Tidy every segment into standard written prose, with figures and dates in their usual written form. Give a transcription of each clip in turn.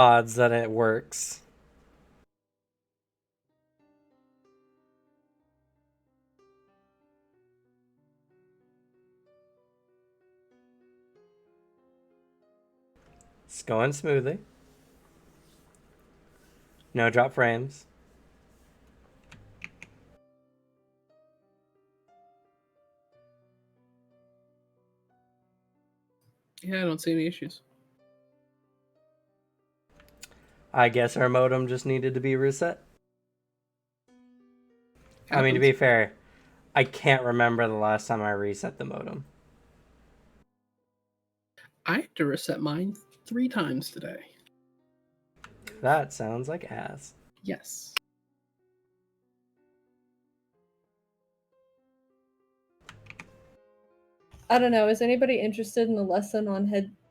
odds that it works. It's going smoothly. No drop frames. Yeah, I don't see any issues. I guess our modem just needed to be reset. Happens. I mean, to be fair, I can't remember the last time I reset the modem. I had to reset mine 3 times today. That sounds like ass. Yes. I don't know. Is anybody interested in a lesson on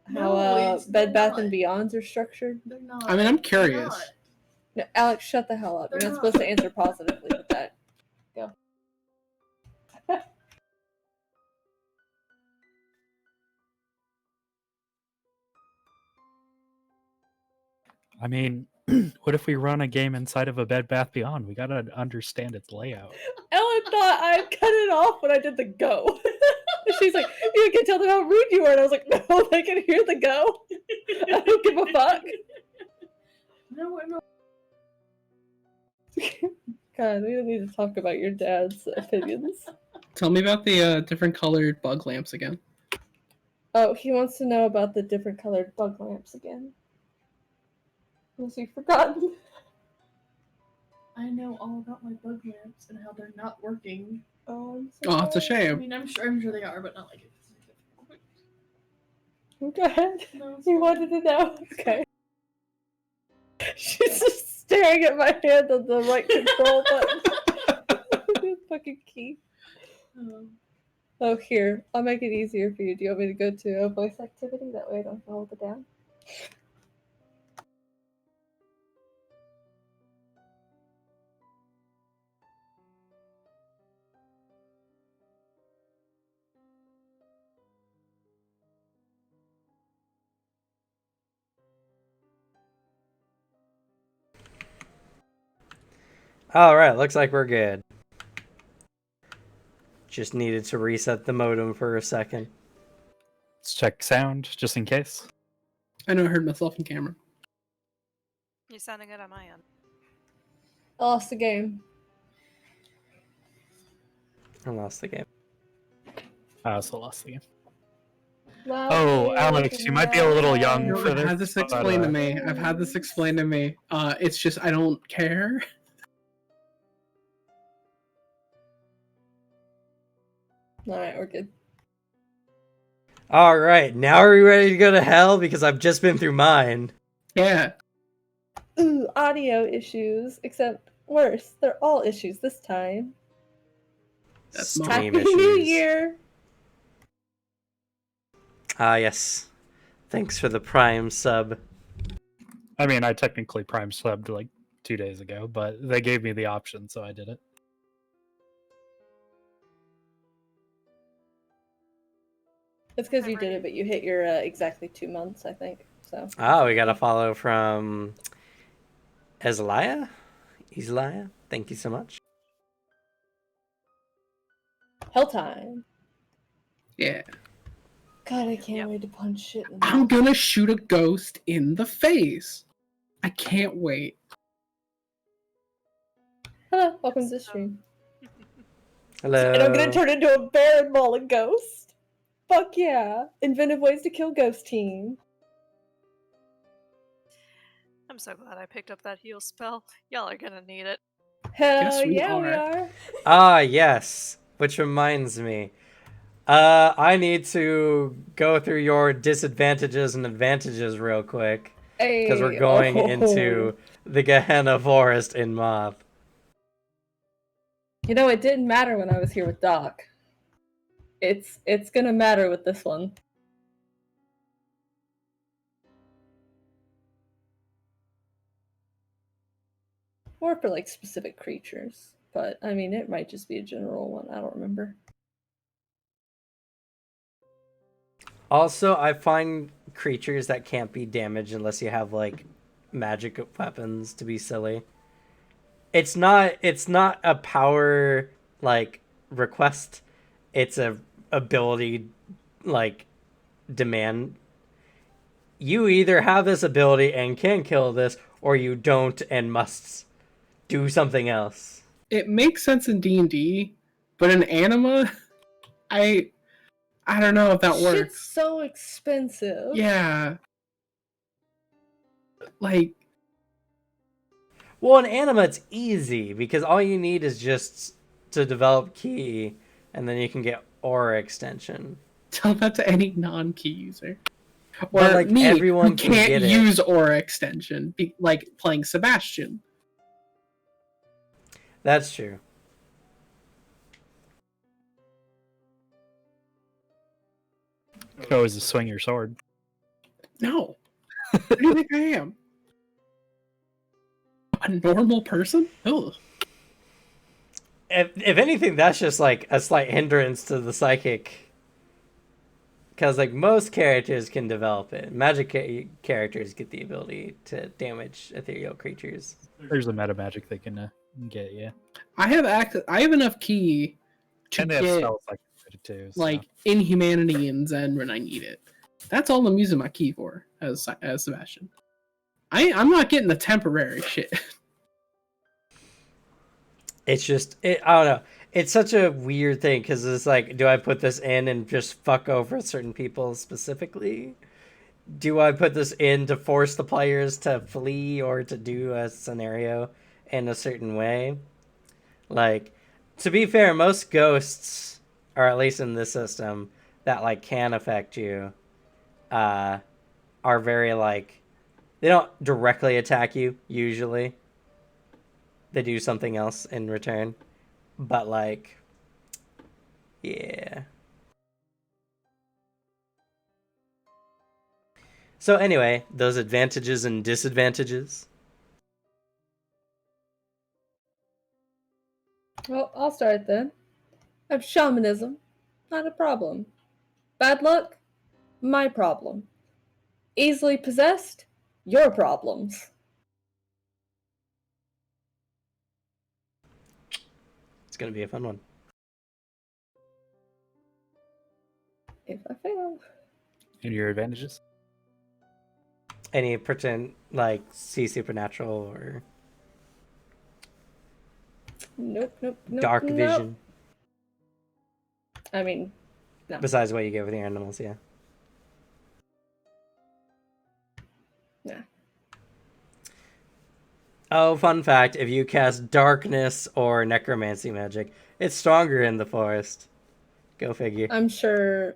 No, Bed Bath not. and Beyonds are structured? They're not. I mean, I'm They're curious. not. No, Alex, shut the hell up. You're They're not not. supposed to answer positively with that. Go. I mean, what if we run a game inside of a Bed Bath Beyond? We gotta understand its layout. Ellen thought I cut it off when I did the go. She's like, you can tell them how rude you were. And I was like, no, they can hear the go. I don't give a fuck. No, no. God, we don't need to talk about your dad's opinions. Tell me about the different colored bug lamps again. Oh, he wants to know about the different colored bug lamps again. Unless you've forgotten. I know all about my bug lamps and how they're not working. Oh, I'm Oh, it's a sorry. I shame. mean, I'm sure they are, but not like it. Go ahead. No, it's You fine. wanted to know? Okay. She's just staring at my hand on the right control button. Fucking key. Oh, here. I'll make it easier for you. Do you want me to go to a voice activity? That way I don't have to hold it down. Alright, looks like we're good. Just needed to reset the modem for a second. Let's check sound just in case. I know I heard myself in camera. You're sounding good on my end. I lost the game. I lost the game. I also lost the game. Wow, Oh, Alex, you might be a little young No, for I've this. had this but, explained to me. I've had this explained to me. It's just I don't care. Alright, we're good. Alright, now are we ready to go to hell? Because I've just been through mine. Yeah. Ooh, audio issues. Except worse. They're all issues this time. That's Stream Happy issues. New Year! Ah, yes. Thanks for the Prime sub. I mean, I technically prime subbed like 2 days ago, but they gave me the option, so I did it. It's because you did it, but you hit your exactly 2 months, I think. So. Oh, we got a follow from Eslaya? Eslaya? Thank you so much. Hell time. Yeah. God, I can't Yep. wait to punch shit in the I'm mouth. gonna shoot a ghost in the face. I can't wait. Hello, welcome to the stream. Hello. And I'm gonna turn into a bear and maul a ghost. Fuck yeah. Inventive ways to kill ghost team. I'm so glad I picked up that heal spell. Y'all are gonna need it. Hell Yes, we yeah, we are. are. Ah, yes. Which reminds me. I need to go through your disadvantages and advantages real quick. Because we're going into the Gehenna Forest in Moth. You know, it didn't matter when I was here with Doc. It's gonna matter with this one. Or for like specific creatures. But I mean, it might just be a general one. I don't remember. Also, I find creatures that can't be damaged unless you have, like, magic weapons to be silly. It's not a power like request. It's a ability like demand. You either have this ability and can kill this, or you don't and must do something else. It makes sense in D&D, but in Anima, I don't know if that Shit's works. so expensive. Yeah. Like, well, in Anima, it's easy because all you need is just to develop key, and then you can get aura extension. tell that to any non-key user. Or But, like, me, everyone who can can't get it. use aura extension, like playing Sebastian. That's true. You could always just swing your sword. No. What do you think I am? A normal person? Ugh. If anything, that's just like a slight hindrance to the psychic. Because like most characters can develop it. Magic characters get the ability to damage ethereal creatures. There's a meta magic they can get, yeah. I have enough key to And they have get spells like it too. So. like inhumanity and Zen when I need it. That's all I'm using my key for as Sebastian. I'm not getting the temporary shit. It's just, I don't know. It's such a weird thing because it's like, do I put this in and just fuck over certain people specifically? Do I put this in to force the players to flee or to do a scenario in a certain way? Like, to be fair, most ghosts, or at least in this system, that like can affect you, are very like, they don't directly attack you usually. They do something else in return. But like, yeah. So anyway, those advantages and disadvantages. Well, I'll start then. I have shamanism. Not a problem. Bad luck? My problem. Easily possessed? Your problems. It's gonna be a fun one. If I fail. And your advantages? Any pretend like see supernatural or Nope. dark nope. vision. I mean, no. Besides what you get with your animals, yeah. Nah. Oh, fun fact, if you cast darkness or necromancy magic, it's stronger in the forest. Go figure. I'm sure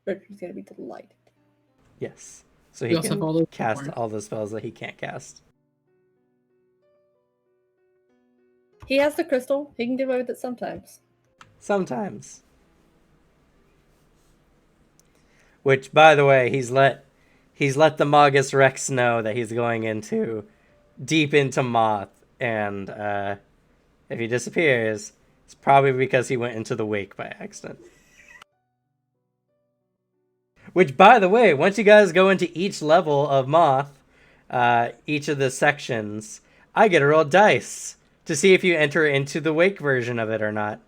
Richard's gonna be delighted. Yes. So You he also have can all those cast points. all the spells that he can't cast. He has the crystal. He can get away with it sometimes. Sometimes. Which, by the way, he's let the Magus Rex know that he's going into deep into Moth, and if he disappears, it's probably because he went into the wake by accident. Which, by the way, once you guys go into each level of Moth, each of the sections, I get to roll dice to see if you enter into the wake version of it or not.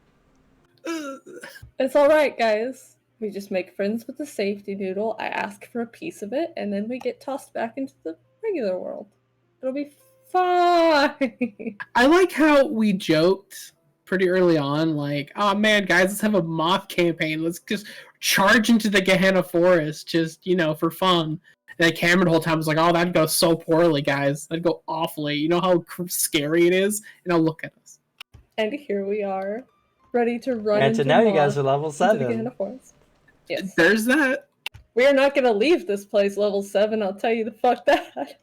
It's alright, guys. We just make friends with the safety noodle. I ask for a piece of it, and then we get tossed back into the regular world. It'll be fine. I like how we joked pretty early on, like, oh man, guys, let's have a Moth campaign. Let's just charge into the Gehenna Forest, just, for fun. And then Cameron the whole time was like, oh, that'd go so poorly, guys. That'd go awfully. You know how scary it is? And now look at us. And here we are, ready to run And into so now you Moth guys are level into the 7. Gehenna Forest. Yes. There's that. We are not gonna leave this place level 7, I'll tell you the fuck that.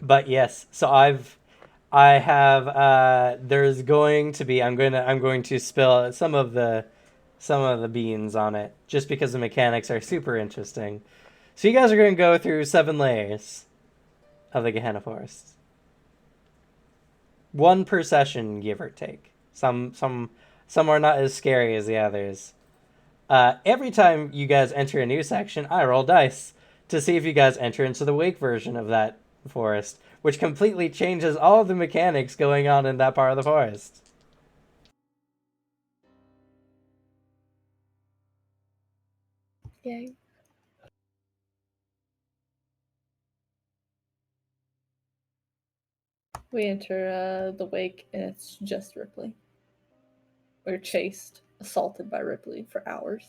But yes, so I have there's going to be I'm going to spill some of the beans on it just because the mechanics are super interesting. So you guys are going to go through 7 layers of the Gehenna Forest. 1 per session, give or take. Some are not as scary as the others. Every time you guys enter a new section, I roll dice to see if you guys enter into the wake version of that forest, which completely changes all of the mechanics going on in that part of the forest. Yay. We enter the wake, and it's just Ripley. We're chased, assaulted by Ripley for hours.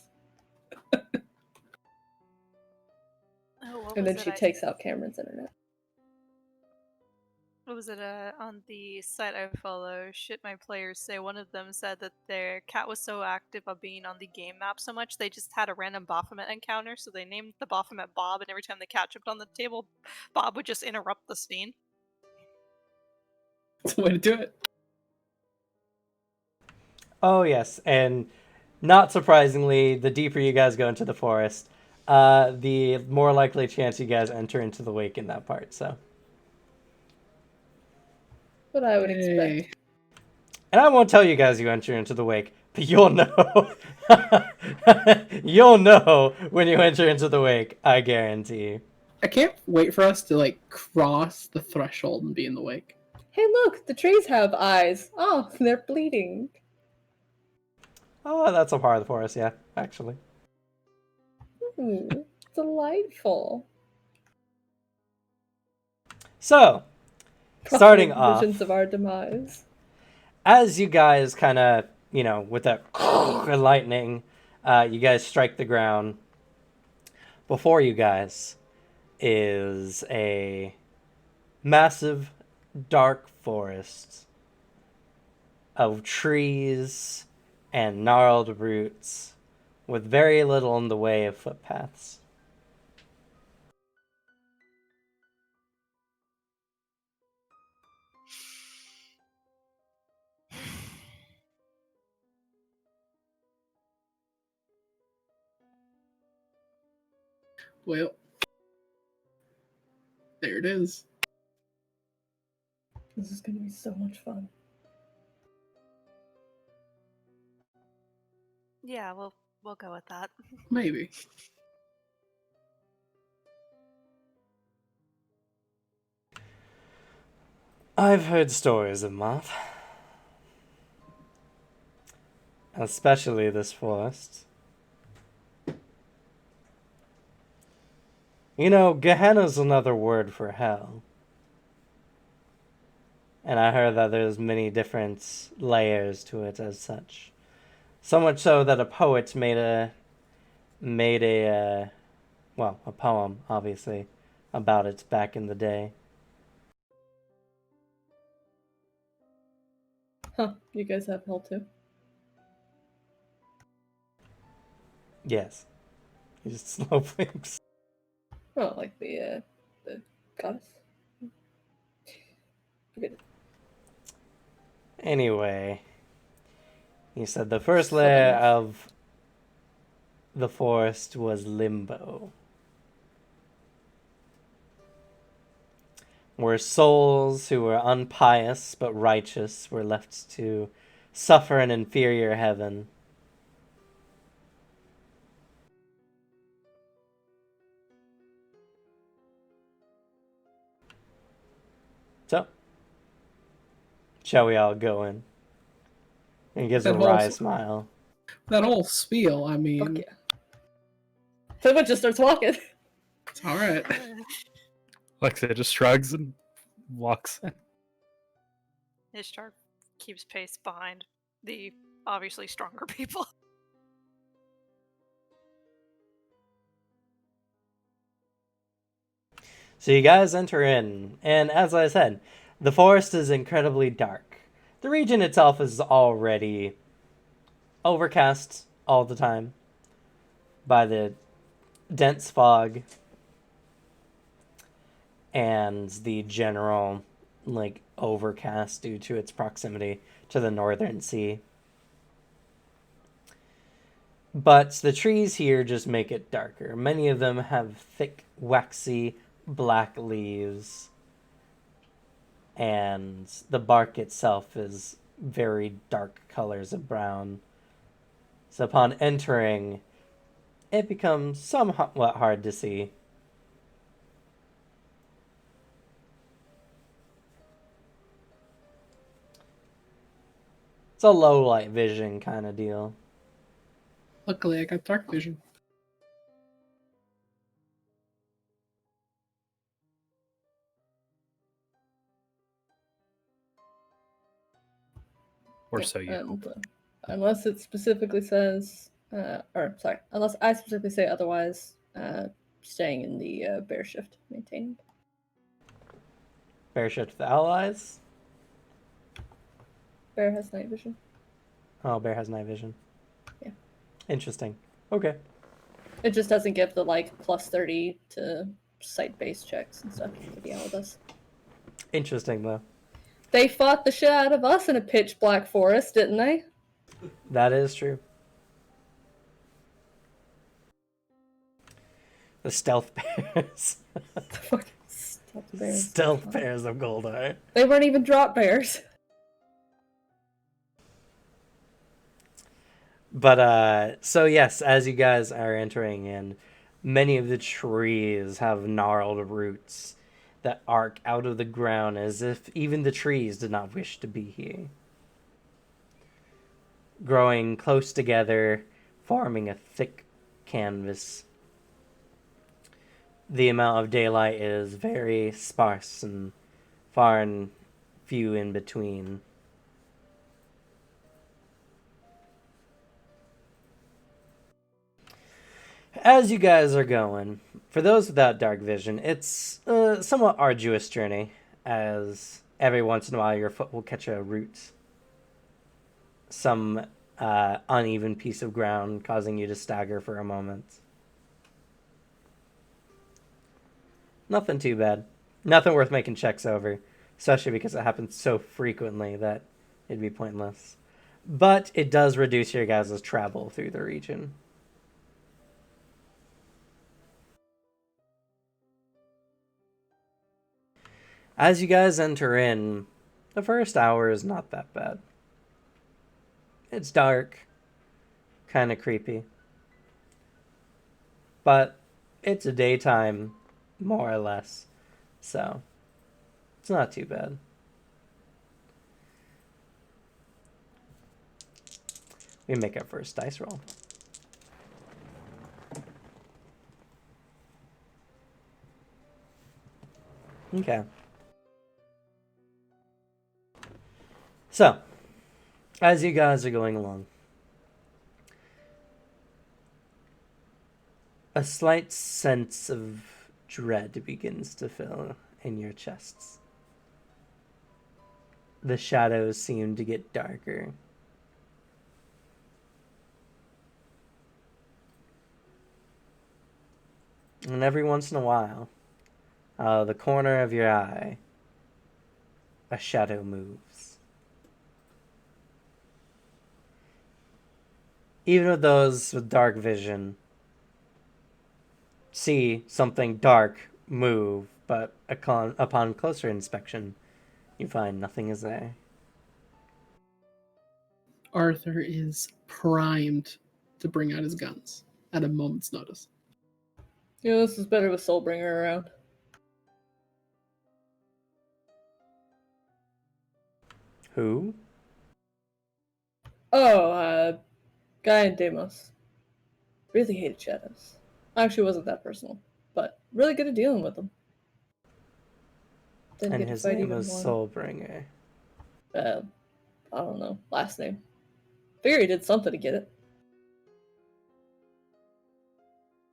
And then she takes out Cameron's internet. What was it? On the site I follow, shit my players say, one of them said that their cat was so active of being on the game map so much, they just had a random Baphomet encounter, so they named the Baphomet Bob, and every time the cat jumped on the table, Bob would just interrupt the scene. That's the way to do it. Oh, yes, and not surprisingly, the deeper you guys go into the forest, the more likely chance you guys enter into the wake in that part, so. What I would expect. And I won't tell you guys you enter into the wake, but you'll know. You'll know when you enter into the wake, I guarantee. I can't wait for us to, like, cross the threshold and be in the wake. Hey, look, the trees have eyes. Oh, they're bleeding. Oh, that's a part of the forest, yeah, actually. Delightful. So, starting off, visions of our demise. As you guys kind of, you know, with that lightning, you guys strike the ground. Before you guys is a massive, dark forest of trees and gnarled roots with very little in the way of footpaths. Well, there it is. This is going to be so much fun. Yeah, we'll go with that. Maybe. I've heard stories of Moth. Especially this forest. You know, Gehenna's another word for hell. And I heard that there's many different layers to it as such. So much so that a poet made a poem, obviously, about it back in the day. Huh, you guys have hell too? Yes. Just snowflakes. Oh, like the goddess? Forget it. Anyway, he said the first layer of the forest was limbo, where souls who were unpious but righteous were left to suffer an inferior heaven. So, shall we all go in? And he gives a wry smile. That whole spiel, I mean... Fuck yeah. Someone just starts walking. It's alright. Alexa just shrugs and walks in. Ishtar keeps pace behind the obviously stronger people. So you guys enter in, and as I said, the forest is incredibly dark. The region itself is already overcast all the time by the dense fog and the general, like, overcast due to its proximity to the northern sea. But the trees here just make it darker. Many of them have thick, waxy, black leaves, and the bark itself is very dark colors of brown. So upon entering, it becomes somewhat hard to see. It's a low light vision kind of deal. Luckily, I got dark vision. Or so you And, hope. unless it specifically says, unless I specifically say otherwise, staying in the bear shift, maintaining. Bear shift the allies. Bear has night vision. Oh, bear has night vision. Yeah. Interesting. Okay. It just doesn't give the like plus 30 to sight-based checks and stuff that the owl does. Interesting though. They fought the shit out of us in a pitch black forest, didn't they? That is true. The stealth bears. The fucking stealth bears. Stealth bears of Goldar. They weren't even drop bears. But so yes, as you guys are entering in, many of the trees have gnarled roots that arc out of the ground as if even the trees did not wish to be here. Growing close together, forming a thick canvas. The amount of daylight is very sparse and far and few in between. As you guys are going, for those without dark vision, it's a somewhat arduous journey, as every once in a while your foot will catch a root, some uneven piece of ground, causing you to stagger for a moment. Nothing too bad. Nothing worth making checks over, especially because it happens so frequently that it'd be pointless. But it does reduce your guys' travel through the region. As you guys enter in, the first hour is not that bad. It's dark, kind of creepy. But it's a daytime, more or less, so it's not too bad. We make our first dice roll. Okay. So, as you guys are going along, a slight sense of dread begins to fill in your chests. The shadows seem to get darker. And every once in a while, out of the corner of your eye, a shadow moves. Even with those with dark vision, see something dark move, but upon closer inspection, you find nothing is there. Arthur is primed to bring out his guns at a moment's notice. You know, this is better with Soulbringer around. Who? Oh, Guy and Deimos. Really hated shadows. Actually, wasn't that personal, but really good at dealing with them. Didn't And get to his fight name even was one. Soulbringer. I don't know. Last name. Figure he did something to get it.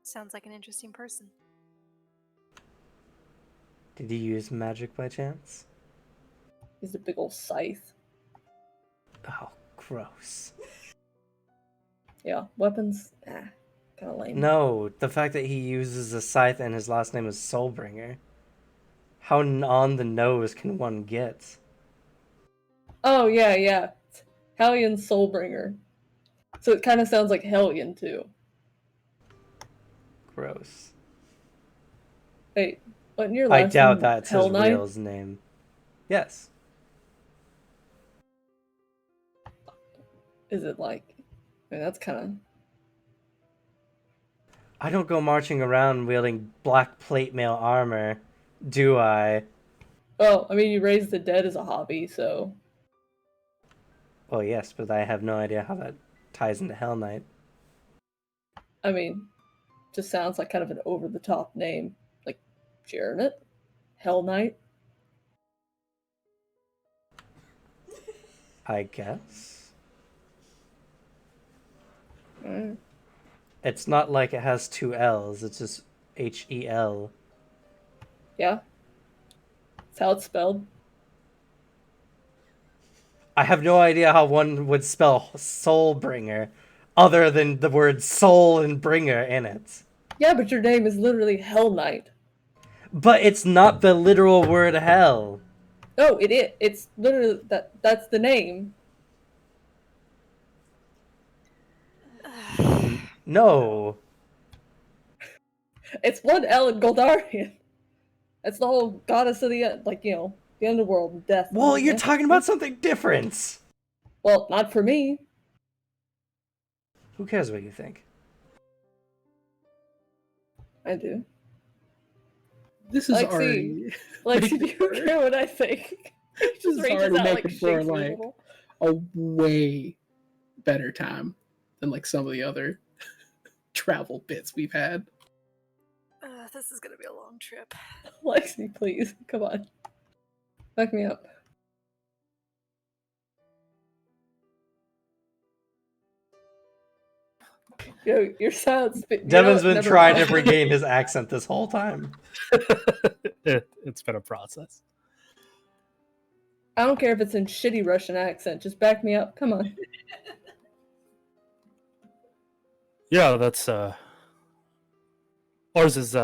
Sounds like an interesting person. Did he use magic by chance? He's a big old scythe. Oh, gross. Yeah, weapons, kind of lame. No, the fact that he uses a scythe and his last name is Soulbringer. How on the nose can one get? Oh, yeah. Hellion Soulbringer. So it kind of sounds like Hellion, too. Gross. Wait, wasn't your last I doubt name that's Hell his Knight? real name. Yes. Is it like... I mean, that's kind of... I don't go marching around wielding black plate mail armor, do I? Well, I mean, you raise the dead as a hobby, so... Oh yes, but I have no idea how that ties into Hell Knight. I mean, just sounds like kind of an over-the-top name. Like, did you earn it? Hell Knight? I guess. Mm. It's not like it has two L's, it's just Hel. Yeah. That's how it's spelled. I have no idea how one would spell Soulbringer other than the word soul and bringer in it. Yeah, but your name is literally Hell Knight. But it's not the literal word hell. No, it is. It's literally that's the name. No. It's one L in Goldarian. It's the whole goddess of the the underworld and death. Well, you're talking about something different. Well, not for me. Who cares what you think? I do. This is Lexi. already Lexi, do you care what I think? this Just is reaches already out like making for shakes me a like little. a way better time than like some of the other travel bits we've had. This is gonna be a long trip. Lexi, please, come on, back me up. Yo, your silence. Devin's been trying to regain his accent this whole time. It's been a process. I don't care if it's in shitty Russian accent. Just back me up. Come on. Yeah, that's ours is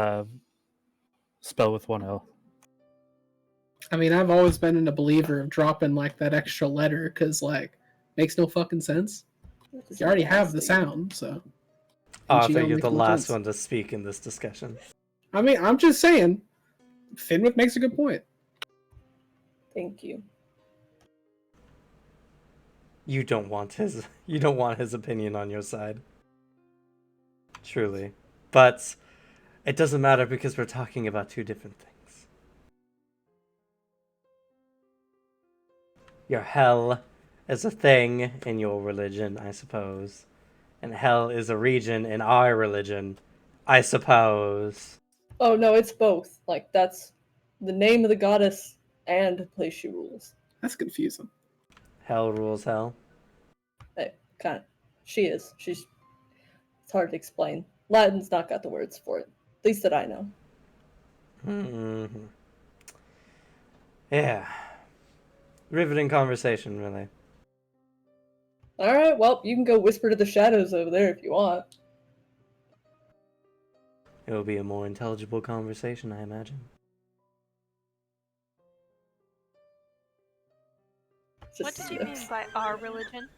spelled with one L. I mean, I've always been a believer of dropping like that extra letter because like makes no fucking sense. You already have the sound, so. Oh, I HEL think you're makes the more last sense. one to speak in this discussion. I mean, I'm just saying, Fenwick makes a good point. Thank you. You don't want his opinion on your side. Truly. But it doesn't matter because we're talking about two different things. Your hell is a thing in your religion, I suppose. And hell is a region in our religion, I suppose. Oh no, it's both. Like that's the name of the goddess and the place she rules. That's confusing. Hell rules hell. Kind of. She is. She's. It's hard to explain. Latin's not got the words for it. At least that I know. Mm-hmm. Yeah. Riveting conversation, really. Alright, well, you can go whisper to the shadows over there if you want. It will be a more intelligible conversation, I imagine. What did you mean by our religion?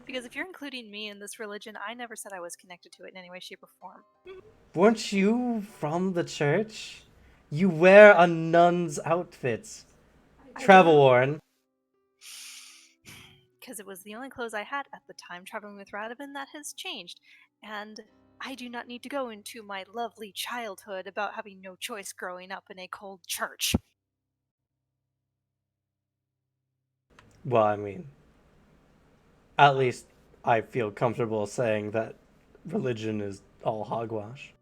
Because if you're including me in this religion, I never said I was connected to it in any way, shape, or form. Weren't you from the church? You wear a nun's outfit. Travel worn. Because it was the only clothes I had at the time traveling with Radovan. That has changed. And I do not need to go into my lovely childhood about having no choice growing up in a cold church. Well, I mean, at least I feel comfortable saying that religion is all hogwash.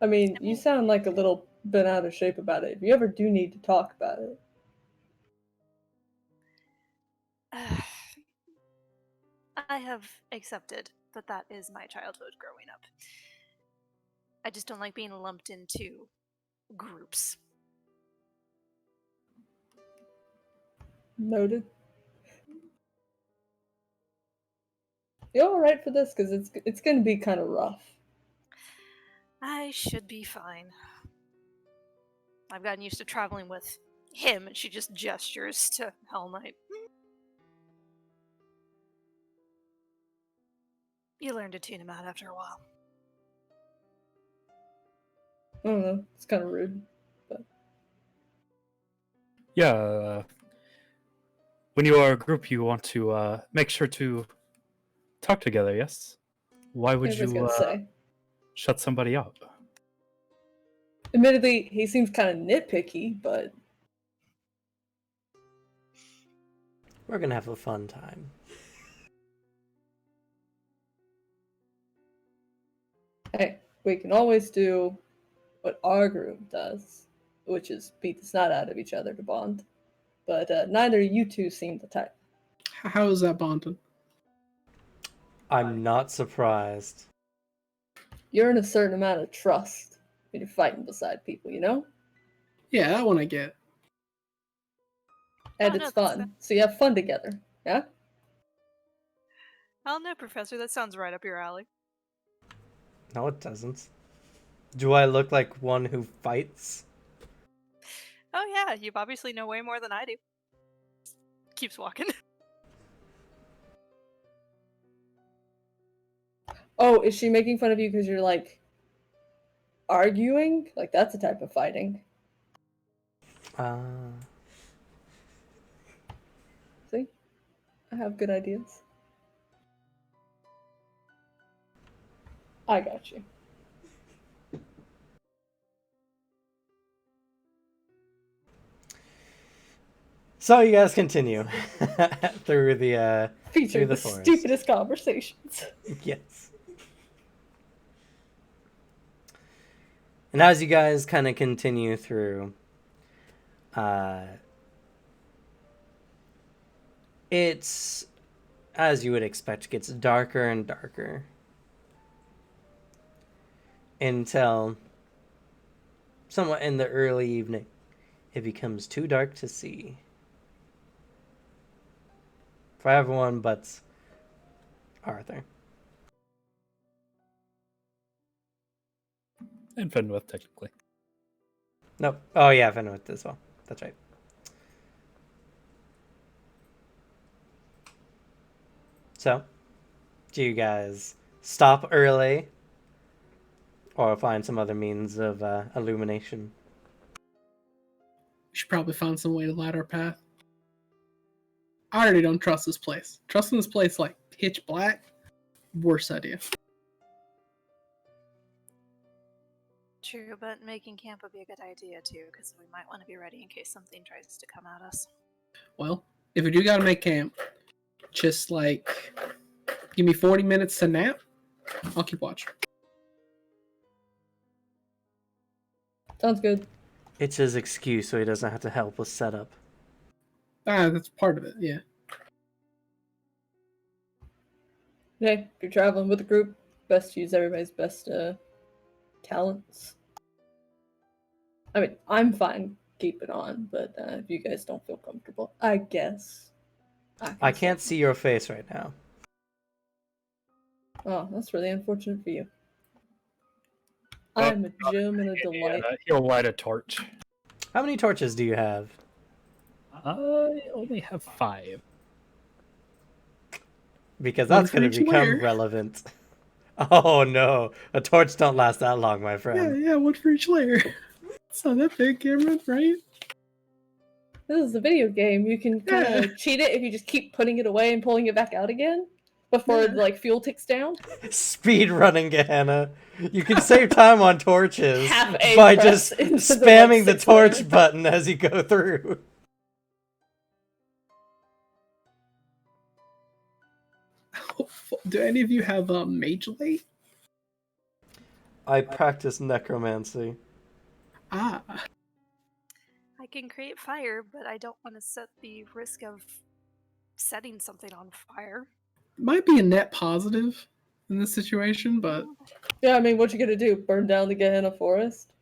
I mean, you sound like a little bit out of shape about it. If you ever do need to talk about it. I have accepted that that is my childhood growing up. I just don't like being lumped into groups. Noted. You alright for this? Because it's going to be kind of rough. I should be fine. I've gotten used to traveling with him, and she just gestures to Hell Knight. You learn to tune him out after a while. I don't know. It's kind of rude. But Yeah, when you are a group, you want to make sure to talk together, yes? Why would I was you going to say. shut somebody up? Admittedly, he seems kind of nitpicky, but We're gonna have a fun time. Hey, we can always do what our group does, which is beat the snot out of each other to bond. But neither you two seem the type. How is that bonding? I'm not surprised. You're in a certain amount of trust when you're fighting beside people, you know? Yeah, that one I get. And Oh, it's no, that's fun. So you have fun together, yeah? Oh no, Professor, that sounds right up your alley. No, it doesn't. Do I look like one who fights? Oh yeah, you obviously know way more than I do. Keeps walking. Oh, is she making fun of you because you're like arguing? Like that's a type of fighting. See? I have good ideas. I got you. So you guys continue through the Feature the forest. stupidest conversations. Yes. And as you guys kind of continue through, it's, as you would expect, gets darker and darker until somewhat in the early evening, it becomes too dark to see. For everyone but Arthur. And Fenwith, technically. Nope. Oh yeah, Fenwith as well. That's right. So, do you guys stop early or find some other means of illumination? We should probably find some way to light our path. I already don't trust this place. Trusting this place like pitch black, worst idea. True, but making camp would be a good idea too, because we might want to be ready in case something tries to come at us. Well, if we do gotta make camp, just like give me 40 minutes to nap. I'll keep watch. Sounds good. It's his excuse so he doesn't have to help with setup. That's part of it, yeah. Hey, if you're traveling with a group, best to use everybody's best talents. I mean, I'm fine keeping on, but if you guys don't feel comfortable, I guess. I can't see your face right now. Oh, that's really unfortunate for you. I'm a gem and a delight. He'll light a torch. How many torches do you have? I only have 5. Because One that's for going to each become layer. relevant. Oh no, a torch don't last that long, my friend. Yeah, one for each layer. It's not that big, Cameron, right? This is a video game. You can kind of cheat it if you just keep putting it away and pulling it back out again before like fuel ticks down. Speed running, Gehenna. You can save time on torches Half a by press just into spamming the like, 6 torch layer. button as you go through. Do any of you have Mage Light? I practice necromancy. Ah, I can create fire, but I don't want to set the risk of setting something on fire. might be a net positive in this situation, but Yeah, I mean, what you gonna do? Burn down the Gehenna forest?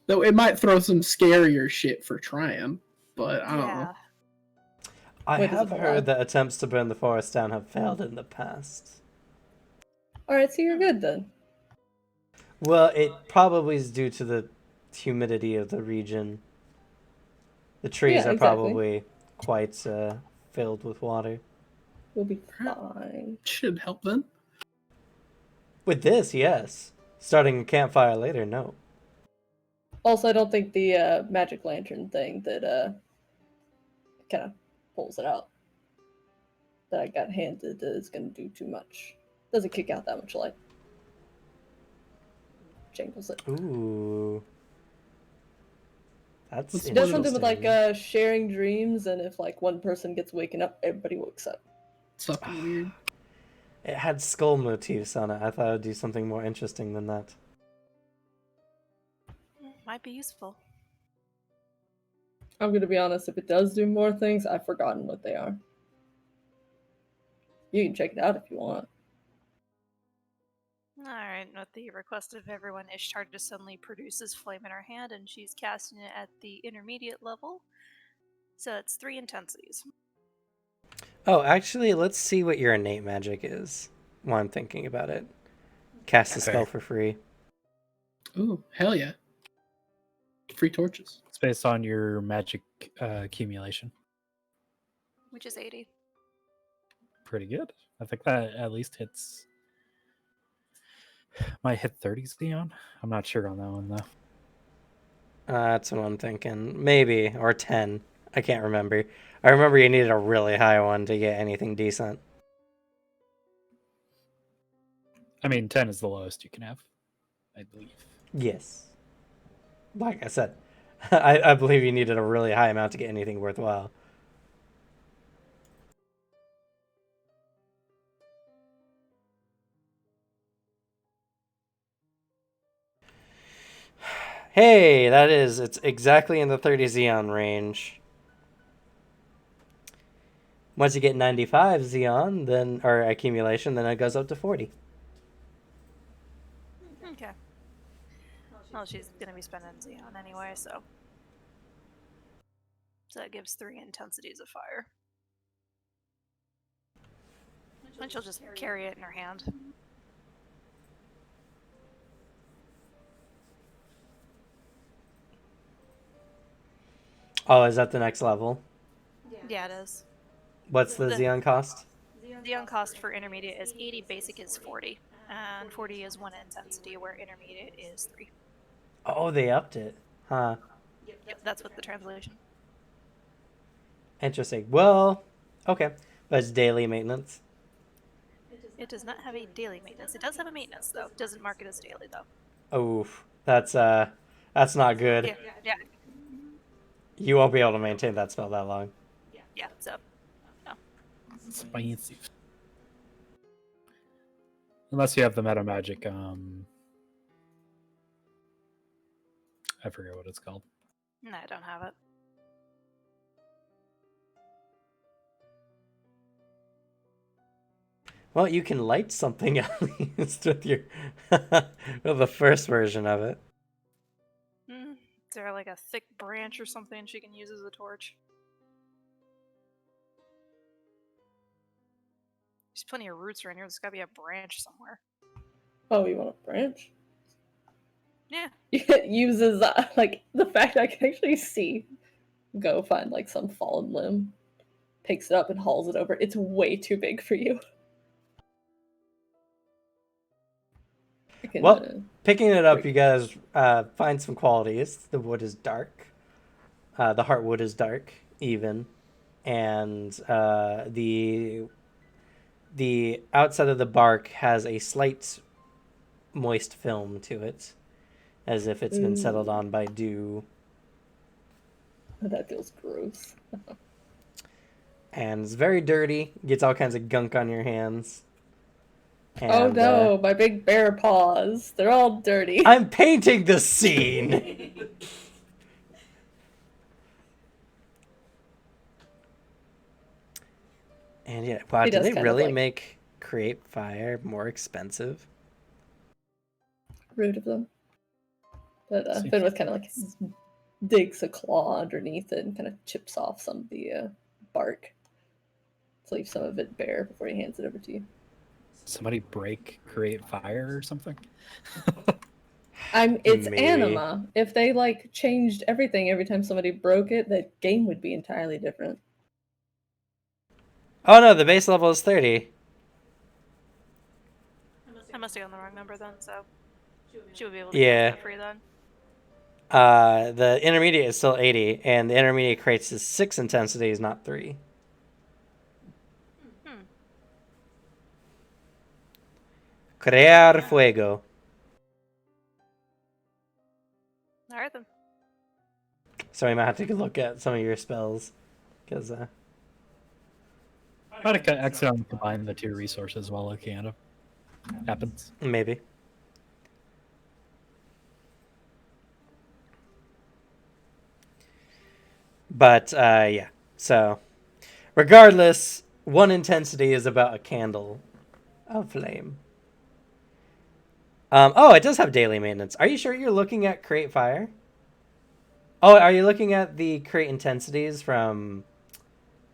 though it might throw some scarier shit for trying. But I don't know. I Wait, does have it fall heard off? that attempts to burn the forest down have failed in the past. Alright, so you're good then. Well, it probably is due to the humidity of the region. The trees Yeah, are exactly. probably quite filled with water. We'll be fine. Should help then. With this, yes. Starting a campfire later, no. Also, I don't think the magic lantern thing that kind of pulls it out that I got handed is gonna do too much. Doesn't kick out that much light. Jangles it. Ooh. That's It It does something with interesting. like sharing dreams, and if like one person gets waken up, everybody wakes up. It's fucking weird. It had skull motifs on it. I thought it would do something more interesting than that. Might be useful. I'm gonna be honest, if it does do more things, I've forgotten what they are. You can check it out if you want. Alright, with the request of everyone, Ishtar just suddenly produces flame in her hand and she's casting it at the intermediate level. So it's 3 intensities. Oh, actually, let's see what your innate magic is while I'm thinking about it. Cast a spell for free. Ooh, hell yeah. Free torches. It's based on your magic accumulation. Which is 80. Pretty good. I think that at least hits. Might hit 30 Xeon. I'm not sure on that one though. That's what I'm thinking. Maybe. Or 10. I can't remember. I remember you needed a really high one to get anything decent. I mean, 10 is the lowest you can have, I believe. Yes. Like I said, I believe you needed a really high amount to get anything worthwhile. Hey, it's exactly in the 30 Xeon range. Once you get 95 Xeon, then, or accumulation, then it goes up to 40. Okay. Well, she's gonna be spending Xeon anyway, so. So that gives 3 intensities of fire. And she'll just carry it in her hand. Oh, is that the next level? Yeah, it is. What's the Xeon cost? Xeon cost for intermediate is 80, basic is 40. And 40 is 1 intensity, where intermediate is 3. Oh, they upped it. Huh. Yep, that's what the translation. Interesting. Well, okay. But it's daily maintenance. It does not have a daily maintenance. It does have a maintenance, though. It doesn't mark it as daily, though. Oof. That's not good. Yeah. You won't be able to maintain that spell that long. Yeah, so. No. Expensive. Unless you have the meta magic, I forget what it's called. No, I don't have it. Well, you can light something at least with your with the first version of it. Is there like a thick branch or something she can use as a torch? There's plenty of roots around here. There's gotta be a branch somewhere. Oh, you want a branch? Yeah. It uses like the fact I can actually see. Go find like some fallen limb, picks it up and hauls it over. It's way too big for you. Well, picking it up, you guys find some qualities. The wood is dark. The heartwood is dark, even, and the outside of the bark has a slight moist film to it, as if it's been settled on by dew. That feels gross. And it's very dirty. Gets all kinds of gunk on your hands. And, oh no, my big bear paws. They're all dirty. I'm painting the scene! And yeah, wow, did they really make create fire more expensive? Rude of them. But Finwith kind of like digs a claw underneath it and kind of chips off some of the bark to leave some of it bare before he hands it over to you. Somebody create fire or something? It's Maybe. Anima. If they like changed everything every time somebody broke it, the game would be entirely different. Oh no, the base level is 30. I must have gotten the wrong number then, so she would be able to Yeah. get that free then. The intermediate is still 80, and the intermediate creates is 6 intensities, not 3. Crear fuego. Alright then. So we might have to look at some of your spells. Because, Might have accidentally combined the two resources while looking at them. Happens. maybe. But, yeah. So, regardless, one intensity is about a candle of flame. Oh, it does have daily maintenance. Are you sure you're looking at Create Fire? Oh, are you looking at the Create Intensities from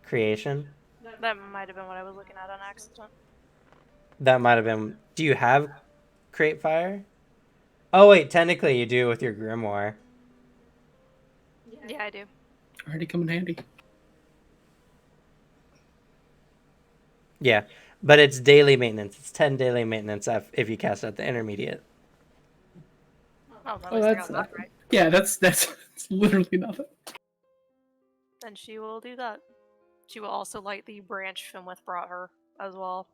Creation? That might have been what I was looking at on accident. That might have been... Do you have Create Fire? Oh, wait, technically you do with your Grimoire. Yeah, I do. Already come in handy. Yeah, but it's daily maintenance. It's 10 daily maintenance if you cast at the intermediate. Oh, at Oh, least I that's got that nothing. right. Yeah, that's literally nothing. Then she will do that. She will also light the branch Finwith brought her as well.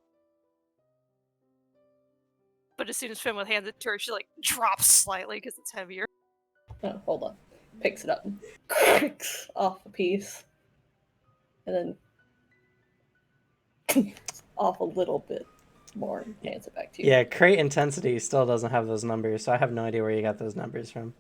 But as soon as Finwith hands it to her, she like drops slightly because it's heavier. Oh, hold on. Picks it up and cracks off a piece. And then off a little bit more and hands it back to you. Yeah, Create Intensity still doesn't have those numbers, so I have no idea where you got those numbers from.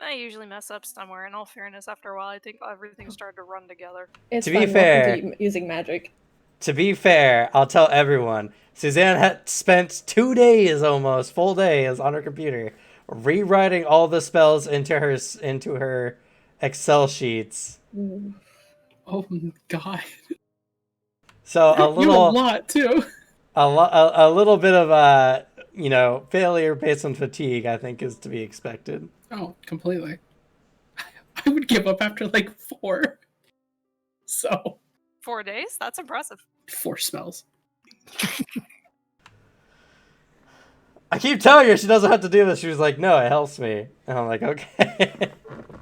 I usually mess up somewhere. In all fairness, after a while, I think everything started to run together. It's To be fine. fair- Welcome to using magic. To be fair, I'll tell everyone, Suzanne had spent 2 days almost, full days, on her computer, rewriting all the spells into her Excel sheets. Ooh. Oh god. So a You have a little, lot too. a little bit of failure based on fatigue, I think, is to be expected. Oh, completely. I would give up after like 4. So 4 days? That's impressive. 4 spells. I keep telling her she doesn't have to do this. She was like, "No, it helps me," and I'm like, "Okay."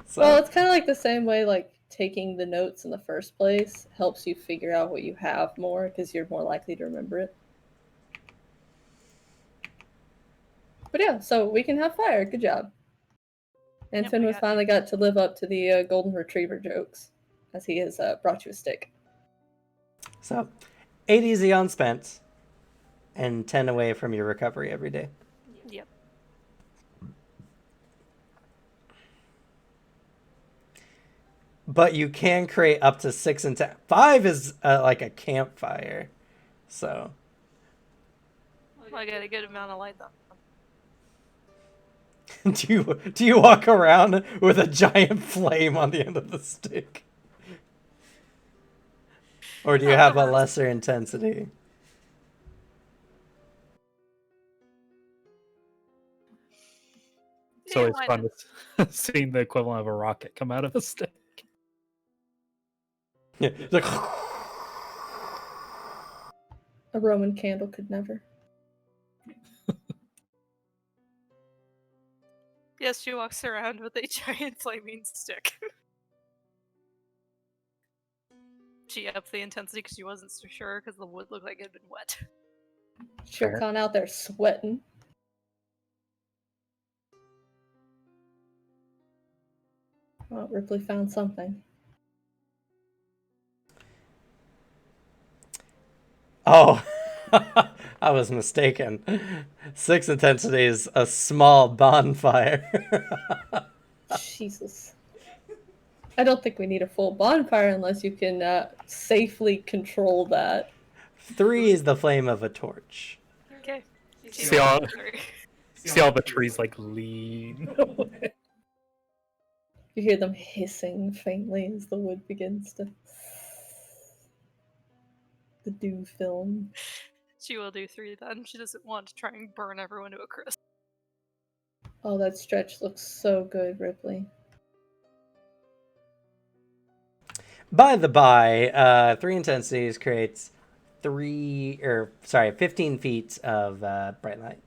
So, Well, it's kind of like the same way, like, taking the notes in the first place helps you figure out what you have more because you're more likely to remember it. But yeah, so we can have fire. Good job. And Yep, Finn we was got finally got to live up to the golden retriever jokes, as he has brought you a stick. so 8 easy on spent, and 10 away from your recovery every day. Yep. But you can create up to 6 and 10. 5 is like a campfire, so I got a good amount of light though. do you walk around with a giant flame on the end of the stick, or do you have a lesser intensity? It's always why fun not? seeing the equivalent of a rocket come out of a stick. Yeah, it's like A Roman candle could never. Yes, she walks around with a giant flaming stick. She upped the intensity because she wasn't so sure because the wood looked like it had been wet. She'll con out there sweating. Well, Ripley found something. Oh, I was mistaken. 6 intensity is a small bonfire. Jesus. I don't think we need a full bonfire unless you can safely control that. 3 is the flame of a torch. Okay. See all the trees like lean away. You hear them hissing faintly as the wood begins to... The dew film. She will do 3 then. She doesn't want to try and burn everyone to a crisp. Oh, that stretch looks so good, Ripley. By the by, 3 intensities creates 15 feet of bright light.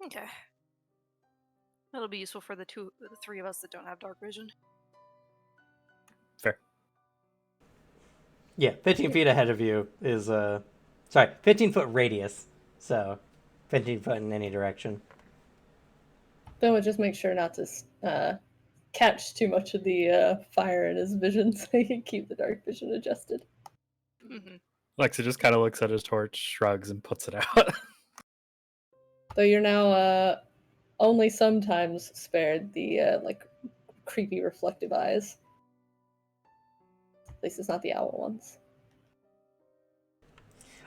Okay. That'll be useful for the 3 of us that don't have dark vision. Fair. Yeah, 15 feet ahead of you is 15 foot radius, so 15 foot in any direction. Ben would just make sure not to catch too much of the fire in his vision so he can keep the dark vision adjusted. Mm-hmm. Lexa just kind of looks at his torch, shrugs, and puts it out. Though you're now only sometimes spared the like creepy reflective eyes. At least it's not the owl ones.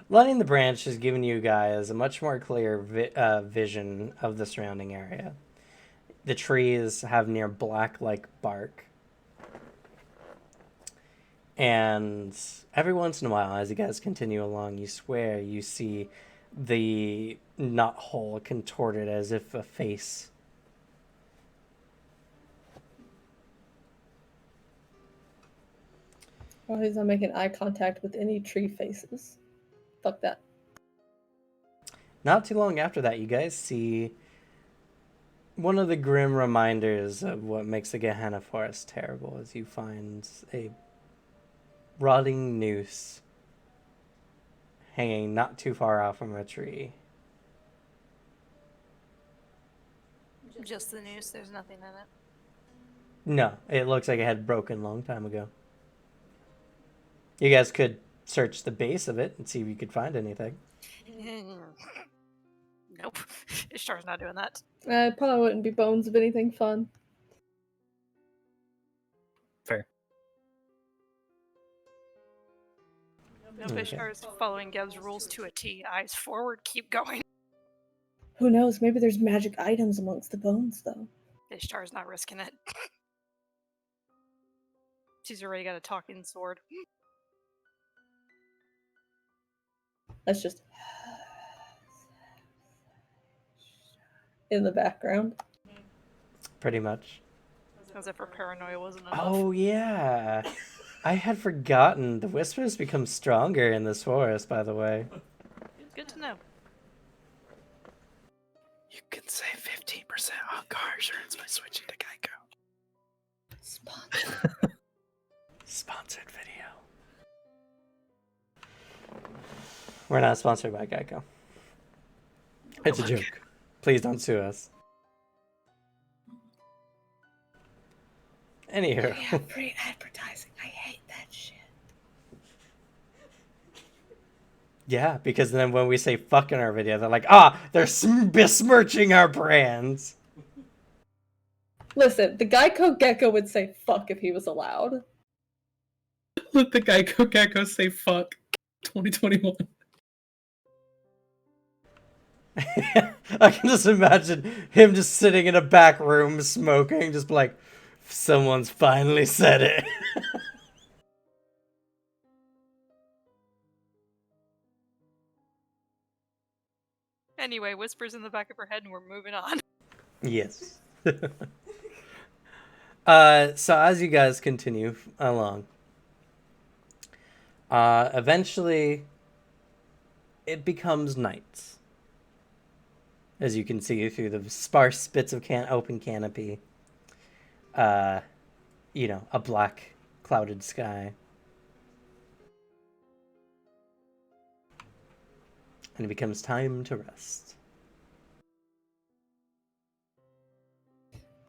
Lighting the branch has given you guys a much more clear vision of the surrounding area. The trees have near black-like bark. And every once in a while, as you guys continue along, you swear you see the knot hole contorted as if a face. Well, he's not making eye contact with any tree faces. Fuck that. Not too long after that, you guys see one of the grim reminders of what makes the Gehenna Forest terrible, as you find a rotting noose hanging not too far out from a tree. Just the noose, there's nothing in it. No, it looks like it had broken a long time ago. You guys could search the base of it and see if you could find anything. Nope. Ishtar's not doing that. It probably wouldn't be bones of anything fun. Fair. Nope, Ishtar's following Geb's rules to a T. Eyes forward, keep going. Who knows? Maybe there's magic items amongst the bones, though. Ishtar's not risking it. She's already got a talking sword. That's just in the background. Pretty much. As if her paranoia wasn't enough. Oh, yeah. I had forgotten. The whispers become stronger in this forest, by the way. Good to know. You can save 15% on car insurance by switching to Geico. Sponsored video. We're not sponsored by Geico. It's a joke. Please don't sue us. Anywho. Yeah, free advertising. I hate that shit. Yeah, because then when we say fuck in our video, they're like, they're besmirching our brands. Listen, the Geico Gecko would say fuck if he was allowed. Let the Geico Gecko say fuck. 2021. I can just imagine him just sitting in a back room smoking, just like, someone's finally said it. Anyway, whispers in the back of her head and we're moving on. Yes. So as you guys continue along, eventually it becomes night. As you can see through the sparse bits of open canopy. A black clouded sky. And it becomes time to rest.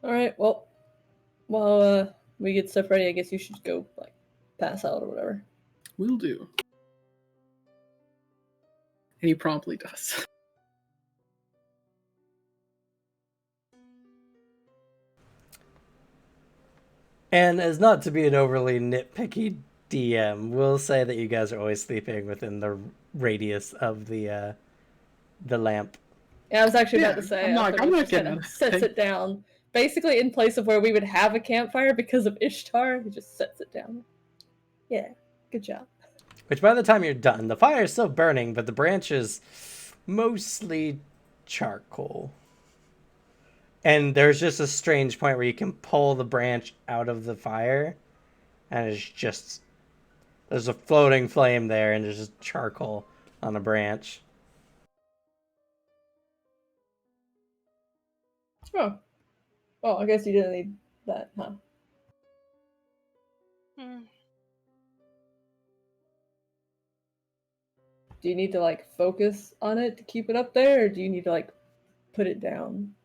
Alright, well, while we get stuff ready, I guess you should go, like, pass out or whatever. Will do. And he promptly does. And as not to be an overly nitpicky DM, we'll say that you guys are always sleeping within the radius of the lamp. Yeah, I was actually about to say, I'm not getting sets it down. Basically in place of where we would have a campfire because of Ishtar, he just sets it down. Yeah, good job. Which by the time you're done, the fire is still burning, but the branch is mostly charcoal. And there's just a strange point where you can pull the branch out of the fire, and it's just... There's a floating flame there, and there's just charcoal on the branch. Oh. Oh, I guess you didn't need that, huh? Do you need to, like, focus on it to keep it up there, or do you need to, like, put it down?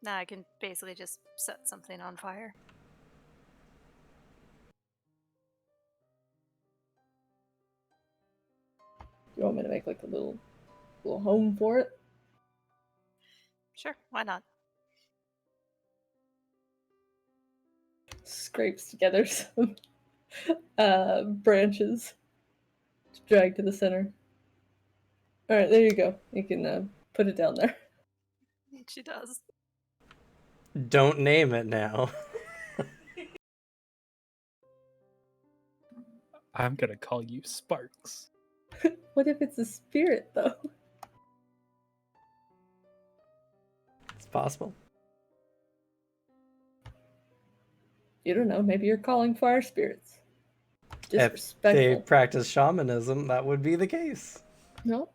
Now I can basically just set something on fire. You want me to make like a little home for it? Sure, why not? Scrapes together some branches to drag to the center. All right, there you go. You can put it down there. She does. Don't name it now. I'm gonna call you Sparks. What if it's a spirit though? It's possible. You don't know. Maybe you're calling fire spirits. If they Disrespectful. practice shamanism, that would be the case. No.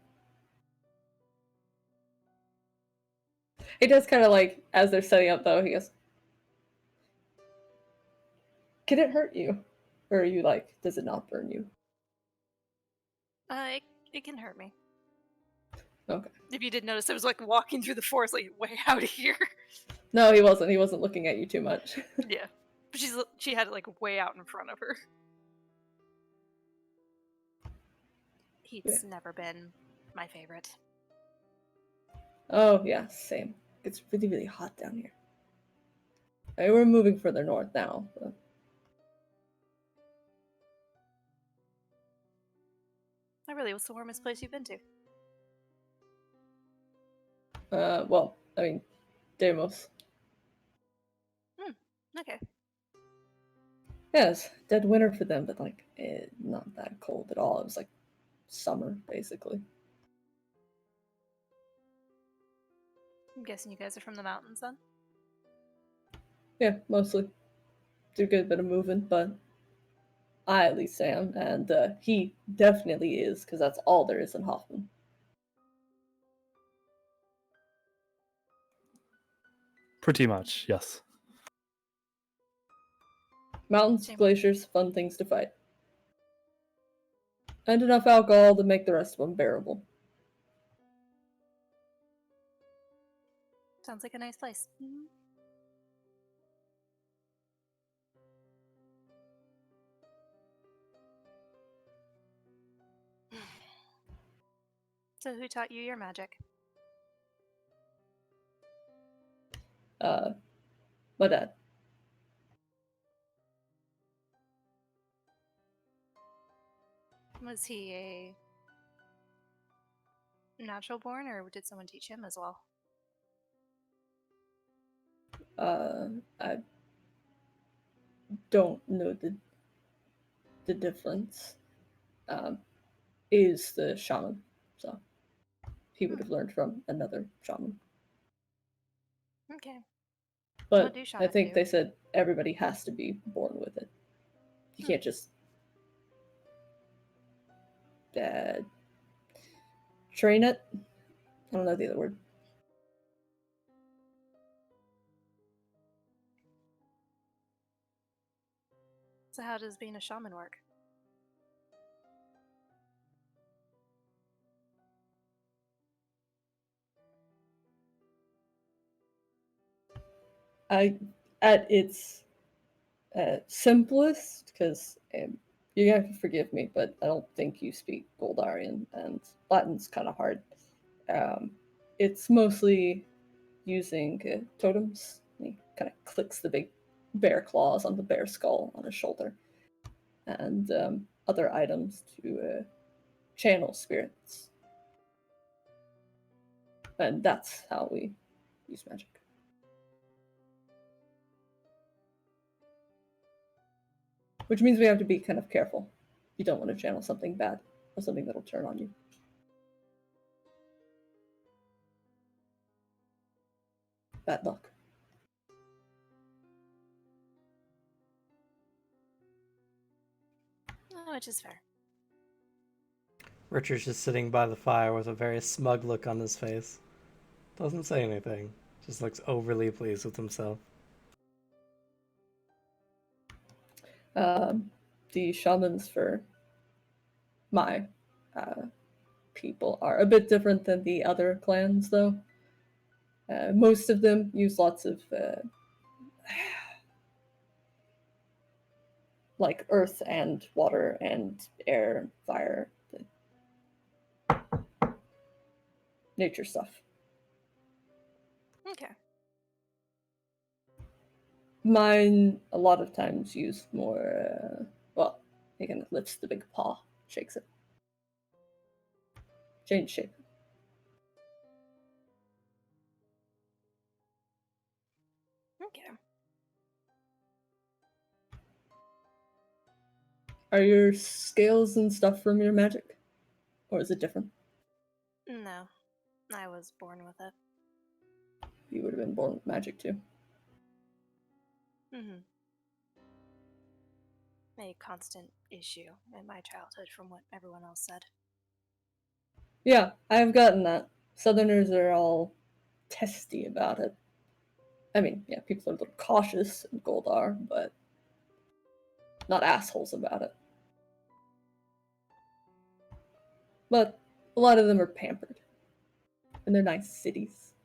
He does kind of like, as they're setting up though, he goes, "Can it hurt you? Or are you like, does it not burn you?" It can hurt me. Okay. If you did notice, I was like walking through the forest, like way out of here. No, he wasn't. He wasn't looking at you too much. Yeah, but she had it like way out in front of her. Heat's never been my favorite. Oh, yeah, same. It's really, really hot down here. I mean, we're moving further north now. But... Oh, really? What's the warmest place you've been to? Well, I mean, Deimos. Okay. Yes, dead winter for them, but like, not that cold at all. It was like summer, basically. I'm guessing you guys are from the mountains then? Yeah, mostly. Do a good bit of moving, but I at least am, and he definitely is, because that's all there is in Hoffman. Pretty much, yes. Mountains, Same. glaciers, fun things to fight. And enough alcohol to make the rest of them bearable. Sounds like a nice place. So who taught you your magic? My dad. Was he a natural born, or did someone teach him as well? I don't know the difference. Is the shaman, so he would have learned from another shaman. Okay. But What do I shamans think do? they said everybody has to be born with it. You can't just train it. I don't know the other word. So how does being a shaman work? At its simplest, because you have to forgive me, but I don't think you speak Goldarian, and Latin's kind of hard. It's mostly using totems. He kind of clicks the big bear claws on the bear skull on his shoulder, and other items to channel spirits. And that's how we use magic. Which means we have to be kind of careful. You don't want to channel something bad or something that'll turn on you. Bad luck. Oh, which is fair. Richard's just sitting by the fire with a very smug look on his face. Doesn't say anything. Just looks overly pleased with himself. The shamans for my people are a bit different than the other clans, though. Most of them use lots of like earth and water and air, fire, nature stuff. Okay. Mine, a lot of times, use more, well, he kind of lifts the big paw, shakes it. Change shape. Okay. Are your scales and stuff from your magic? Or is it different? No, I was born with it. You would have been born with magic too. Mm-hmm. A constant issue in my childhood from what everyone else said. Yeah, I've gotten that. Southerners are all testy about it. I mean, yeah, people are a little cautious, and Goldar, but not assholes about it. But a lot of them are pampered. And they're nice cities.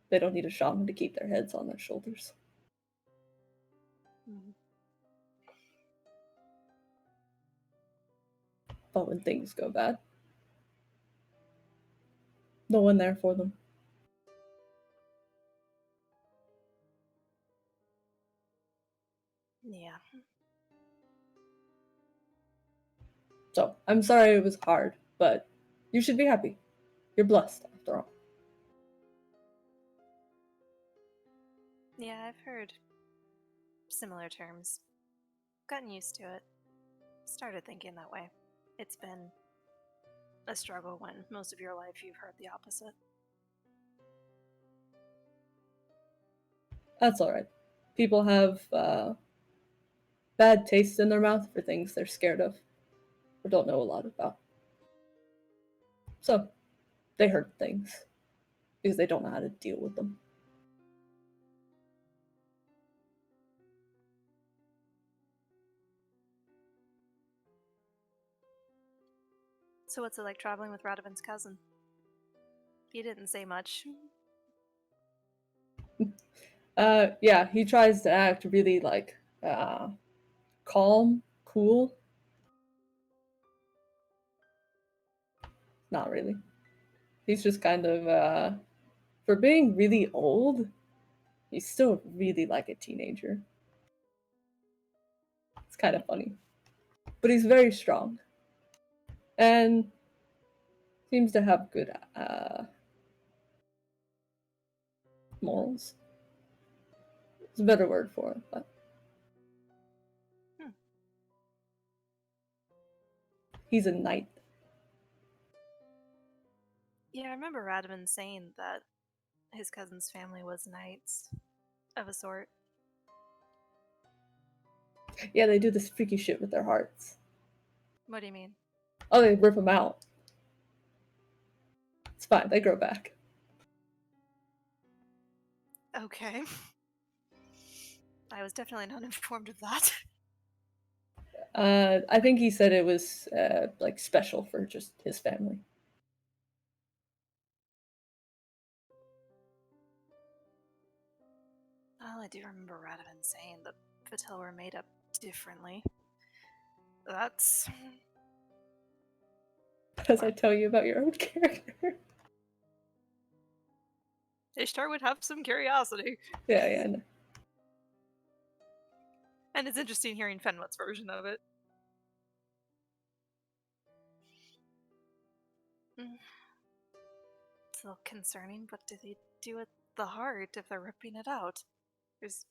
They don't need a shaman to keep their heads on their shoulders. Mm-hmm. But when things go bad, no one there for them. Yeah. So, I'm sorry it was hard, but you should be happy. You're blessed, after all. Yeah, I've heard similar terms. Gotten used to it. Started thinking that way. It's been a struggle when most of your life you've heard the opposite. That's alright. People have bad taste in their mouth for things they're scared of or don't know a lot about. So, they heard things because they don't know how to deal with them. So what's it like traveling with Radovan's cousin? He didn't say much. Yeah, he tries to act really like calm, cool. Not really. He's just kind of for being really old, he's still really like a teenager. It's kind of funny. But he's very strong. And seems to have good morals. It's a better word for it, but he's a knight. Yeah, I remember Radovan saying that his cousin's family was knights of a sort. Yeah, they do this freaky shit with their hearts. What do you mean? Oh, they rip them out. It's fine, they grow back. Okay. I was definitely not informed of that. I think he said it was like special for just his family. Well, I do remember Radovan saying that Patil were made up differently. That's... As I tell you about your own character. Ishtar would have some curiosity. Yeah. No. And it's interesting hearing Fenwat's version of it. It's a little concerning. What do they do with the heart if they're ripping it out? There's...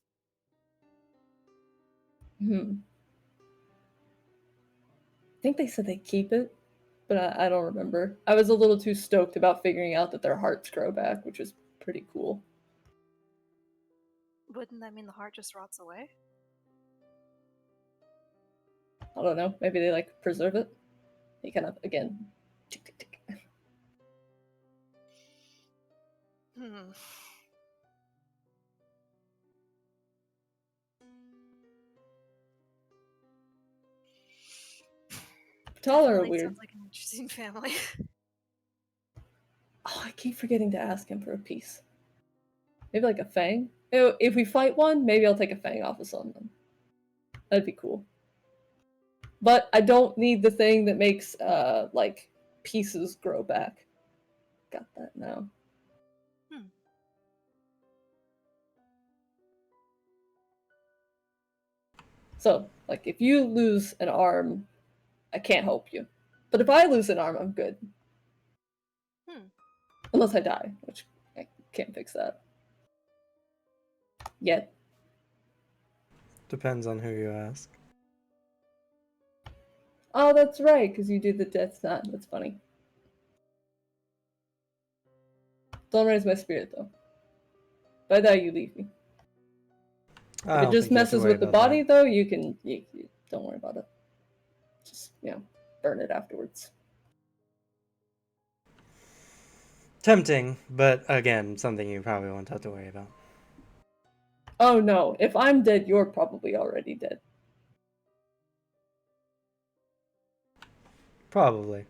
I think they said they keep it, but I don't remember. I was a little too stoked about figuring out that their hearts grow back, which is pretty cool. Wouldn't that mean the heart just rots away? I don't know. Maybe they like preserve it. He kind of again. Tick, tick, tick. Tall or Definitely weird? sounds like an interesting family. Oh, I keep forgetting to ask him for a piece. Maybe like a fang. If we fight one, maybe I'll take a fang off of someone. That'd be cool. But I don't need the thing that makes like pieces grow back. Got that now. So, like, if you lose an arm, I can't help you. But if I lose an arm, I'm good. Unless I die, which I can't fix that. Yet. Depends on who you ask. Oh, that's right, because you do the death knot. That's funny. Don't raise my spirit, though. By that, you leave me. If it just messes with the body, though, you can... You don't worry about it. Just, burn it afterwards. Tempting, but again, something you probably won't have to worry about. Oh no, if I'm dead, you're probably already dead. Probably.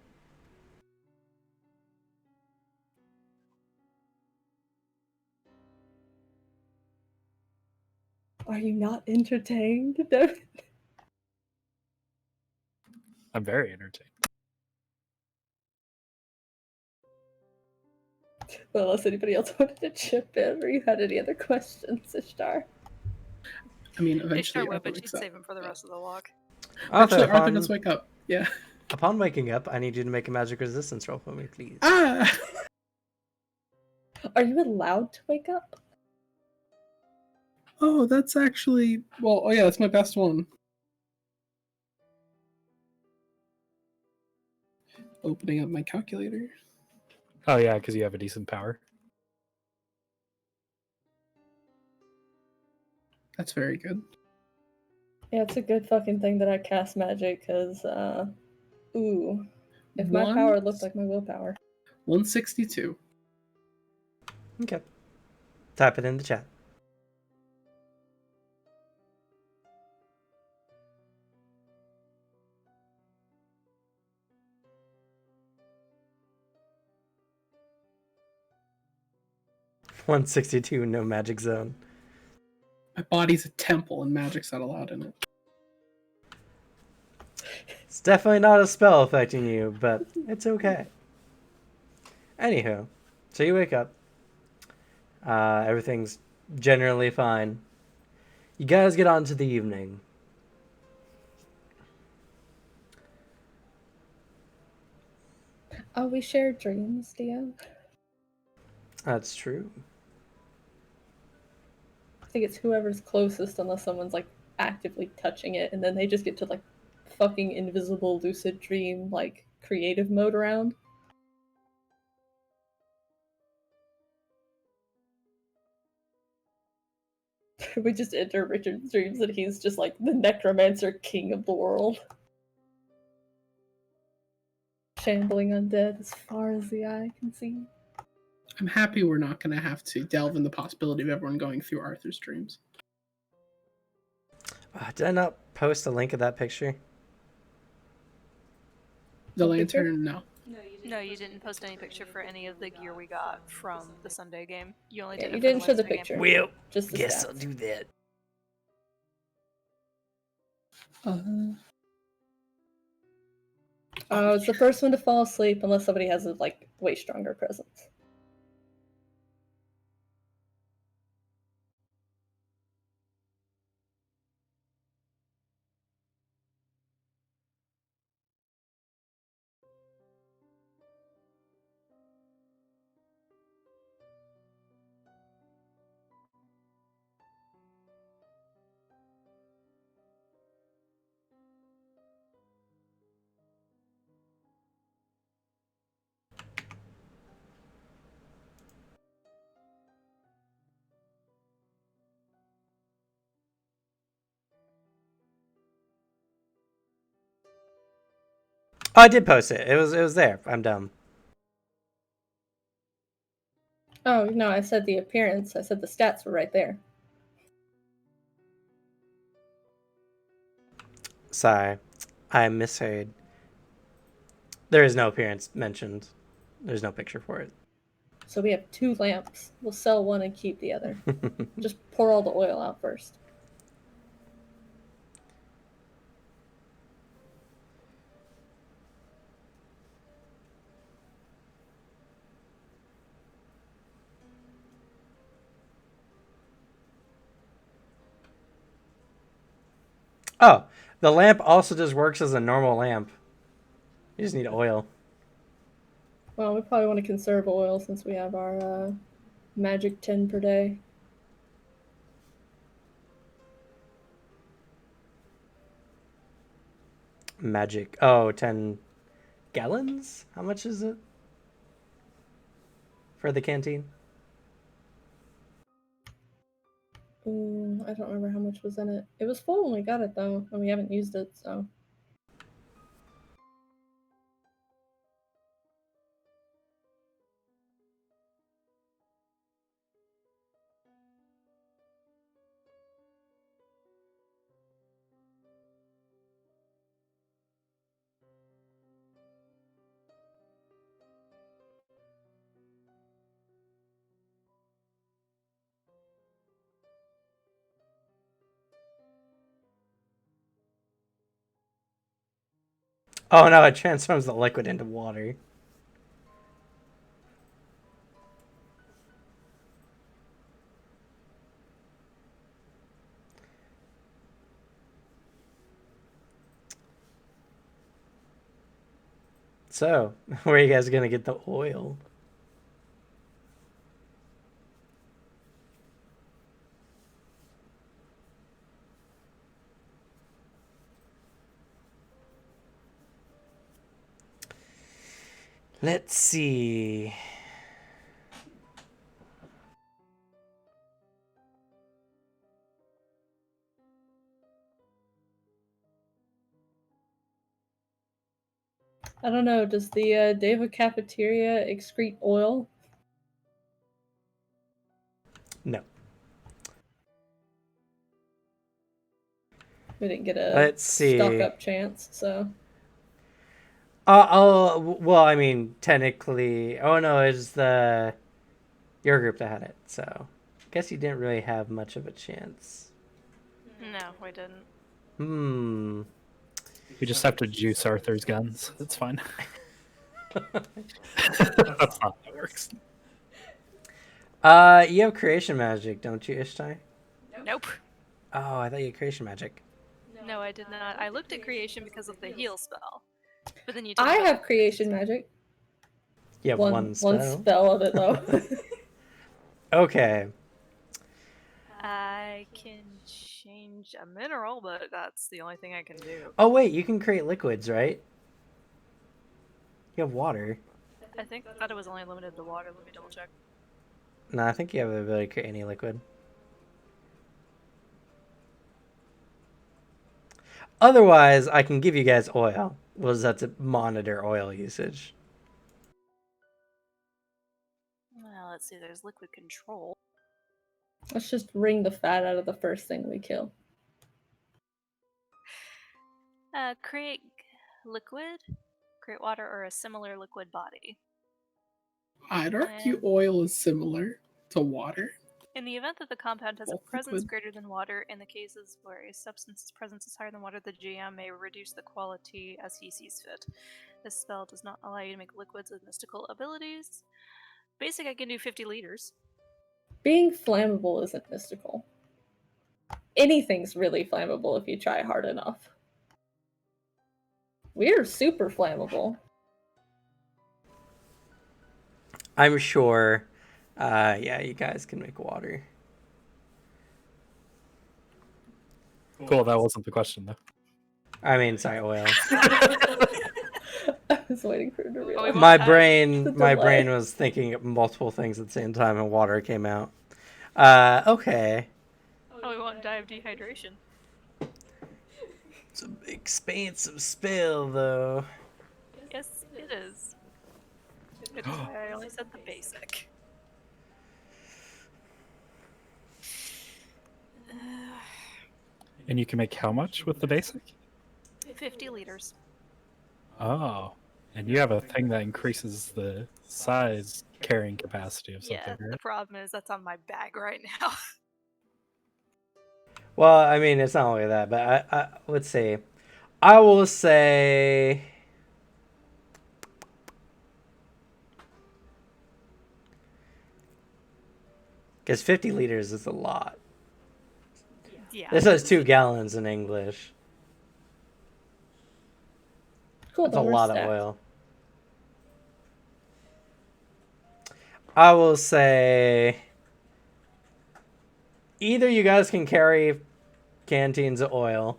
Are you not entertained, David? I'm very entertained. Well, unless anybody else wanted to chip in, or you had any other questions, Ishtar? I mean, eventually Ishtar would, Arthur but wakes she'd up. save him for the rest of the walk. Actually, Arthur does wake up. Yeah. Upon waking up, I need you to make a magic resistance roll for me, please. Ah! Are you allowed to wake up? Oh, that's actually... Well, oh yeah, that's my best one. Opening up my calculator. Oh yeah, because you have a decent power. That's very good. Yeah, it's a good fucking thing that I cast magic, because, ooh. If my power looked like my willpower. 162. Okay. Type it in the chat. $162, no magic zone. My body's a temple and magic's not allowed in it. It's definitely not a spell affecting you, but it's okay. Anywho, so you wake up. Everything's generally fine. You guys get on to the evening. Oh, we share dreams, Dio. That's true. I think it's whoever's closest, unless someone's like actively touching it, and then they just get to like fucking invisible lucid dream like creative mode around. We just enter Richard's dreams and he's just like the necromancer king of the world. Shambling undead as far as the eye can see. I'm happy we're not going to have to delve in the possibility of everyone going through Arthur's dreams. Did I not post a link of that picture? The lantern? No. No, you didn't post any picture for any of the gear we got from the Sunday game. You only did. You it didn't for show the Wednesday picture. Game. Well, just the yes, stats. I'll do that. It's the first one to fall asleep unless somebody has a like way stronger presence. Oh, I did post it. It was there. I'm dumb. Oh no, I said the appearance. I said the stats were right there. Sorry, I misheard. There is no appearance mentioned. There's no picture for it. So we have 2 lamps. We'll sell one and keep the other. Just pour all the oil out first. Oh, the lamp also just works as a normal lamp. You just need oil. Well, we probably want to conserve oil since we have our magic 10 per day. Magic. Oh, 10 gallons? How much is it? For the canteen? I don't remember how much was in it. It was full when we got it, though, and we haven't used it, so... Oh no, it transforms the liquid into water. So, where are you guys gonna get the oil? Let's see. I don't know, does the Deva cafeteria excrete oil? No. We didn't get a Let's see. stock-up chance, so... Well, I mean, technically... Oh no, it's your group that had it, so... I guess you didn't really have much of a chance. No, we didn't. We just have to juice Arthur's guns. It's fine. That's not how it works. You have creation magic, don't you, Ishtai? Nope. Oh, I thought you had creation magic. No, I did not. I looked at creation because of the heal spell. But then you I have creation magic. You have one spell? One spell of it, though. Okay. I can change a mineral, but that's the only thing I can do. Oh wait, you can create liquids, right? You have water. I thought it was only limited to water. Let me double check. No, I think you have the ability to create any liquid. Otherwise, I can give you guys oil. We'll just have to monitor oil usage. Well, let's see. There's liquid control. Let's just wring the fat out of the first thing we kill. Create liquid, create water, or a similar liquid body. I'd argue oil is similar to water. In the event that the compound has a Both presence liquid. greater than water, in the cases where a substance's presence is higher than water, the GM may reduce the quality as he sees fit. This spell does not allow you to make liquids with mystical abilities. Basic, I can do 50 liters. Being flammable isn't mystical. Anything's really flammable if you try hard enough. We're super flammable. I'm sure, yeah, you guys can make water. Cool, that wasn't the question, though. I mean, sorry, oil. I was waiting for him to realize. My The brain delay. was thinking of multiple things at the same time, and water came out. Okay. Oh, we won't die of dehydration. It's an expansive spell, though. Yes, it is. It's why I only said the basic. And you can make how much with the basic? 50 liters. Oh, And you have a thing that increases the size carrying capacity of something, Yeah, right? the problem is that's on my bag right now. Well, I mean, it's not only that, but let's see. I will say. Because 50 liters is a lot. Yeah. This says 2 gallons in English. Cool. That's a then we're lot of stacked. oil. I will say. Either you guys can carry canteens of oil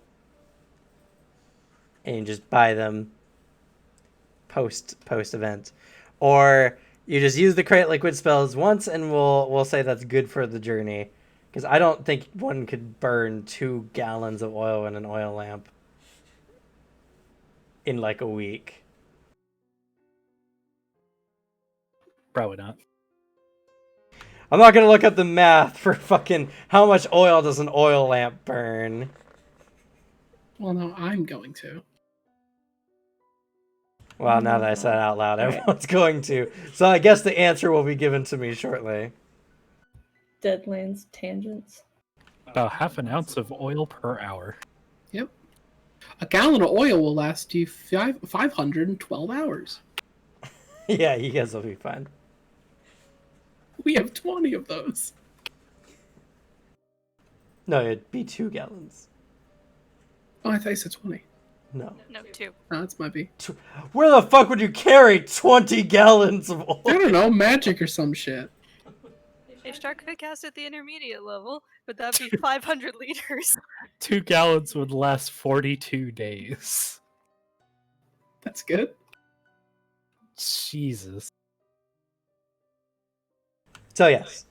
and you just buy them post event, or you just use the create liquid spells once and we'll say that's good for the journey, because I don't think one could burn 2 gallons of oil in an oil lamp in like a week. Probably not. I'm not gonna look up the math for fucking how much oil does an oil lamp burn. Well, no, I'm going to. Well, Oh now my that I said it God. out loud, All right. everyone's going to. So I guess the answer will be given to me shortly. Deadlands tangents. About half an ounce of oil per hour. Yep. A gallon of oil will last you 512 hours. Yeah, you guys will be fine. We have 20 of those. No, it'd be 2 gallons. Oh, I thought you said 20. No. No, 2. Oh, that's might be. Where the fuck would you carry 20 gallons of oil? I don't know, magic or some shit. Ishtar could cast at the intermediate level, but that'd be 500 liters. 2 gallons would last 42 days. That's good. Jesus. So yes,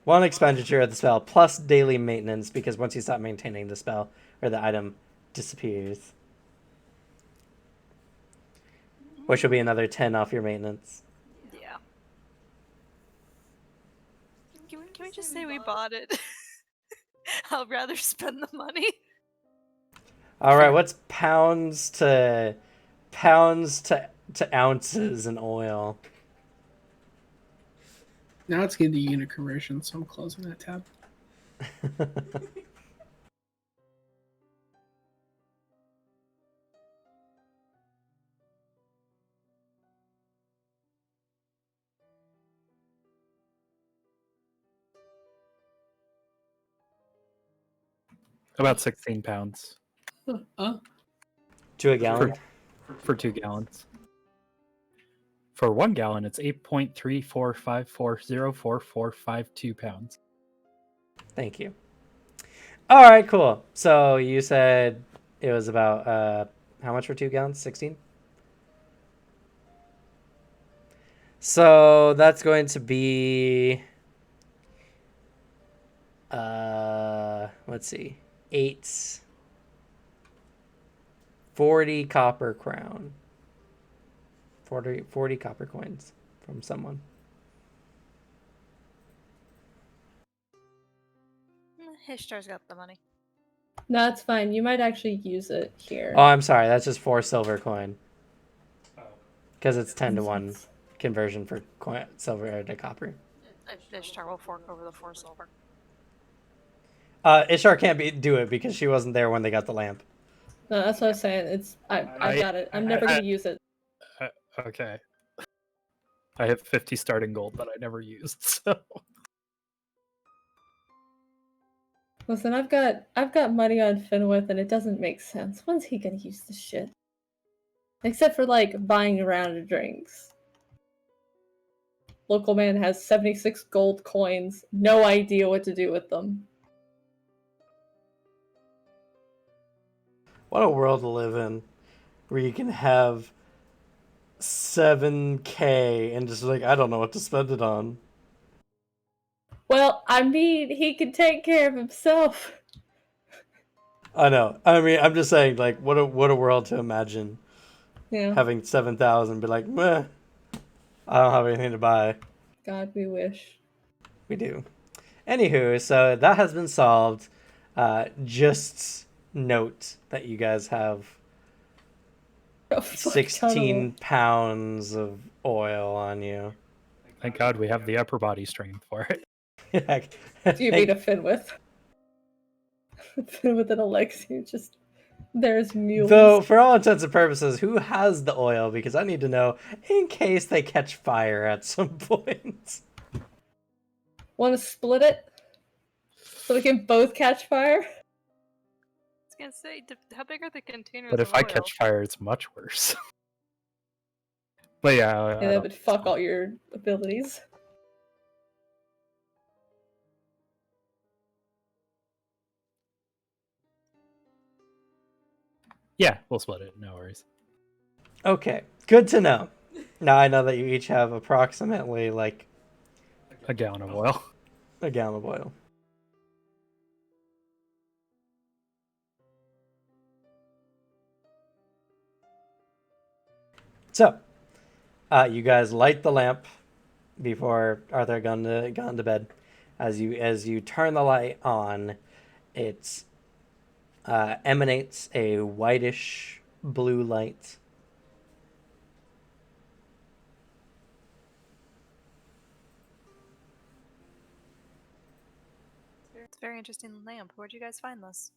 1 expenditure of the spell plus daily maintenance, because once you stop maintaining the spell or the item disappears, which will be another 10 off your maintenance. Yeah. Can we just say we bought it? I'll rather spend the money. All right, what's pounds to ounces in oil? Now it's getting to unit conversion, so I'm closing that tab. About 16 pounds To a gallon? for 2 gallons. For 1 gallon, it's 8.345404452 pounds. Thank you. All right, cool. So you said it was about how much for 2 gallons? 16? So that's going to be let's see. 40 copper crown. 40 copper coins from someone. Ishtar's got the money. No, it's fine. You might actually use it here. Oh, I'm sorry. That's just 4 silver coin. Because it's 10 to 1 conversion for silver to copper. Ishtar will fork over the 4 silver. Ishtar can't do it because she wasn't there when they got the lamp. No, that's what I was saying. I got it. I'm never gonna use it. Okay. I have 50 starting gold that I never used, so... Listen, I've got money on Finwith, and it doesn't make sense. When's he gonna use this shit? Except for like buying a round of drinks. Local man has 76 gold coins. No idea what to do with them. What a world to live in, where you can have 7K and just like, I don't know what to spend it on. Well, I mean, he can take care of himself. I know. I mean, I'm just saying, like, what a world to imagine. Yeah. Having 7,000, be like, meh, I don't have anything to buy. God, we wish. We do. Anywho, so that has been solved. Just note that you guys have 16 pounds of oil on you. Thank God we have the upper body strength for it. Do you mean a Finwith? Finwith and Alexi, just there's mules. Though, for all intents and purposes, who has the oil? Because I need to know in case they catch fire at some point. Want to split it so we can both catch fire? I was gonna say, how big are the containers But of if I oil? catch fire, it's much worse. But yeah, Yeah, that would fuck all your abilities. Yeah, we'll split it. No worries. Okay, good to know. Now I know that you each have approximately like A gallon of oil. a gallon of oil. So, you guys light the lamp before Arthur gone to bed. As you turn the light on, it emanates a whitish blue light. It's a very interesting lamp. Where'd you guys find this?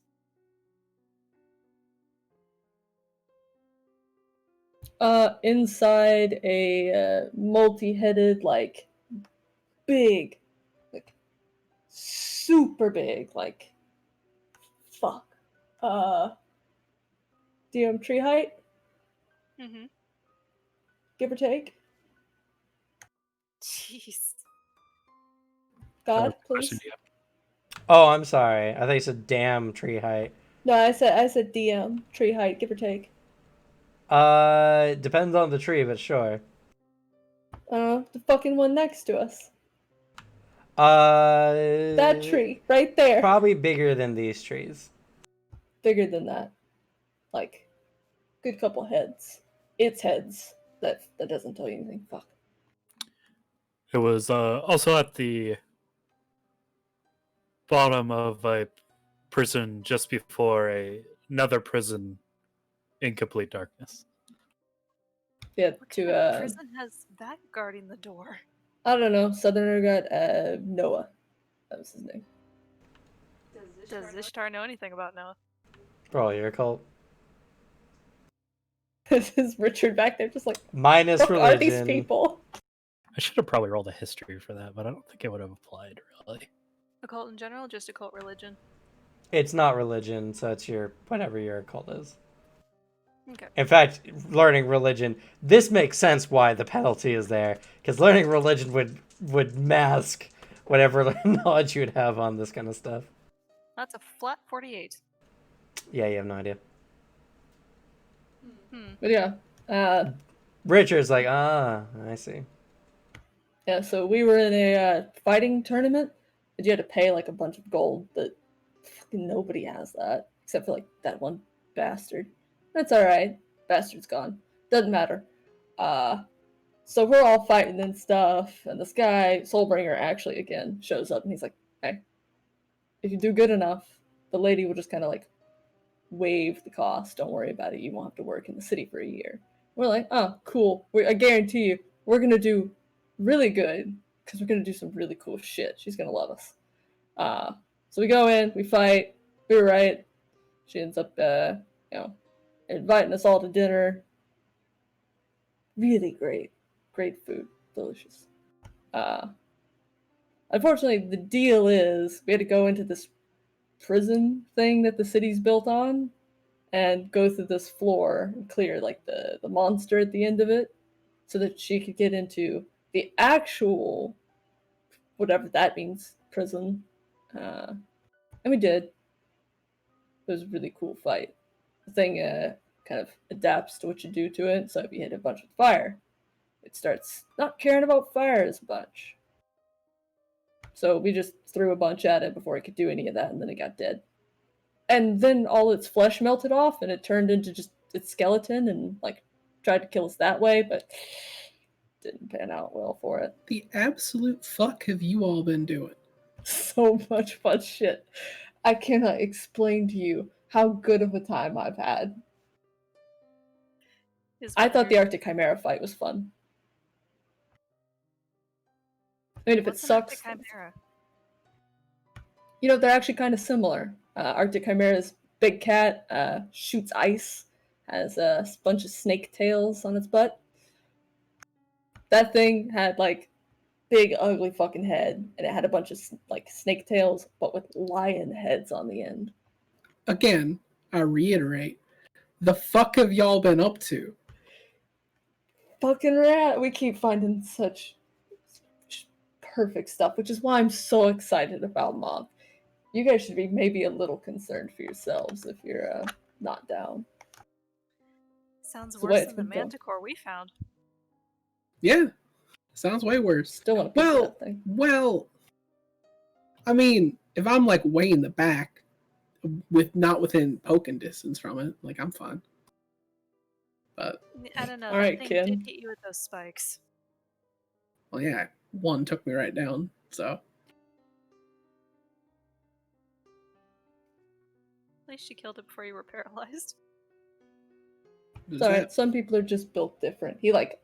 Inside a multi-headed, like, big, like, super big, like, fuck. DM tree height, Mm-hmm. give or take. Jeez. God, Of course please. you do. Oh, I'm sorry. I thought you said damn tree height. No, I said DM tree height, give or take. Depends on the tree, but sure. The fucking one next to us. That That tree, right there. Probably bigger than these trees. Bigger than that. Like, good couple heads. It's heads. That doesn't tell you anything. Fuck. It was also at the bottom of a prison just before another prison in complete darkness. Yeah, What kind of prison has that guarding the door? I don't know. Southerner got Noah. That was his name. Does Ishtar know anything about Noah? Roll your cult. This is Richard back there, just like, Minus fuck are these religion. people? I should have probably rolled a history for that, but I don't think it would have applied really. Occult in general, just occult religion? It's not religion, so it's your whatever your cult is. Okay. In fact, learning religion, this makes sense why the penalty is there, because learning religion would mask whatever knowledge you would have on this kind of stuff. That's a flat 48. Yeah, you have no idea. But yeah, Richard's like, I see. yeah. So we were in a fighting tournament, but you had to pay like a bunch of gold. That fucking nobody has that except for like that one bastard. That's all right. Bastard's gone. Doesn't matter. So we're all fighting and stuff, and this guy, Soulbringer, actually again shows up, and he's like, "Hey, if you do good enough, the lady will just kind of like waive the cost. Don't worry about it. You won't have to work in the city for a year." We're like, "Oh, cool. I guarantee you, we're gonna do really good because we're gonna do some really cool shit. She's gonna love us." So we go in, we fight. We were right. She ends up, inviting us all to dinner. Really great food, delicious. Unfortunately, the deal is we had to go into this prison thing that the city's built on and go through this floor and clear like the monster at the end of it so that she could get into the actual whatever that means prison. And we did. It was a really cool fight. The thing kind of adapts to what you do to it, so if you hit a bunch with fire, it starts not caring about fire as much. So we just threw a bunch at it before it could do any of that, and then it got dead. And then all its flesh melted off, and it turned into just its skeleton, and like tried to kill us that way, but didn't pan out well for it. The absolute fuck have you all been doing? So much fun shit. I cannot explain to you how good of a time I've had. I thought the Arctic Chimera fight was fun. I mean, if it sucks, Chimera? You know, they're actually kind of similar. Arctic Chimera's big cat, shoots ice, has a bunch of snake tails on its butt. That thing had like big ugly fucking head, and it had a bunch of like snake tails, but with lion heads on the end. Again, I reiterate, the fuck have y'all been up to? Fucking rat! We keep finding such perfect stuff, which is why I'm so excited about Moth. You guys should be maybe a little concerned for yourselves if you're not down. Sounds worse than the manticore we found. Yeah, sounds way worse. Still want to pick that thing. Well, I mean, if I'm like way in the back, not within poking distance from it, like I'm fine. But I don't know. All right, that thing Kim. did hit you with those spikes. Well, yeah, one took me right down. So At least you killed it before you were paralyzed. Sorry, some people are just built different. He like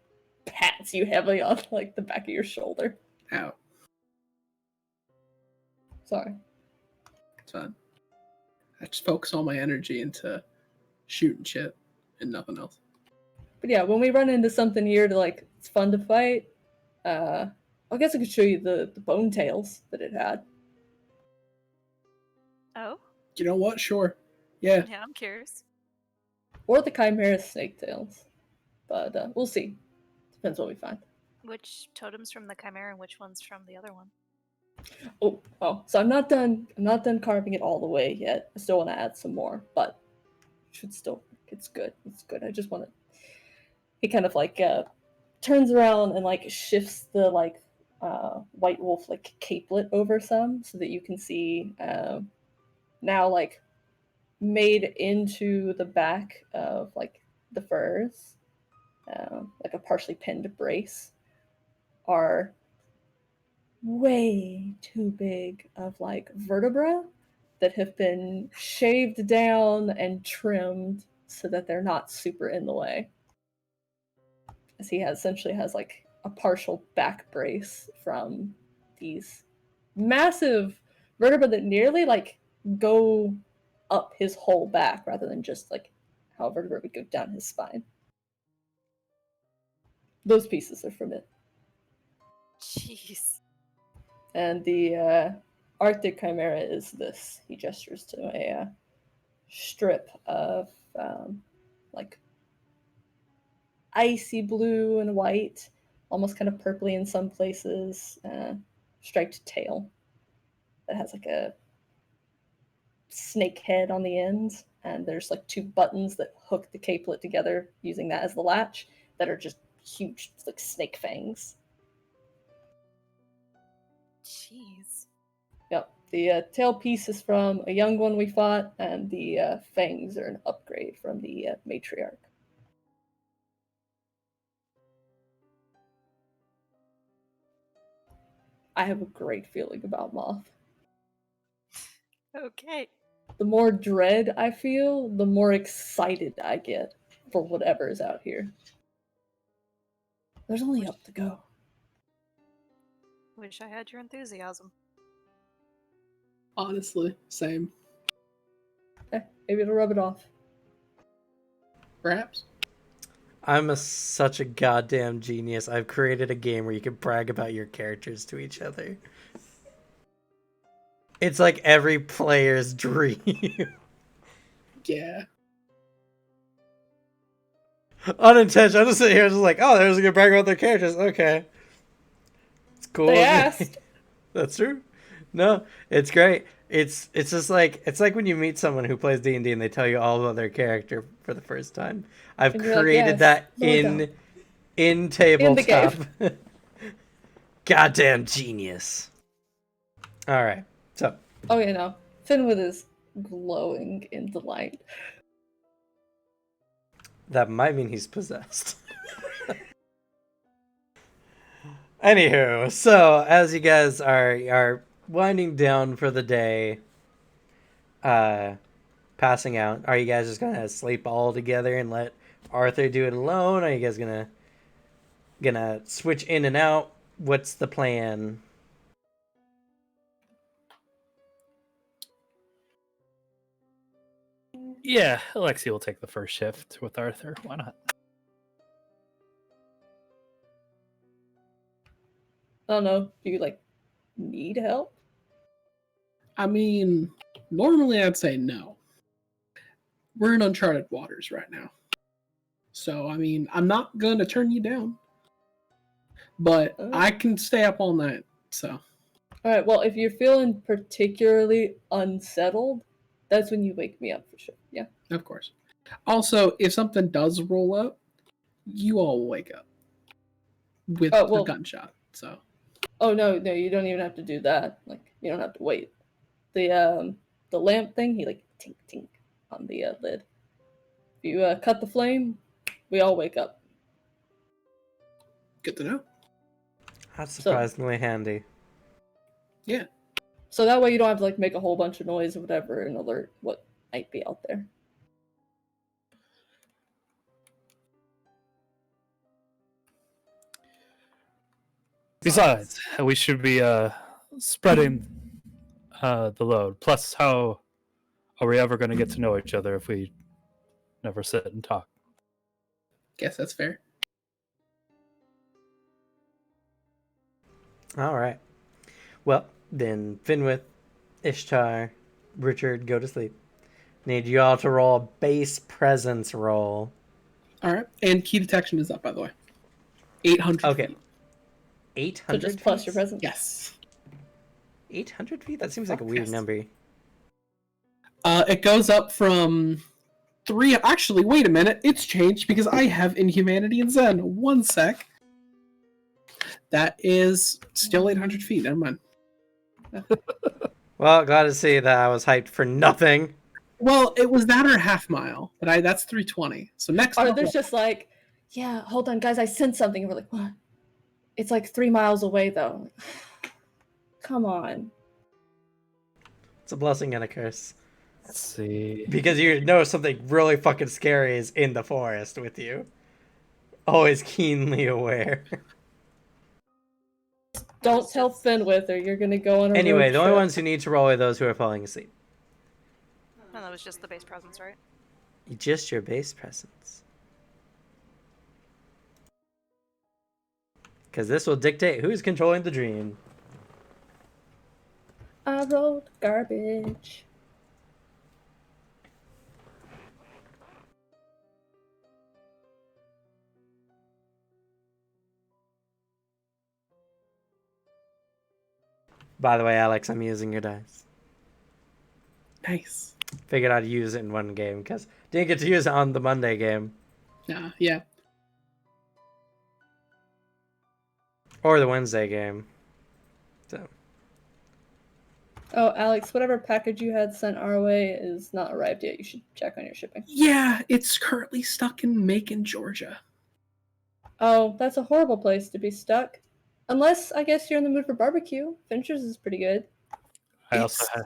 pats you heavily on like the back of your shoulder. Ow. Sorry. It's fine. I just focus all my energy into shooting shit and nothing else. But yeah, when we run into something here to like it's fun to fight, I guess I could show you the bone tails that it had. Oh? You know what? Sure. Yeah. Yeah, I'm curious. Or the Chimera snake tails. But we'll see. Depends what we find. Which totem's from the Chimera and which one's from the other one? Oh, so I'm not done carving it all the way yet. I still want to add some more, but should still it's good. It's good. I just want to he kind of like turns around and like shifts the like white wolf like capelet over some so that you can see now like made into the back of like the furs, like a partially pinned brace, are way too big of like vertebra that have been shaved down and trimmed so that they're not super in the way. As he essentially has like a partial back brace from these massive vertebra that nearly like go up his whole back rather than just like how a vertebra would go down his spine. Those pieces are from it. Jeez. And the Arctic Chimera is this. He gestures to a strip of like icy blue and white, almost kind of purpley in some places, striped tail that has like a snake head on the end, and there's like two buttons that hook the capelet together using that as the latch that are just huge, like snake fangs. Jeez. Yep. The tail piece is from a young one we fought, and the fangs are an upgrade from the matriarch. I have a great feeling about Moth. Okay. The more dread I feel, the more excited I get for whatever is out here. There's only up to go. Wish I had your enthusiasm. Honestly, same. Maybe it'll rub it off. Perhaps. I'm such a goddamn genius. I've created a game where you can brag about your characters to each other. It's like every player's dream. Yeah. Unintentional. I'm just sitting here just like, oh, there's a good brag about their characters. Okay. It's cool. They asked. That's true. No, it's great. It's just like it's like when you meet someone who plays D&D and they tell you all about their character for the first time. I've created that in tabletop. Goddamn genius. All right. So. Oh yeah, no. Finwood is glowing in delight. That might mean he's possessed. Anywho, so as you guys are winding down for the day, passing out, are you guys just gonna sleep all together and let Arthur do it alone? Are you guys gonna switch in and out? What's the plan? Yeah, Alexi will take the first shift with Arthur. Why not? I don't know. Do you like need help? I mean, normally I'd say no. We're in uncharted waters right now. So, I mean, I'm not going to turn you down. But I can stay up all night, so. Alright, well, if you're feeling particularly unsettled, that's when you wake me up for sure. Yeah. Of course. Also, if something does roll up, you all will wake up with a gunshot. So. Oh no, you don't even have to do that. Like, you don't have to wait. The lamp thing, he like tink tink on the lid. If you cut the flame, we all wake up. Good to know. That's surprisingly handy. Yeah. So that way you don't have to like make a whole bunch of noise or whatever and alert what might be out there. Besides, we should be spreading the load. Plus, how are we ever going to get to know each other if we never sit and talk? Guess that's fair. All right. Well, then Finwith, Ishtar, Richard, go to sleep. Need you all to roll a base presence roll. All right. And key detection is up, by the way. 800 Okay. feet. 800 So just plus your presence? Yes. 800 feet? That seems like a weird number. It goes up from 3... Actually, wait a minute. It's changed because I have Inhumanity and Zen. 1 sec. That is still 800 feet. Never mind. Well, glad to see that I was hyped for nothing. Well, it was that or half mile, but that's 320. So next Or there's just like, yeah, hold on, guys, I sent something. And we're like, what? It's like 3 miles away, though. Come on. It's a blessing and a curse. Let's see. Because you know something really fucking scary is in the forest with you. Always keenly aware. Don't tell Finwith or you're gonna go on a Anyway, road the only trip. ones who need to roll are those who are falling asleep. No, that was just the base presence, right? Just your base presence. Because this will dictate who's controlling the dream. I rolled garbage. By the way, Alex, I'm using your dice. Nice. Figured I'd use it in one game, because didn't get to use it on the Monday game. Yeah. Or the Wednesday game. So. Oh, Alex, whatever package you had sent our way is not arrived yet. You should check on your shipping. Yeah, it's currently stuck in Macon, Georgia. Oh, that's a horrible place to be stuck. Unless, I guess, you're in the mood for barbecue. Fincher's is pretty good. I also have...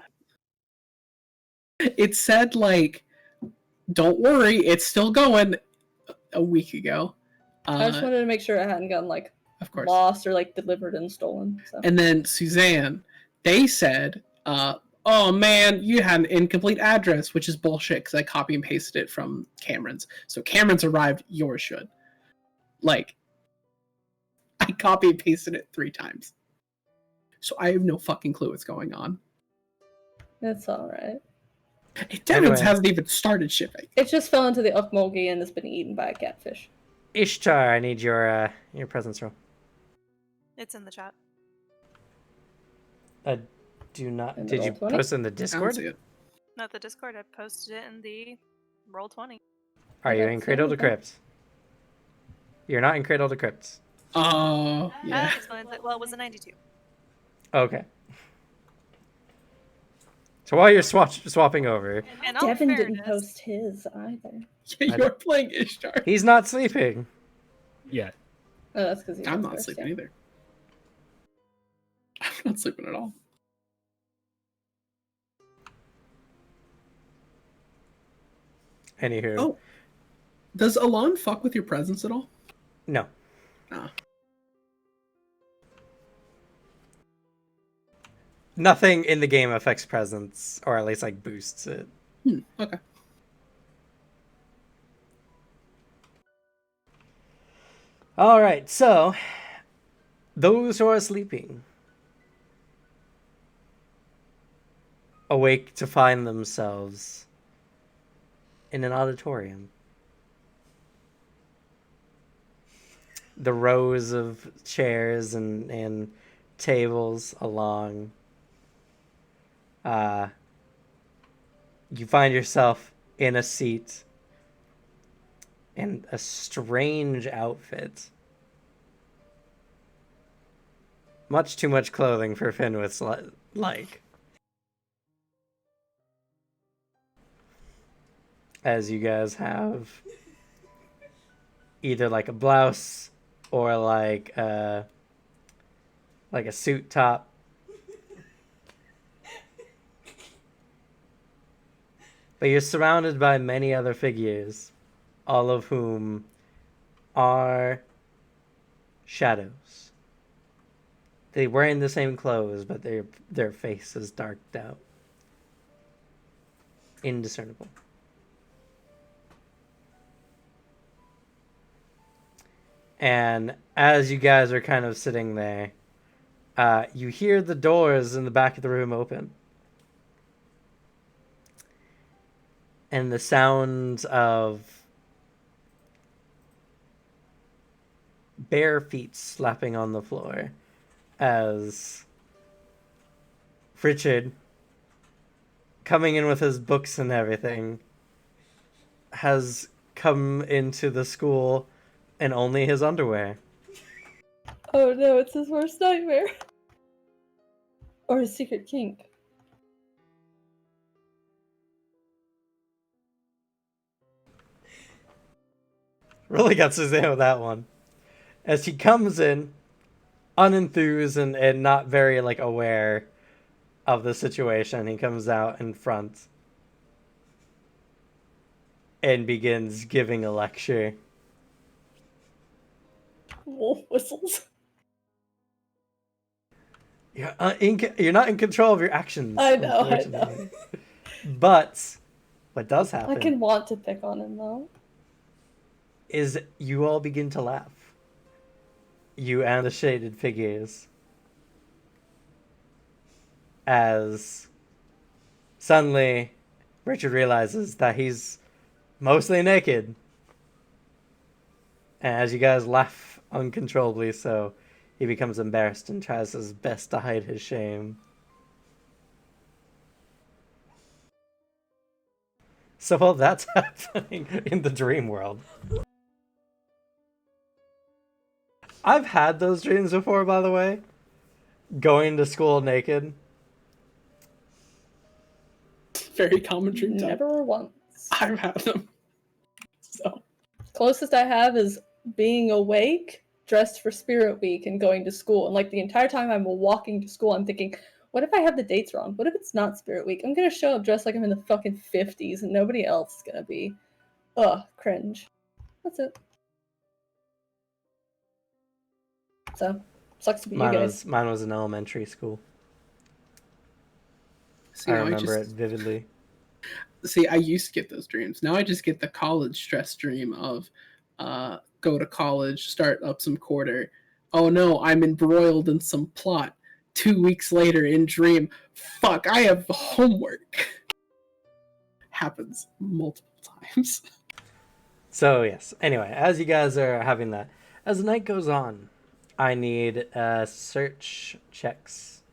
It said, like, don't worry, it's still going a week ago. I just wanted to make sure it hadn't gotten, like, of course, lost or, like, delivered and stolen. So. And then Suzanne, they said, oh man, you had an incomplete address, which is bullshit because I copy and pasted it from Cameron's. So Cameron's arrived, yours should. Like, I copy and pasted it 3 times. So I have no fucking clue what's going on. That's alright. Devon's hasn't even started shipping. It just fell into the Ukmolgi and has been eaten by a catfish. Ishtar, I need your presence roll. It's in the chat. Do not. In the Did you Roll20? post in the Discord? Not the Discord. I posted it in the Roll20. Are you Okay, in so Cradle to okay. Crypt? You're not in Cradle to Crypt. Oh, yeah. That explains it. Well, it was a 92. Okay. So while you're swapping over, And all Devin didn't fairness, post his either. You're playing Ishtar. he's not sleeping. Yeah. Oh, that's because I'm not sleeping either. I'm not sleeping at all. Anywho. Oh. Does Alon fuck with your presence at all? No. Ah. Nothing in the game affects presence, or at least like boosts it. Okay. All right, so those who are sleeping awake to find themselves in an auditorium. The rows of chairs and tables along. You find yourself in a seat in a strange outfit. Much too much clothing for Finwith's like. As you guys have either like a blouse or like a suit top. But you're surrounded by many other figures, all of whom are shadows. They're wearing the same clothes, but their face is darked out. Indiscernible. And as you guys are kind of sitting there, you hear the doors in the back of the room open. And the sounds of bare feet slapping on the floor as Richard, coming in with his books and everything, has come into the school in only his underwear. Oh no, it's his worst nightmare. Or his secret kink. Really got his in with that one. As he comes in, unenthused and not very like aware of the situation, he comes out in front and begins giving a lecture. Wolf whistles. You're not in control of your actions. I know. But what does happen I can want to pick on him though. is you all begin to laugh. You and the shaded figures. As suddenly Richard realizes that he's mostly naked. And as you guys laugh uncontrollably, so he becomes embarrassed and tries his best to hide his shame. So while that's happening in the dream world, I've had those dreams before, by the way. Going to school naked. Very common dream type. Never once. I've had them. So Closest I have is being awake, dressed for Spirit Week, and going to school. And like the entire time I'm walking to school, I'm thinking, what if I have the dates wrong? What if it's not Spirit Week? I'm gonna show up dressed like I'm in the fucking 50s and nobody else is gonna be. Ugh, cringe. That's it. So, sucks to be you guys. Mine was in elementary school. see, I remember it vividly. See, I used to get those dreams. Now I just get the college stress dream of go to college, start up some quarter. Oh no, I'm embroiled in some plot. 2 weeks later in dream, fuck, I have homework. Happens multiple times. So yes. Anyway, as you guys are having that, as the night goes on, I need search checks.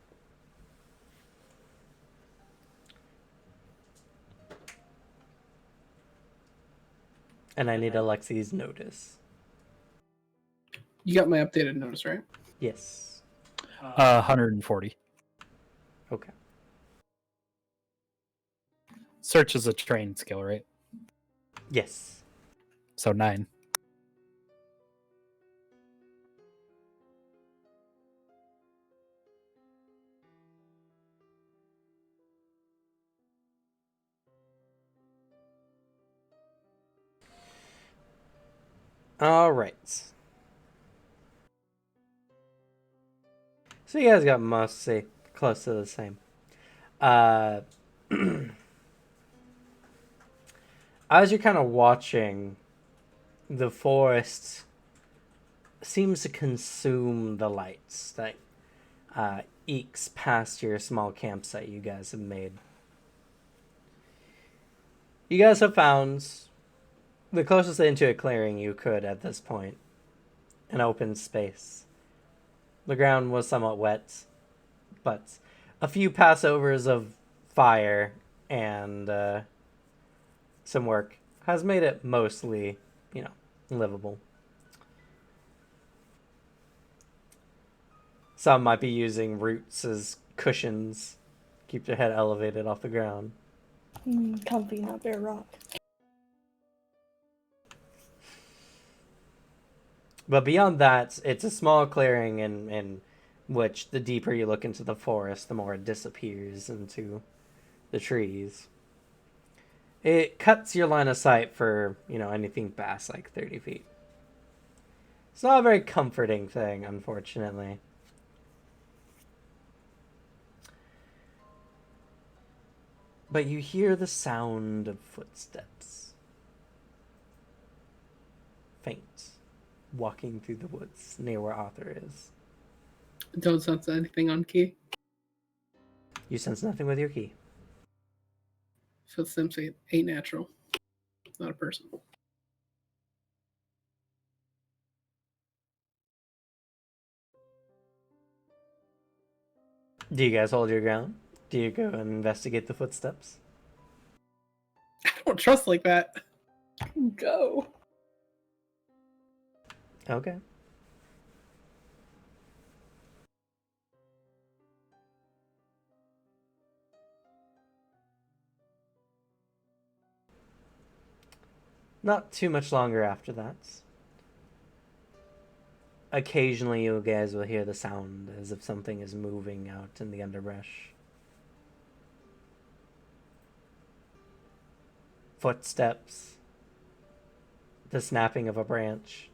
And I need Alexi's notice. You got my updated notice, right? Yes. 140. Okay. Search is a trained skill, right? Yes. So 9. All right. So you guys got mostly close to the same. As you're kind of watching, the forest seems to consume the lights that ekes past your small campsite you guys have made. You guys have found the closest into a clearing you could at this point. An open space. The ground was somewhat wet, but a few passovers of fire and some work has made it mostly, livable. Some might be using roots as cushions, keep their head elevated off the ground. Comfy, not bare rock. But beyond that, it's a small clearing in which the deeper you look into the forest, the more it disappears into the trees. It cuts your line of sight for, anything past like 30 feet. It's not a very comforting thing, unfortunately. But you hear the sound of footsteps. Faint. Walking through the woods near where Arthur is. Don't sense anything on key. You sense nothing with your key. So it's simply ain't natural. Not a person. Do you guys hold your ground? Do you go and investigate the footsteps? I don't trust like that. Go. Okay. Not too much longer after that. Occasionally you guys will hear the sound as if something is moving out in the underbrush. Footsteps. The snapping of a branch.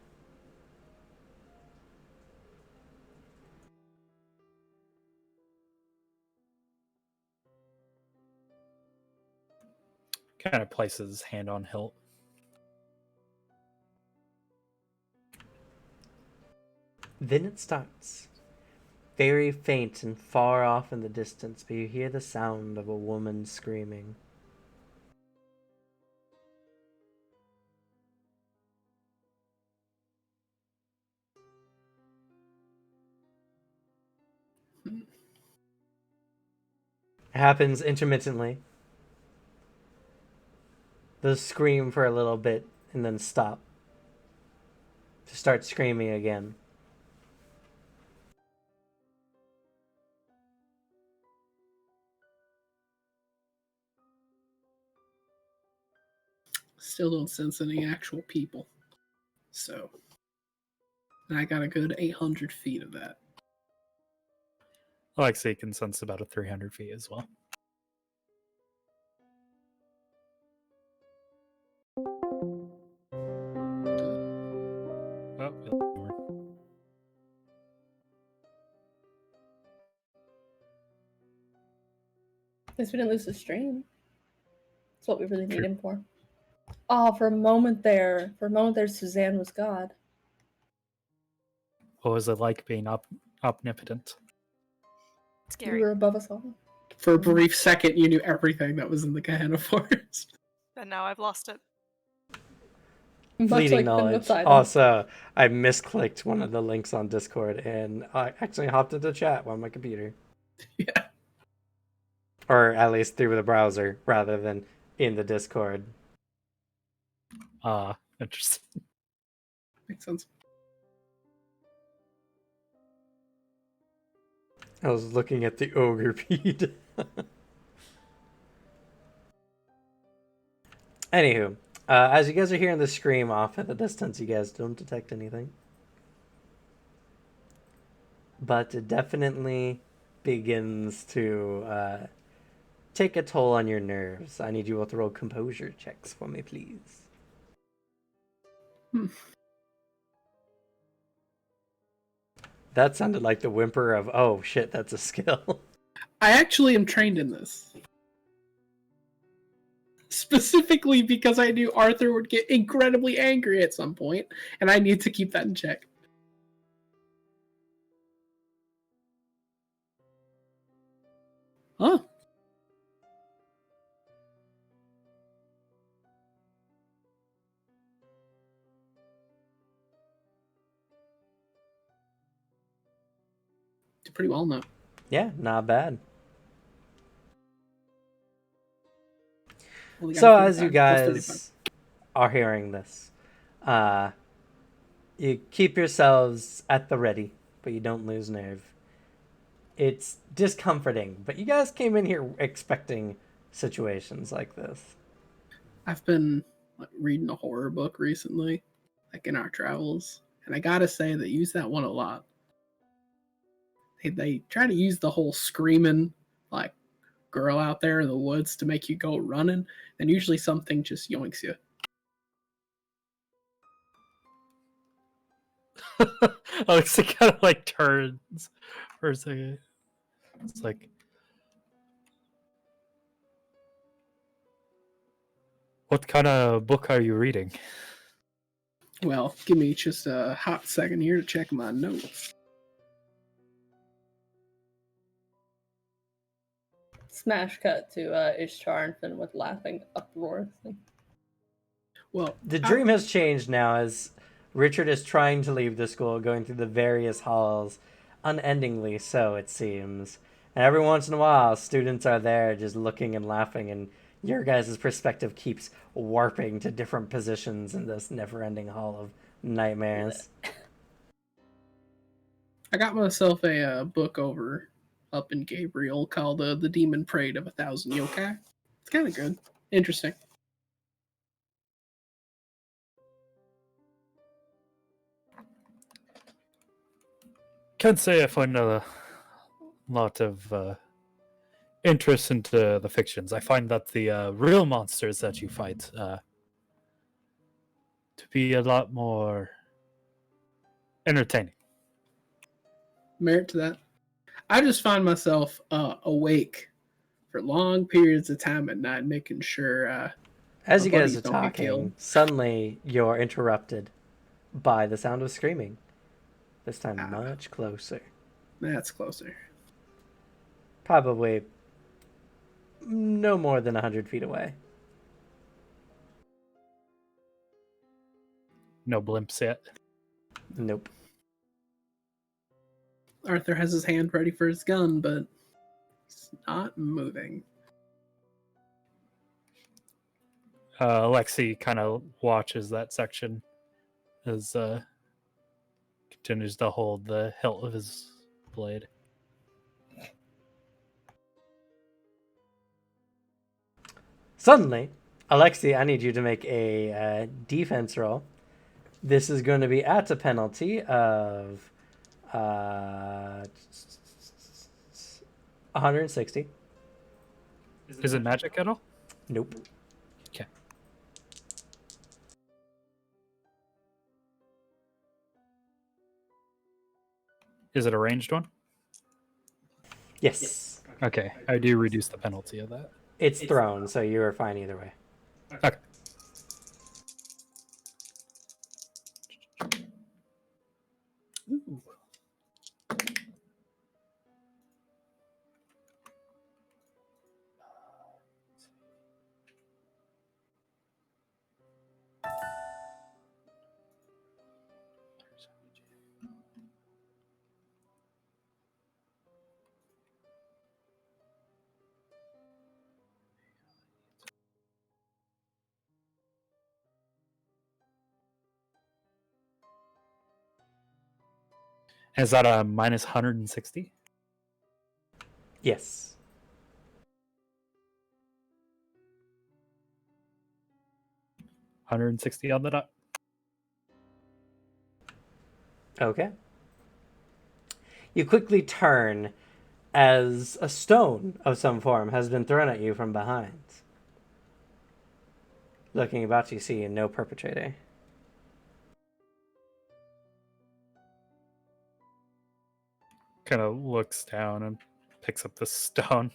Kind of places his hand on hilt. Then it starts. Very faint and far off in the distance, but you hear the sound of a woman screaming. It happens intermittently. They'll scream for a little bit and then stop. To start screaming again. Still don't sense any actual people. So, and I got a good 800 feet of that. Alexei can sense about a 300 feet as well. Oh, At least we didn't lose the stream. That's what we really need him for. Oh, for a moment there, Suzanne was God. what was it like being omnipotent? Scary. You were above us all. For a brief second, you knew everything that was in the Gehenna Forest. And now I've lost it. Much Fleeting like knowledge. Poseidon. Also, I misclicked one of the links on Discord and I actually hopped into chat on my computer. Yeah. Or at least through the browser rather than in the Discord. Interesting. Makes sense. I was looking at the ogre feed. Anywho, as you guys are hearing the scream off at the distance, you guys don't detect anything. But it definitely begins to take a toll on your nerves. I need you all to roll composure checks for me, please. That sounded like the whimper of, oh shit, that's a skill. I actually am trained in this. Specifically because I knew Arthur would get incredibly angry at some point, and I need to keep that in check. Huh. Did pretty well now. Yeah, not bad. Well, So as you guys are hearing this, you keep yourselves at the ready, but you don't lose nerve. It's discomforting, but you guys came in here expecting situations like this. I've been reading a horror book recently, like in our travels, and I gotta say they use that one a lot. They try to use the whole screaming like girl out there in the woods to make you go running, and usually something just yoinks you. Alexa kind of like turns for a second. It's like, what kind of book are you reading? Well, give me just a hot second here to check my notes. Smash cut to Ishtar and Finn with laughing uproariously. Well, The dream has changed now as Richard is trying to leave the school, going through the various halls, unendingly so, it seems. And every once in a while, students are there just looking and laughing, and your guys' perspective keeps warping to different positions in this never-ending hall of nightmares. I got myself a book over up in Gabriel called The Demon Prayed of 1,000 Yokai. It's kind of good. Interesting. Can't say I find a lot of interest into the fictions. I find that the real monsters that you fight to be a lot more entertaining. Merit to that. I just find myself awake for long periods of time at night, making sure. As my you guys buddies are don't get talking, killed. suddenly you're interrupted by the sound of screaming. This time Ah. much closer. That's closer. Probably no more than 100 feet away. No blimps yet. Nope. Arthur has his hand ready for his gun, but it's not moving. Alexi kind of watches that section as continues to hold the hilt of his blade. Suddenly, Alexi, I need you to make a defense roll. This is going to be at a penalty of 160. Is it magic at all? Nope. Okay. Is it a ranged one? Yes. Okay, I do reduce the penalty of that. It's thrown, so you're fine either way. Okay. Ooh. Is that a minus 160? Yes. $160 on the dot. Okay. You quickly turn as a stone of some form has been thrown at you from behind. Looking about, you see no perpetrator. kind of looks down and picks up the stone.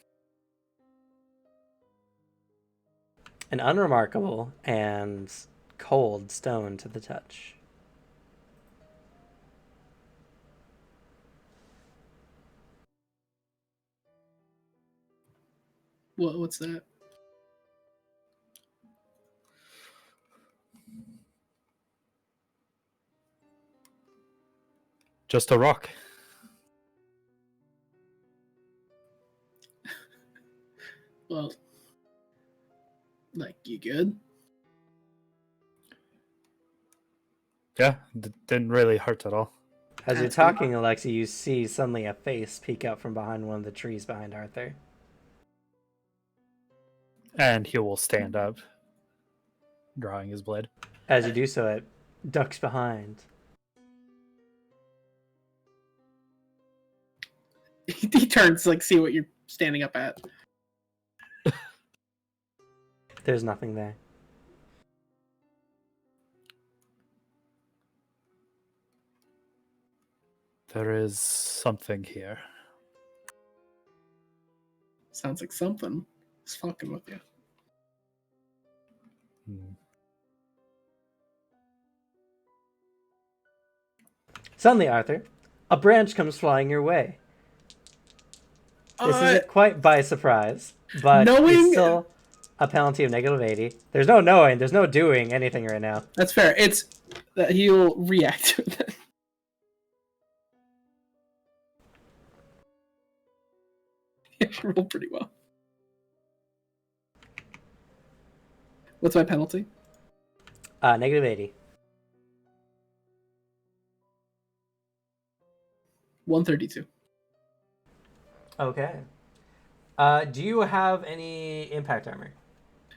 An unremarkable and cold stone to the touch. What's that? Just a rock. Well, like, you good? Yeah, didn't really hurt at all. As you're That's good. talking, Alexi, you see suddenly a face peek out from behind one of the trees behind Arthur. And he will stand up, drawing his blade. As you do so, it ducks behind. He turns to, like, see what you're standing up at. There's nothing there. There is something here. Sounds like something is fucking with you. Suddenly, Arthur, a branch comes flying your way. This isn't quite by surprise, but it's still a penalty of -80. There's no knowing, there's no doing anything right now. That's fair. It's that he'll react to that. He rolled pretty well. What's my penalty? -80. 132. Okay. Do you have any impact armor?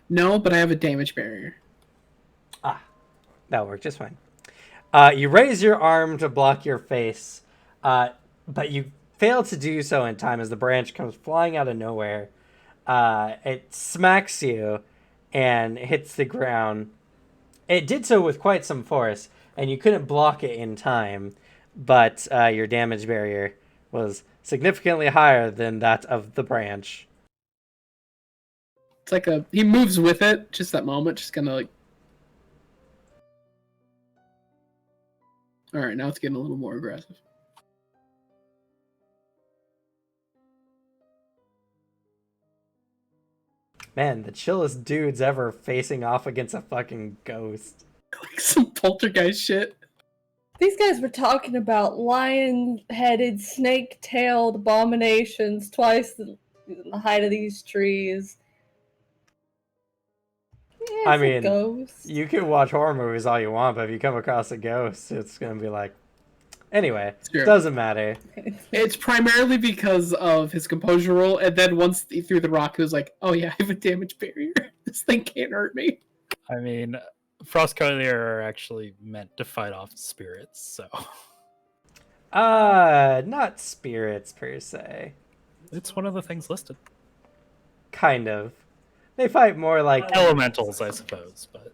No, but I have a damage barrier. Ah, that'll work just fine. You raise your arm to block your face, but you fail to do so in time as the branch comes flying out of nowhere. It smacks you and hits the ground. It did so with quite some force, and you couldn't block it in time, but your damage barrier was significantly higher than that of the branch. It's like he moves with it, just that moment, just kind of like. All right, now it's getting a little more aggressive. Man, the chillest dudes ever facing off against a fucking ghost. Like some poltergeist shit. These guys were talking about lion-headed, snake-tailed abominations twice the height of these trees. Yeah, I mean, ghost. you can watch horror movies all you want, but if you come across a ghost, it's gonna be like... Anyway, Sure. Doesn't matter. It's primarily because of his composure roll, and then once he threw the rock, he was like, oh yeah, I have a damage barrier. This thing can't hurt me. I mean, Frostcatcher are actually meant to fight off spirits, so... Not spirits per se. It's one of the things listed. Kind of. They fight more like... Elementals, I suppose, but...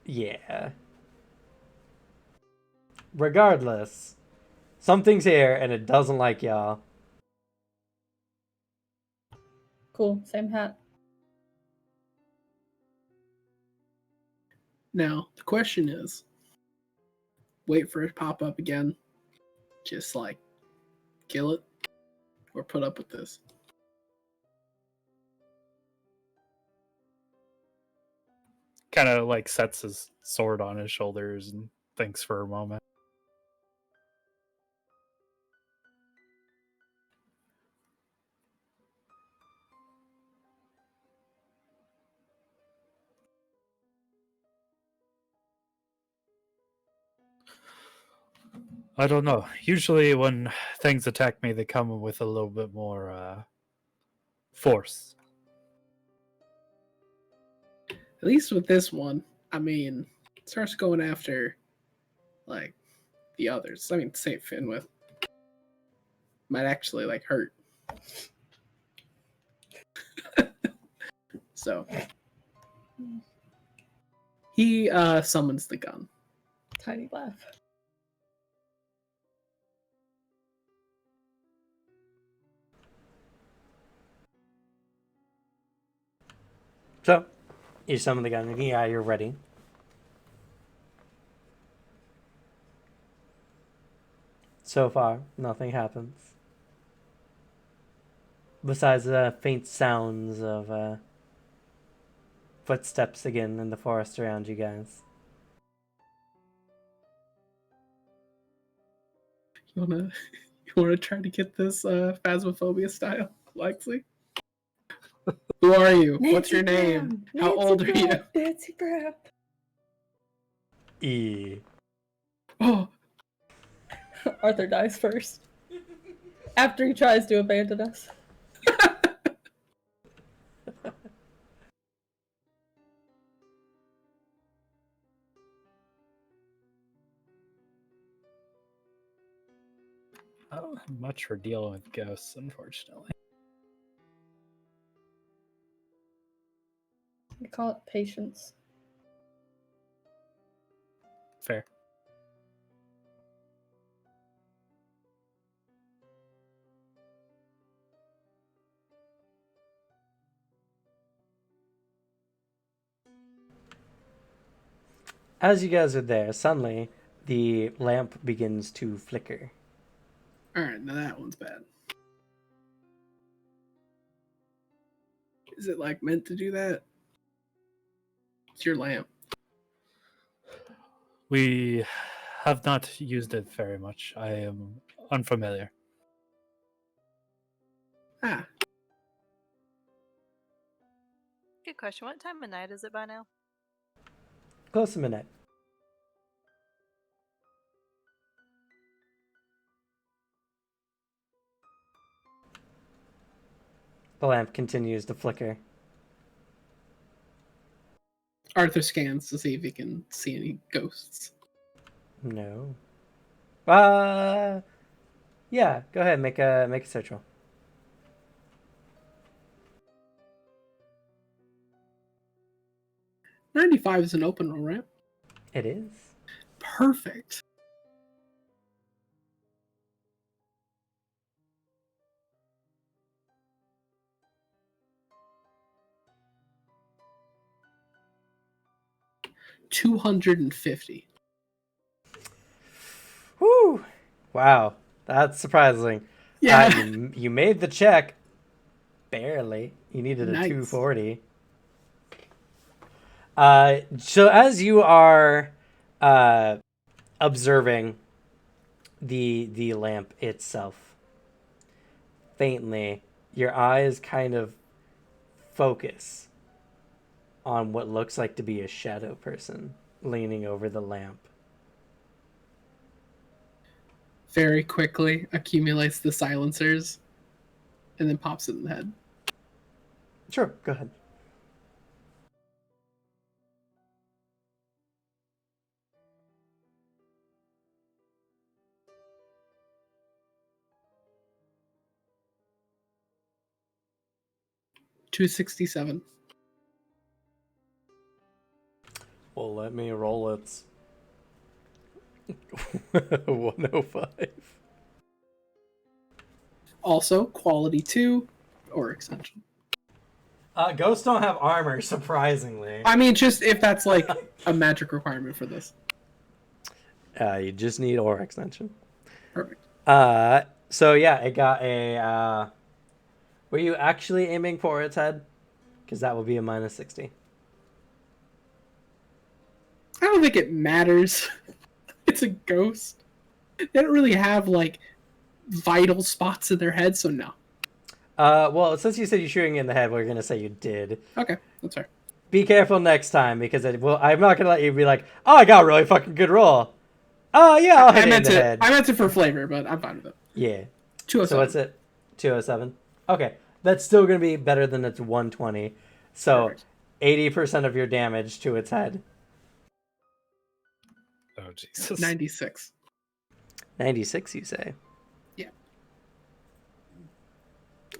Yeah. Regardless, something's here and it doesn't like y'all. Cool, same hat. Now, the question is, wait for it to pop up again, just like kill it, or put up with this. Kind of like sets his sword on his shoulders and thinks for a moment. I don't know. Usually when things attack me, they come with a little bit more force. At least with this one, I mean, it starts going after, like, the others. I mean, St. Finwith might actually, like, hurt. So, he summons the gun. Tiny laugh. You summon the gun. Yeah, you're ready. So far, nothing happens. Besides the faint sounds of footsteps again in the forest around you guys. You wanna try to get this phasmophobia style, Lexi? Who are you? What's your name? How old are you? Nancy Brown. E. Oh, Arthur dies first. After he tries to abandon us. I don't have much for dealing with ghosts, unfortunately. We call it patience. Fair. As you guys are there, suddenly the lamp begins to flicker. alright, now that one's bad. Is it like meant to do that? It's your lamp. We have not used it very much. I am unfamiliar. Ah, Good question. What time of night is it by now? Close to midnight. The lamp continues to flicker. Arthur scans to see if he can see any ghosts. No. Yeah. Go ahead. Make a search roll. $95 is an open roll, right? It is. Perfect. $250. Woo! Wow, that's surprising. Yeah. You made the check. Barely. You needed a Nice. 240. So as you are observing the lamp itself, faintly, your eyes kind of focus on what looks like to be a shadow person leaning over the lamp. Very quickly accumulates the silencers and then pops it in the head. Sure, go ahead. $267. Well, let me roll it. 105. Also, quality 2 or extension. Ghosts don't have armor, surprisingly. I mean, just if that's like a magic requirement for this. You just need aura extension. Perfect. So yeah, it got a. Were you actually aiming for its head? Because that will be a minus 60. I don't think it matters. It's a ghost. They don't really have like vital spots in their head, so no. Well, since you said you're shooting in the head, we're gonna say you did. Okay, that's fair. Be careful next time, because I'm not gonna let you be like, oh, I got a really fucking good roll. Oh yeah, I'll hit it in the head. I meant it for flavor, but I'm fine with it. Yeah. 207. So what's it? 207. Okay, that's still gonna be better than its 120. So Perfect. 80% of your damage to its head. Oh, Jesus. 96. 96, you say? Yeah.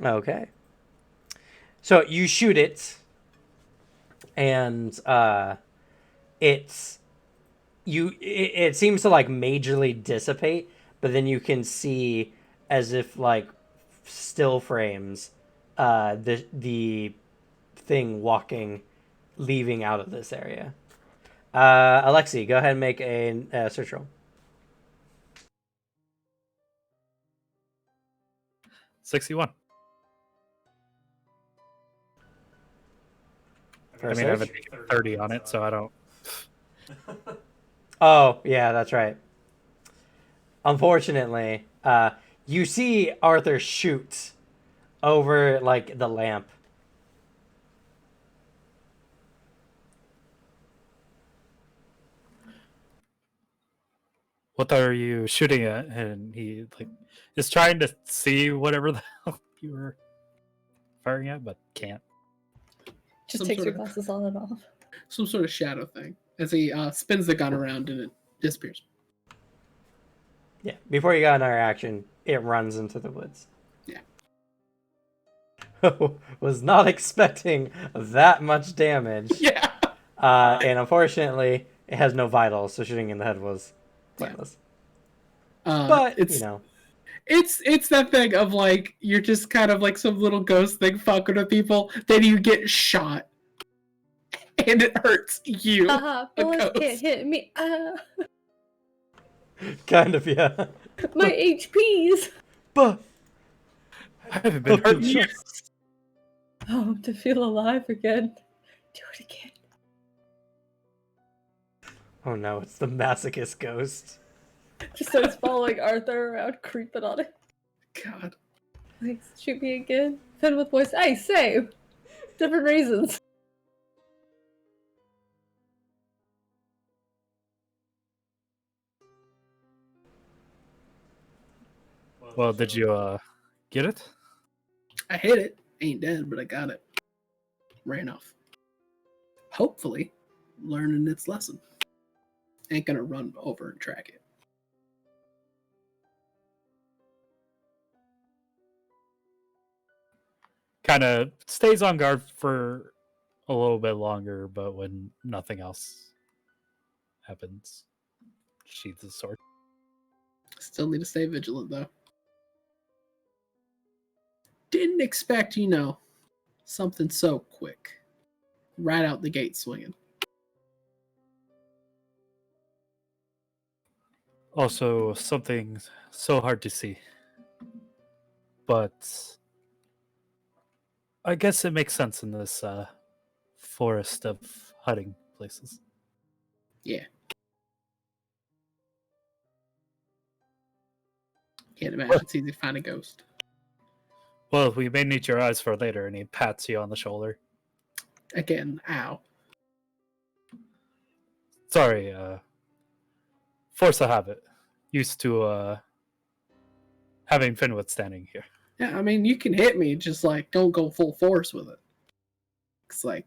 Okay. So you shoot it, and it seems to like majorly dissipate, but then you can see as if like still frames the thing walking leaving out of this area. Alexi, go ahead and make a search roll. 61. For I a mean, I have a search? 30 on it, so I don't. Oh, yeah, that's right. Unfortunately, you see Arthur shoot over like the lamp. What are you shooting at? And he like is trying to see whatever the hell you were firing at, but can't. Just Some takes sort your of- glasses on and off. Some sort of shadow thing as he spins the gun around and it disappears. Yeah, before you got another action, it runs into the woods. Yeah. Was not expecting that much damage. Yeah. And unfortunately, it has no vitals, so shooting in the head was pointless. But it's you know, it's that thing of like you're just kind of like some little ghost thing fucking with people, then you get shot, and it hurts you. Haha, a bullets ghost. can't hit me. kind of, yeah. My HPs. But I haven't been hurt in years. Oh, to feel alive again. Do it again. oh no, it's the masochist ghost. Just starts following Arthur around, creeping on it. God. Like, shoot me again. Finn with voice. Hey, same. Different reasons. Well, did you get it? I hit it. Ain't dead, but I got it. Ran off. Hopefully, learning its lesson. Ain't gonna run over and track it. Kind of stays on guard for a little bit longer, but when nothing else happens, sheathes the sword. Still need to stay vigilant though. Didn't expect, something so quick. Right out the gate swinging. Also, something so hard to see. But I guess it makes sense in this forest of hiding places. Yeah. Can't imagine it's easy to find a ghost. Well, we may need your eyes for later, and he pats you on the shoulder. Again, ow. Sorry, force of habit. Used to having Finwood standing here. Yeah, I mean, you can hit me, just like, don't go full force with it. It's like,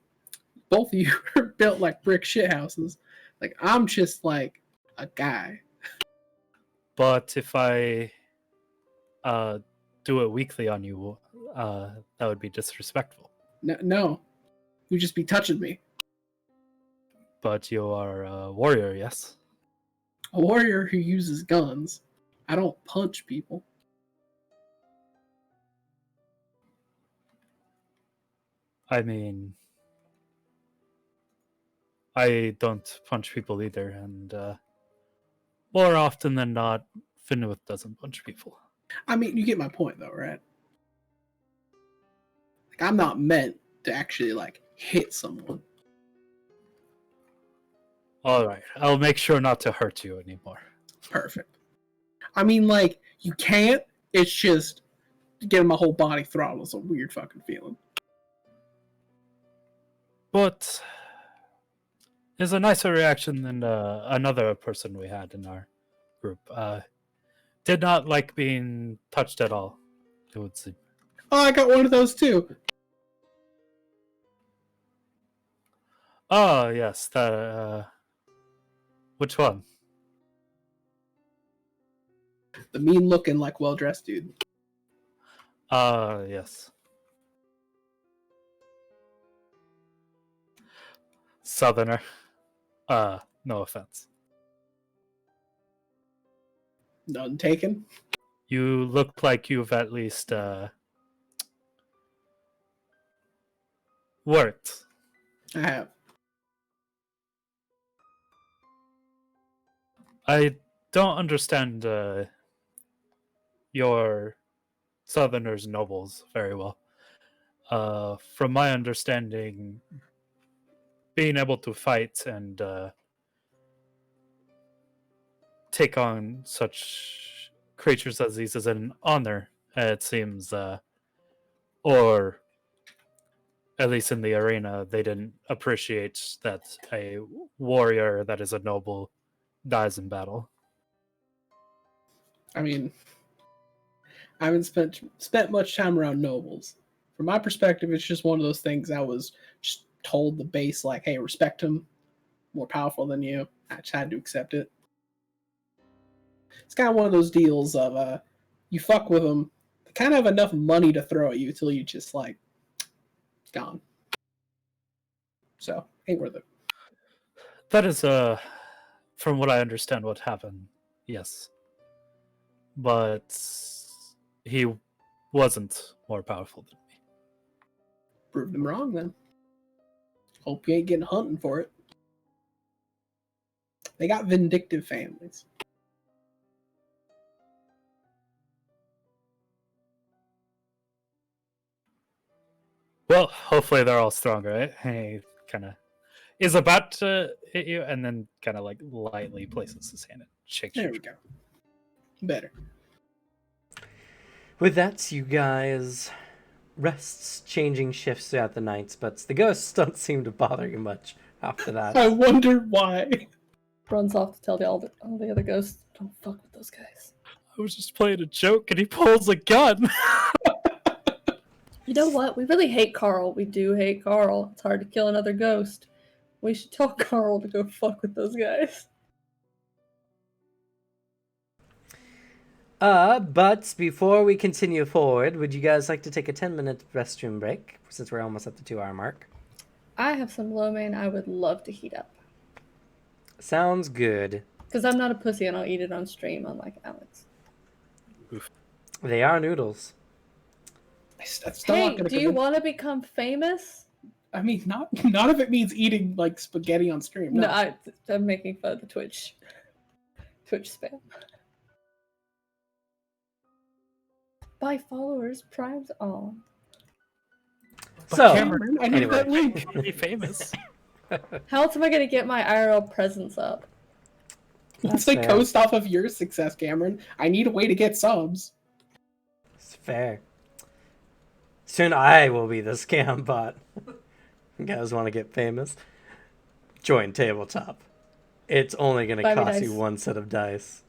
both of you are built like brick shithouses. Like, I'm just like a guy. But if I do it weakly on you, that would be disrespectful. No. You just be touching me. But you are a warrior, yes? A warrior who uses guns. I don't punch people. I mean, I don't punch people either, and more often than not, Finwith doesn't punch people. I mean, you get my point, though, right? Like, I'm not meant to actually, like, hit someone. Alright, I'll make sure not to hurt you anymore. Perfect. I mean, like, you can't. It's just getting my whole body throttled is a weird fucking feeling. But it's a nicer reaction than another person we had in our group. Did not like being touched at all, it would seem. Oh, I got one of those too. Oh, yes. Which one? The mean looking, like, well dressed dude. Yes. Southerner. No offense. None taken. You look like you've at least worked. I have. I don't understand your Southerners nobles very well. From my understanding, being able to fight and take on such creatures as these is an honor, it seems, or at least in the arena, they didn't appreciate that a warrior that is a noble dies in battle. I mean, I haven't spent much time around nobles. From my perspective, it's just one of those things I was just told the base, like, hey, respect him, more powerful than you. I just had to accept it. It's kind of one of those deals of you fuck with them, they kind of have enough money to throw at you till you just like gone. So ain't worth it. That is, from what I understand, what happened. Yes, but he wasn't more powerful than me. Prove them wrong then. Hope you ain't getting hunting for it. They got vindictive families. Well, hopefully they're all strong, right? He kind of is about to hit you, and then kind of like lightly places his hand and shakes There you. we go. Better. With that, you guys rests, changing shifts throughout the nights, but the ghosts don't seem to bother you much after that. I wonder why. Runs off to tell all the other ghosts, don't fuck with those guys. I was just playing a joke, and he pulls a gun. You know what? We really hate Carl. We do hate Carl. It's hard to kill another ghost. We should tell Carl to go fuck with those guys. But before we continue forward, would you guys like to take a 10-minute restroom break, since we're almost at the 2-hour mark? I have some lo mein I would love to heat up. Sounds good. Because I'm not a pussy and I'll eat it on stream, unlike Alex. They are noodles. I'm still Hey, not gonna do you want to become famous? I mean, none of it means eating like spaghetti on stream. No, I'm making fun of the Twitch spam. Buy followers, primes all. So, Cameron, I need anyway. that link. Be famous. How else am I going to get my IRL presence up? Let's That's like fair. coast off of your success, Cameron. I need a way to get subs. It's fair. Soon I will be the scam bot. You guys want to get famous? Join tabletop. It's only going to Buy me cost you dice. one set of dice,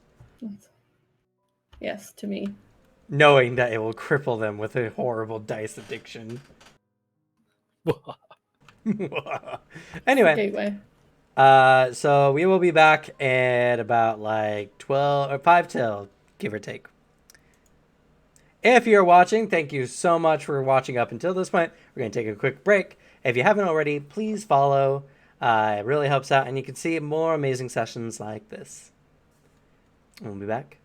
Yes, to me. knowing that it will cripple them with a horrible dice addiction. Anyway, Gateway. so we will be back at about like 12 or 5 till, give or take. If you're watching, thank you so much for watching up until this point. We're going to take a quick break. If you haven't already, please follow. It really helps out, and you can see more amazing sessions like this. We'll be back.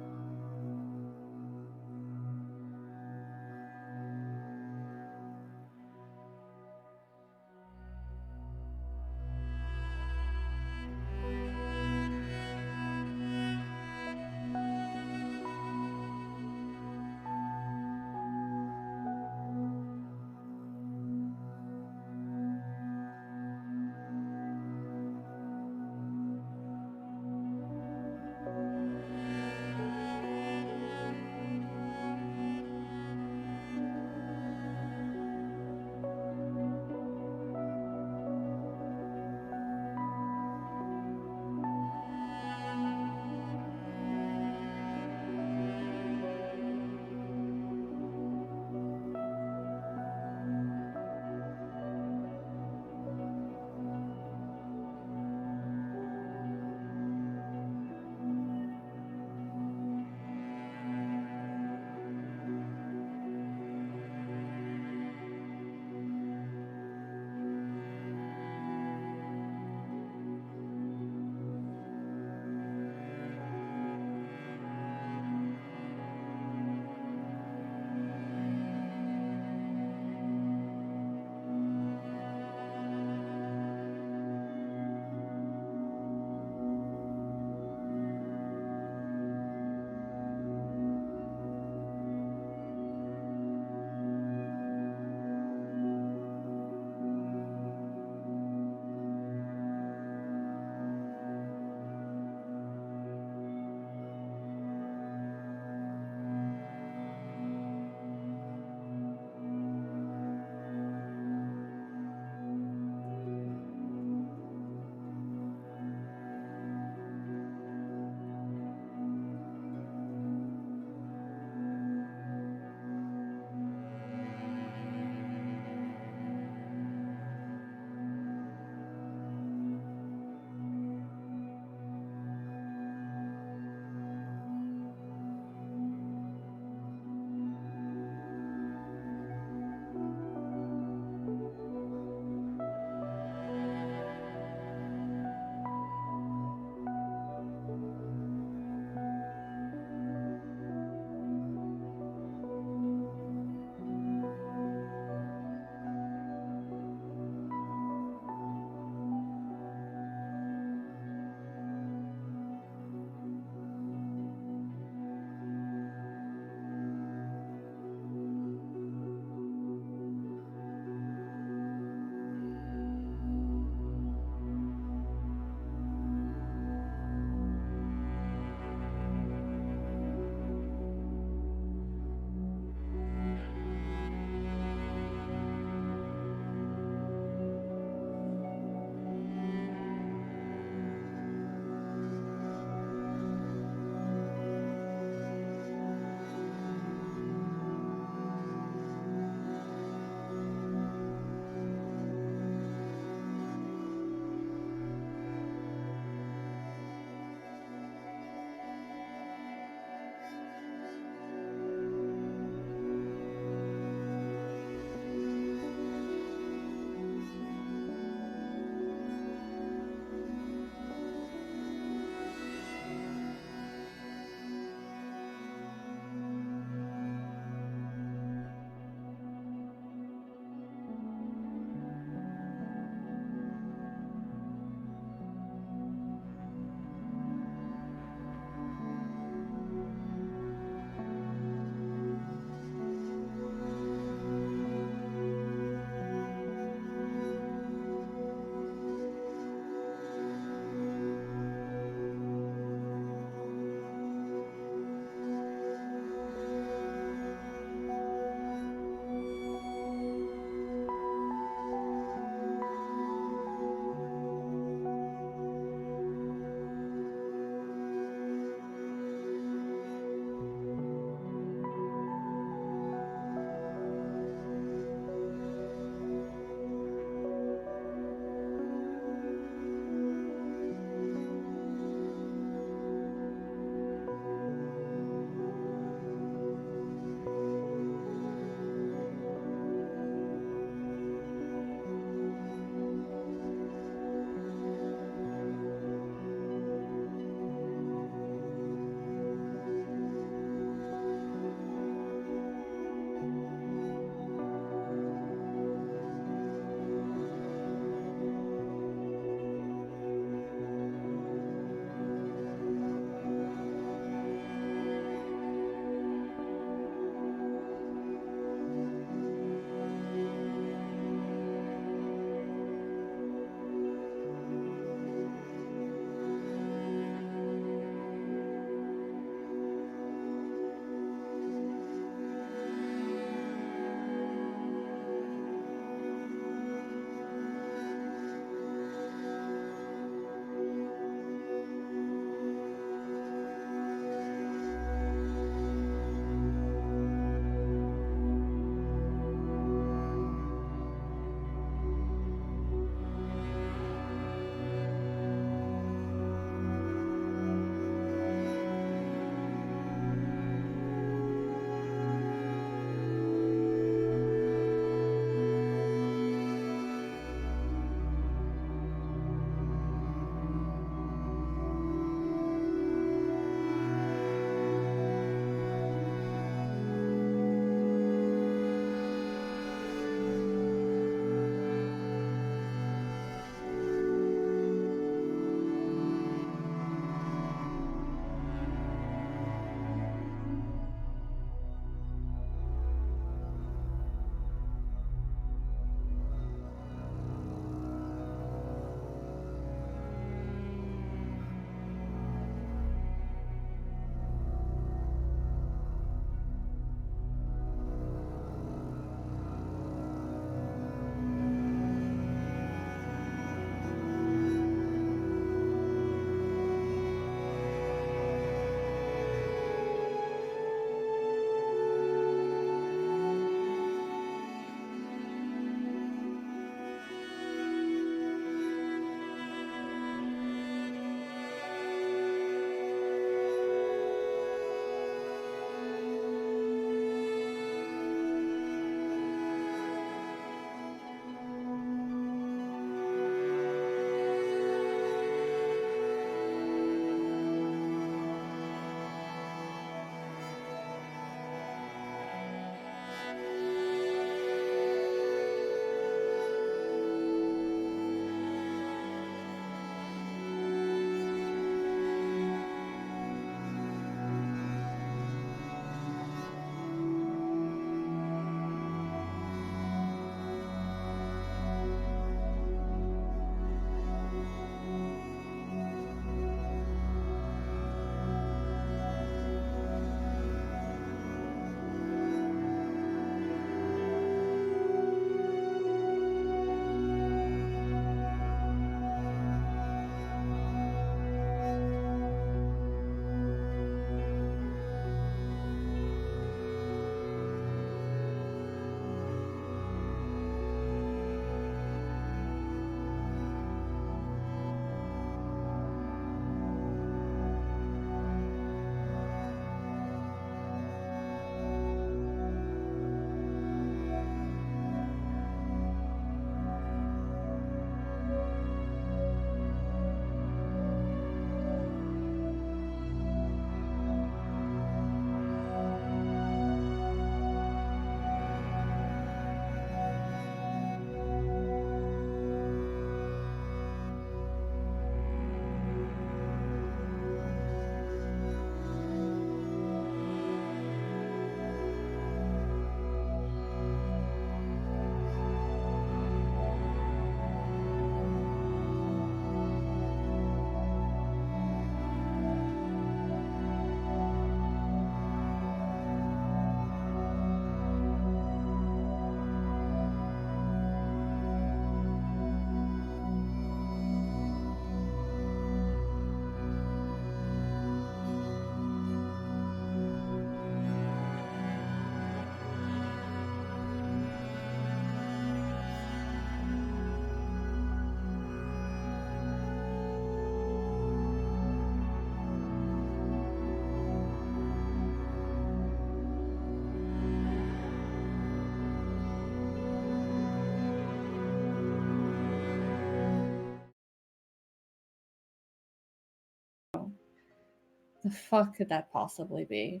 The fuck could that possibly be?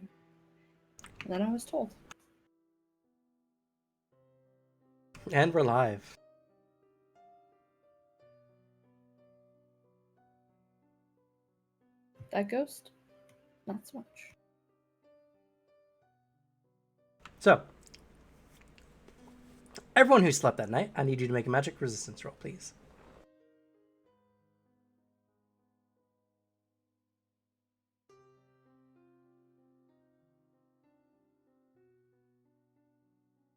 And then I was told. And we're live. That ghost? Not so much. So, everyone who slept that night, I need you to make a magic resistance roll, please.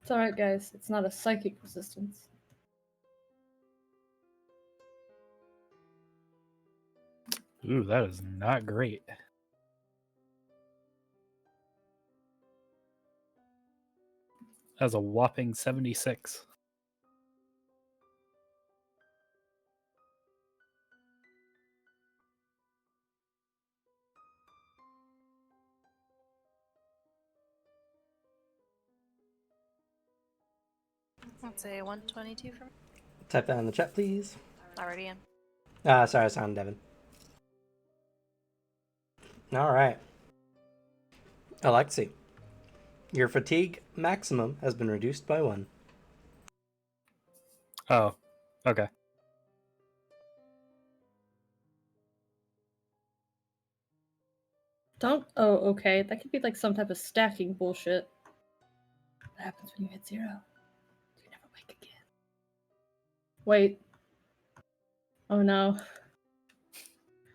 It's alright, guys. It's not a psychic resistance. Ooh, that is not great. That's a whopping 76. Let's say 122 for me. Type that in the chat, please. Already in. Sorry, I sound Devin. All right. Alexi, your fatigue maximum has been reduced by 1. Oh, okay. Don't. Oh, okay. That could be like some type of stacking bullshit. What happens when you hit 0? You never wake again. Wait. Oh no.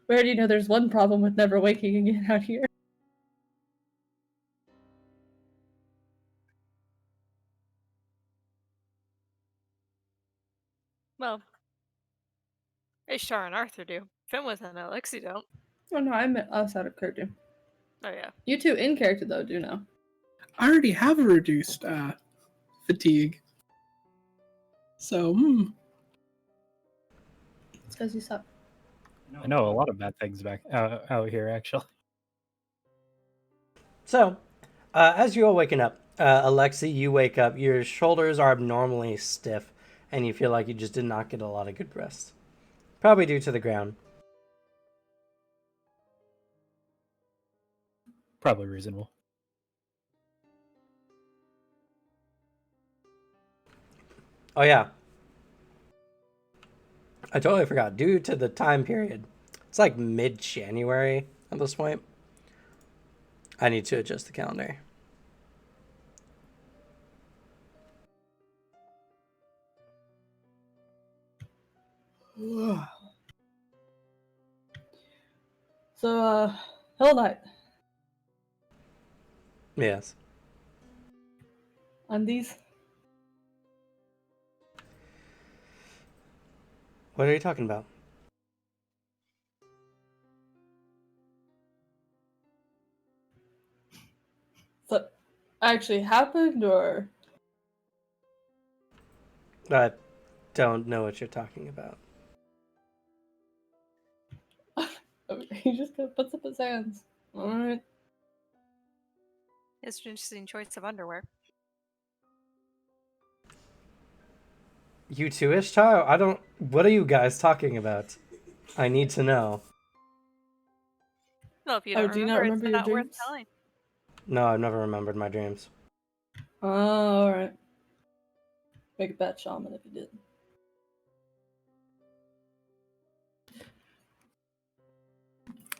We already know there's one problem with never waking again out here. Well, Ishtar and Arthur do. Finwith and Alexi don't. Oh no, I meant us out of character. Oh yeah. You two in character though do know. I already have a reduced fatigue. So, It's because you suck. I know a lot of bad things back out here, actually. So, as you all waking up, Alexi, you wake up. Your shoulders are abnormally stiff, and you feel like you just did not get a lot of good rest. Probably due to the ground. Probably reasonable. Oh yeah. I totally forgot. Due to the time period, it's like mid-January at this point. I need to adjust the calendar. So, Hell Knight. Yes. Undies. What are you talking about? So, actually happened, or I don't know what you're talking about. he just puts up his hands. All right. It's an interesting choice of underwear. You too, Ishtar? I don't... What are you guys talking about? I need to know. Well, if you don't do you not remember it's your not worth dreams? telling. No, I've never remembered my dreams. Oh, all right. Make a bet, Shaman, if you did.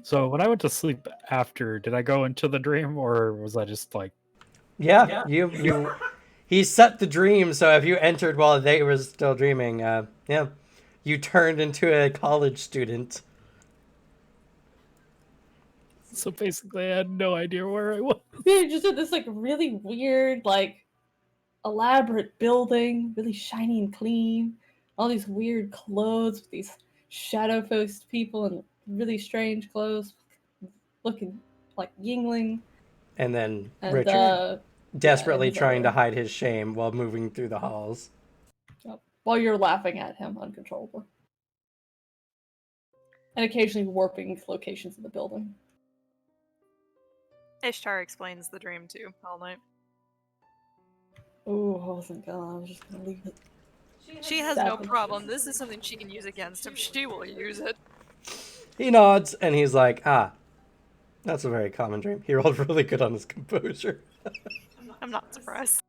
So when I went to sleep after, did I go into the dream, or was I just like... Yeah. You he set the dream, so if you entered while they were still dreaming, yeah, you turned into a college student. So basically I had no idea where I was. Yeah, just in this like really weird, like elaborate building, really shiny and clean. All these weird clothes with these shadow-faced people in really strange clothes, looking like Yingling. And then And Richard desperately and, trying to hide his shame while moving through the halls. while you're laughing at him uncontrollably, and occasionally warping locations of the building. Ishtar explains the dream too all night. Oh, I wasn't gonna. I was just gonna leave it. She has Savage. no problem. This is something she can use against him. She will use it. He nods and he's like, That's a very common dream. He rolled really good on his composure. I'm not surprised.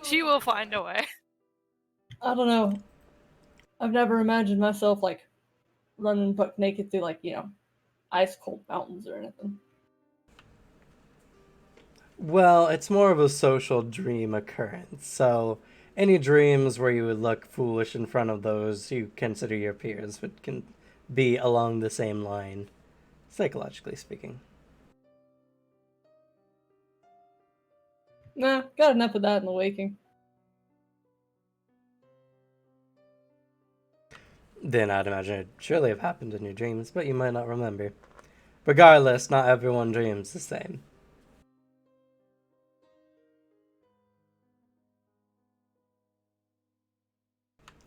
She will find a way. I don't know. I've never imagined myself like running buck naked through like, ice cold mountains or anything. Well, it's more of a social dream occurrence. So, any dreams where you would look foolish in front of those you consider your peers but can be along the same line, psychologically speaking. Nah, got enough of that in the waking. Then I'd imagine it surely have happened in your dreams, but you might not remember. Regardless, not everyone dreams the same.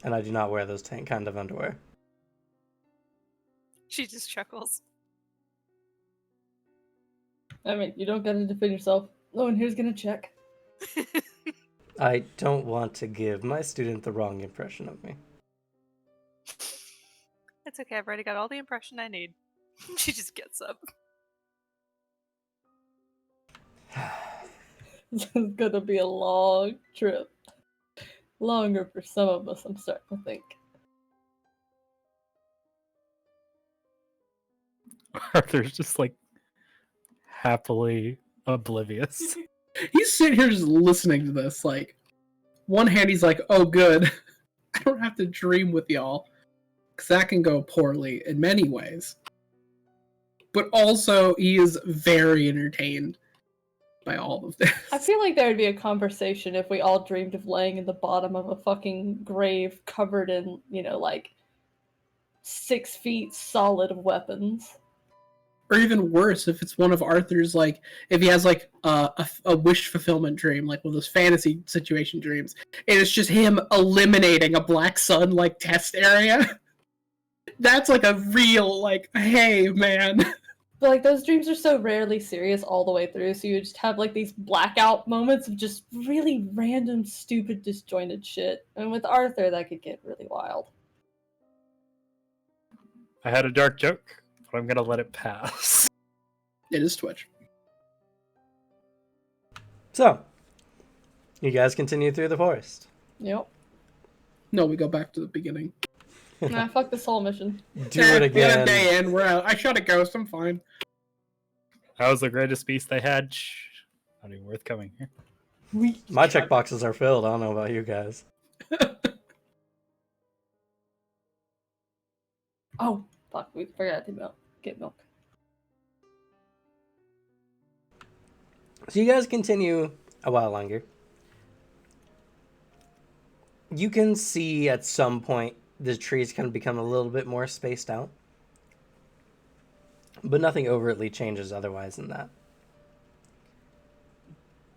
And I do not wear those kind of underwear. She just chuckles. I mean, you don't gotta defend yourself. No one here's gonna check. I don't want to give my student the wrong impression of me. It's okay, I've already got all the impression I need. She just gets up. This is gonna be a long trip. Longer for some of us, I'm starting to think. Arthur's just like happily oblivious. He's sitting here just listening to this. Like, one hand he's like, "Oh, good, I don't have to dream with y'all, because that can go poorly in many ways." But also, he is very entertained by all of this. I feel like there would be a conversation if we all dreamed of laying in the bottom of a fucking grave covered in, like 6 feet solid of weapons. Or even worse, if it's one of Arthur's, like, if he has, like, a wish fulfillment dream, like one of those fantasy situation dreams, and it's just him eliminating a Black Sun, like, test area. That's, like, a real, like, hey, man. But, like, those dreams are so rarely serious all the way through, so you just have, like, these blackout moments of just really random, stupid, disjointed shit. And with Arthur, that could get really wild. I had a dark joke, but I'm gonna let it pass. It is Twitch. So, you guys continue through the forest. Yep. No, we go back to the beginning. Nah, fuck this whole mission. Do it We had a again. day in, we're out. I shot a ghost, I'm fine. That was the greatest beast they had. Shh. Not even worth coming here. My checkboxes are filled. I don't know about you guys. Oh, fuck, we forgot to get milk. So you guys continue a while longer. You can see at some point the trees kind of become a little bit more spaced out. But nothing overtly changes otherwise than that.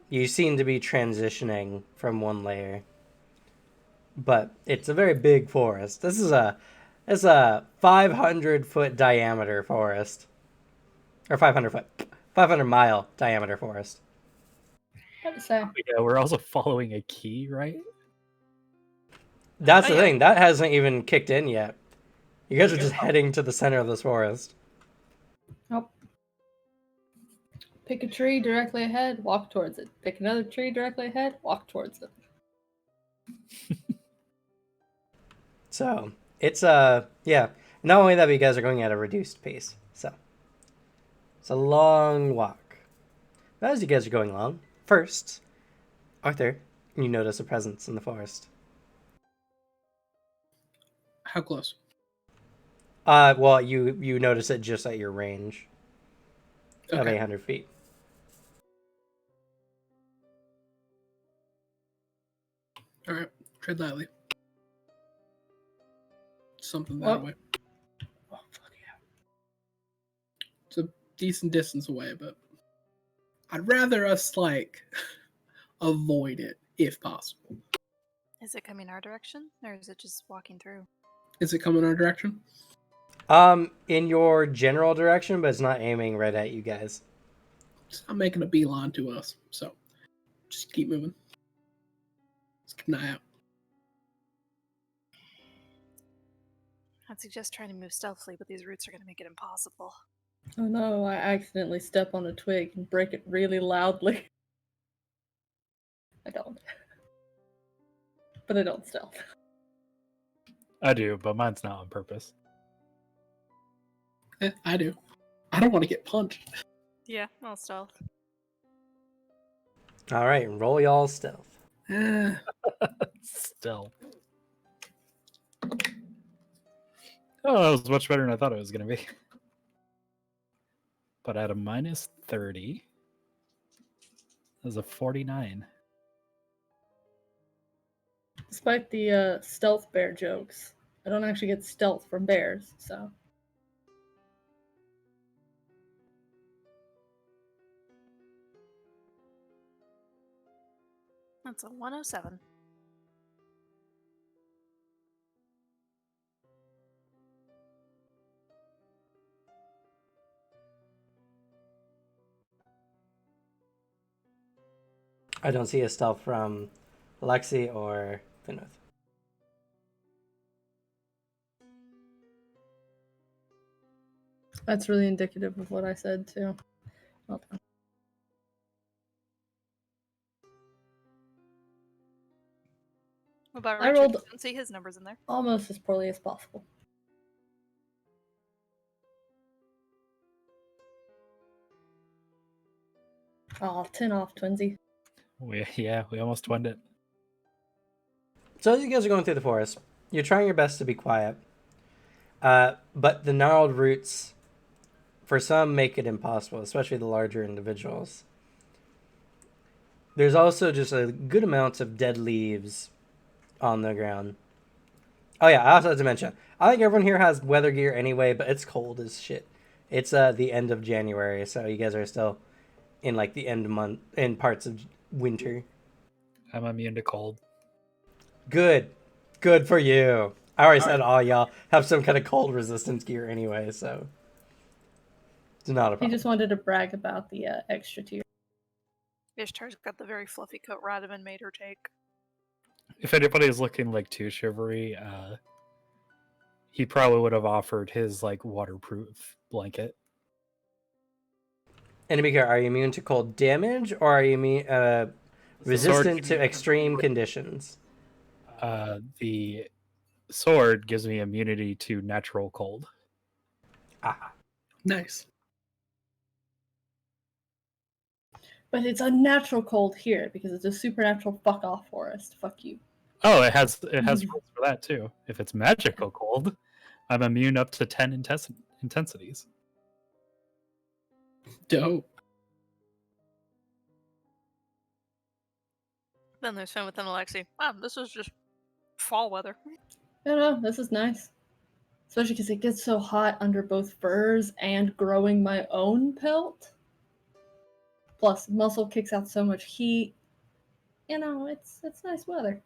You seem to be transitioning from one layer. But it's a very big forest. This is a 500-foot diameter forest. Or 500-mile diameter forest. What to say? Yeah, we're also following a key, right? That's Oh, the yeah. thing. That hasn't even kicked in yet. You guys are just heading to the center of this forest. Nope. Pick a tree directly ahead, walk towards it. Pick another tree directly ahead, walk towards it. So, it's yeah. Not only that, but you guys are going at a reduced pace. So, it's a long walk. But as you guys are going along, first, Arthur, you notice a presence in the forest. How close? Well, you notice it just at your range of Okay. 800 feet. Alright, tread lightly. Something that What? way. Oh, fuck yeah. It's a decent distance away, but I'd rather us, like, avoid it, if possible. Is it coming our direction, or is it just walking through? Is it coming our direction? In your general direction, but it's not aiming right at you guys. It's not making a beeline to us, so just keep moving. Let's keep an eye out. I'd suggest trying to move stealthily, but these roots are going to make it impossible. Oh no, I accidentally step on a twig and break it really loudly. I don't. But I don't stealth. I do, but mine's not on purpose. I do. I don't want to get punched. Yeah, I'll stealth. All right, roll y'all stealth. Still. Oh, that was much better than I thought it was going to be. But at a minus 30, there's a 49. Despite the stealth bear jokes, I don't actually get stealth from bears, so. That's a 107. I don't see a stealth from Lexi or Finwith. That's really indicative of what I said, too. Well done. What about I Richard? rolled- I don't see his numbers in there. Almost as poorly as possible. Aw, 10 off, twinsy. We almost won it. So as you guys are going through the forest, you're trying your best to be quiet. But the gnarled roots, for some, make it impossible, especially the larger individuals. There's also just a good amount of dead leaves on the ground. Oh yeah, I also have to mention, I think everyone here has weather gear anyway, but it's cold as shit. It's the end of January, so you guys are still in like the end month, in parts of winter. I'm immune to cold. Good for you. I already said all y'all have some kind of cold resistance gear anyway, so it's not a He problem. just wanted to brag about the extra tier. Ishtar's got the very fluffy coat Radaman made her take. If anybody is looking like too shivery, he probably would have offered his like waterproof blanket. Enemy, are you immune to cold damage, or are you resistant to extreme conditions? The sword gives me immunity to natural cold. Ah, Nice. But it's unnatural cold here because it's a supernatural fuck off forest. Fuck you. Oh, it has rules for that too. If it's magical cold, I'm immune up to 10 intensities. Dope. Then there's Finn with Alexi. Wow, this was just fall weather. No, this is nice. Especially because it gets so hot under both furs and growing my own pelt. Plus, muscle kicks out so much heat. You know, it's nice weather.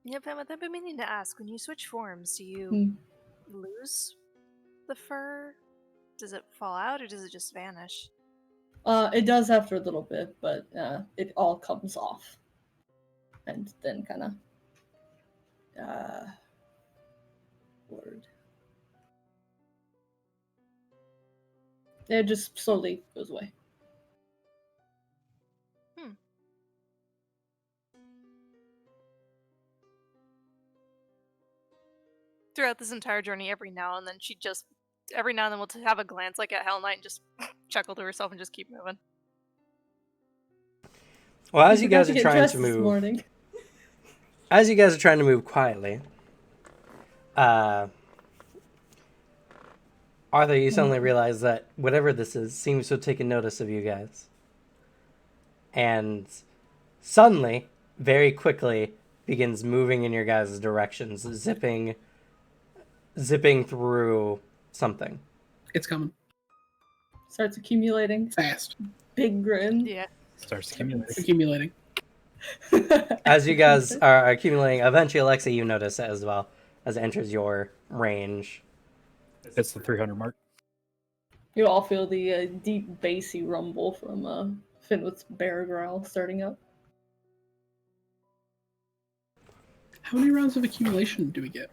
Yeah, Finn, I've been meaning to ask, when you switch forms, do you lose the fur? Does it fall out, or does it just vanish? It does after a little bit, but it all comes off. And then kind of word. It just slowly goes away. Throughout this entire journey, every now and then we'll have a glance like at Hell Knight and just chuckle to herself and just keep moving. well, as you guys are trying to move, as you guys are trying to move quietly, Arthur, you suddenly realize that whatever this is seems to have taken notice of you guys, and suddenly, very quickly, begins moving in your guys' directions, zipping through something. It's coming. Starts accumulating. Fast. Big grin. Yeah. Starts accumulating. Accumulating. As you guys are accumulating, eventually, Alexa, you notice it as well, as it enters your range. It's the 300 mark. You all feel the deep bassy rumble from Finwith's bear growl starting up. How many rounds of accumulation do we get?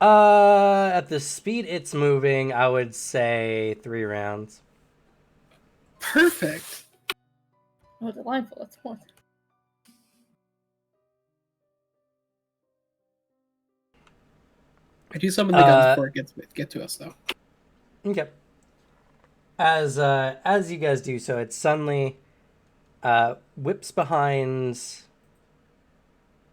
At the speed it's moving, I would say 3 rounds. Perfect. Oh, delightful. That's one. I do summon the guns before it get to us, though. Okay. As you guys do so, it suddenly whips behind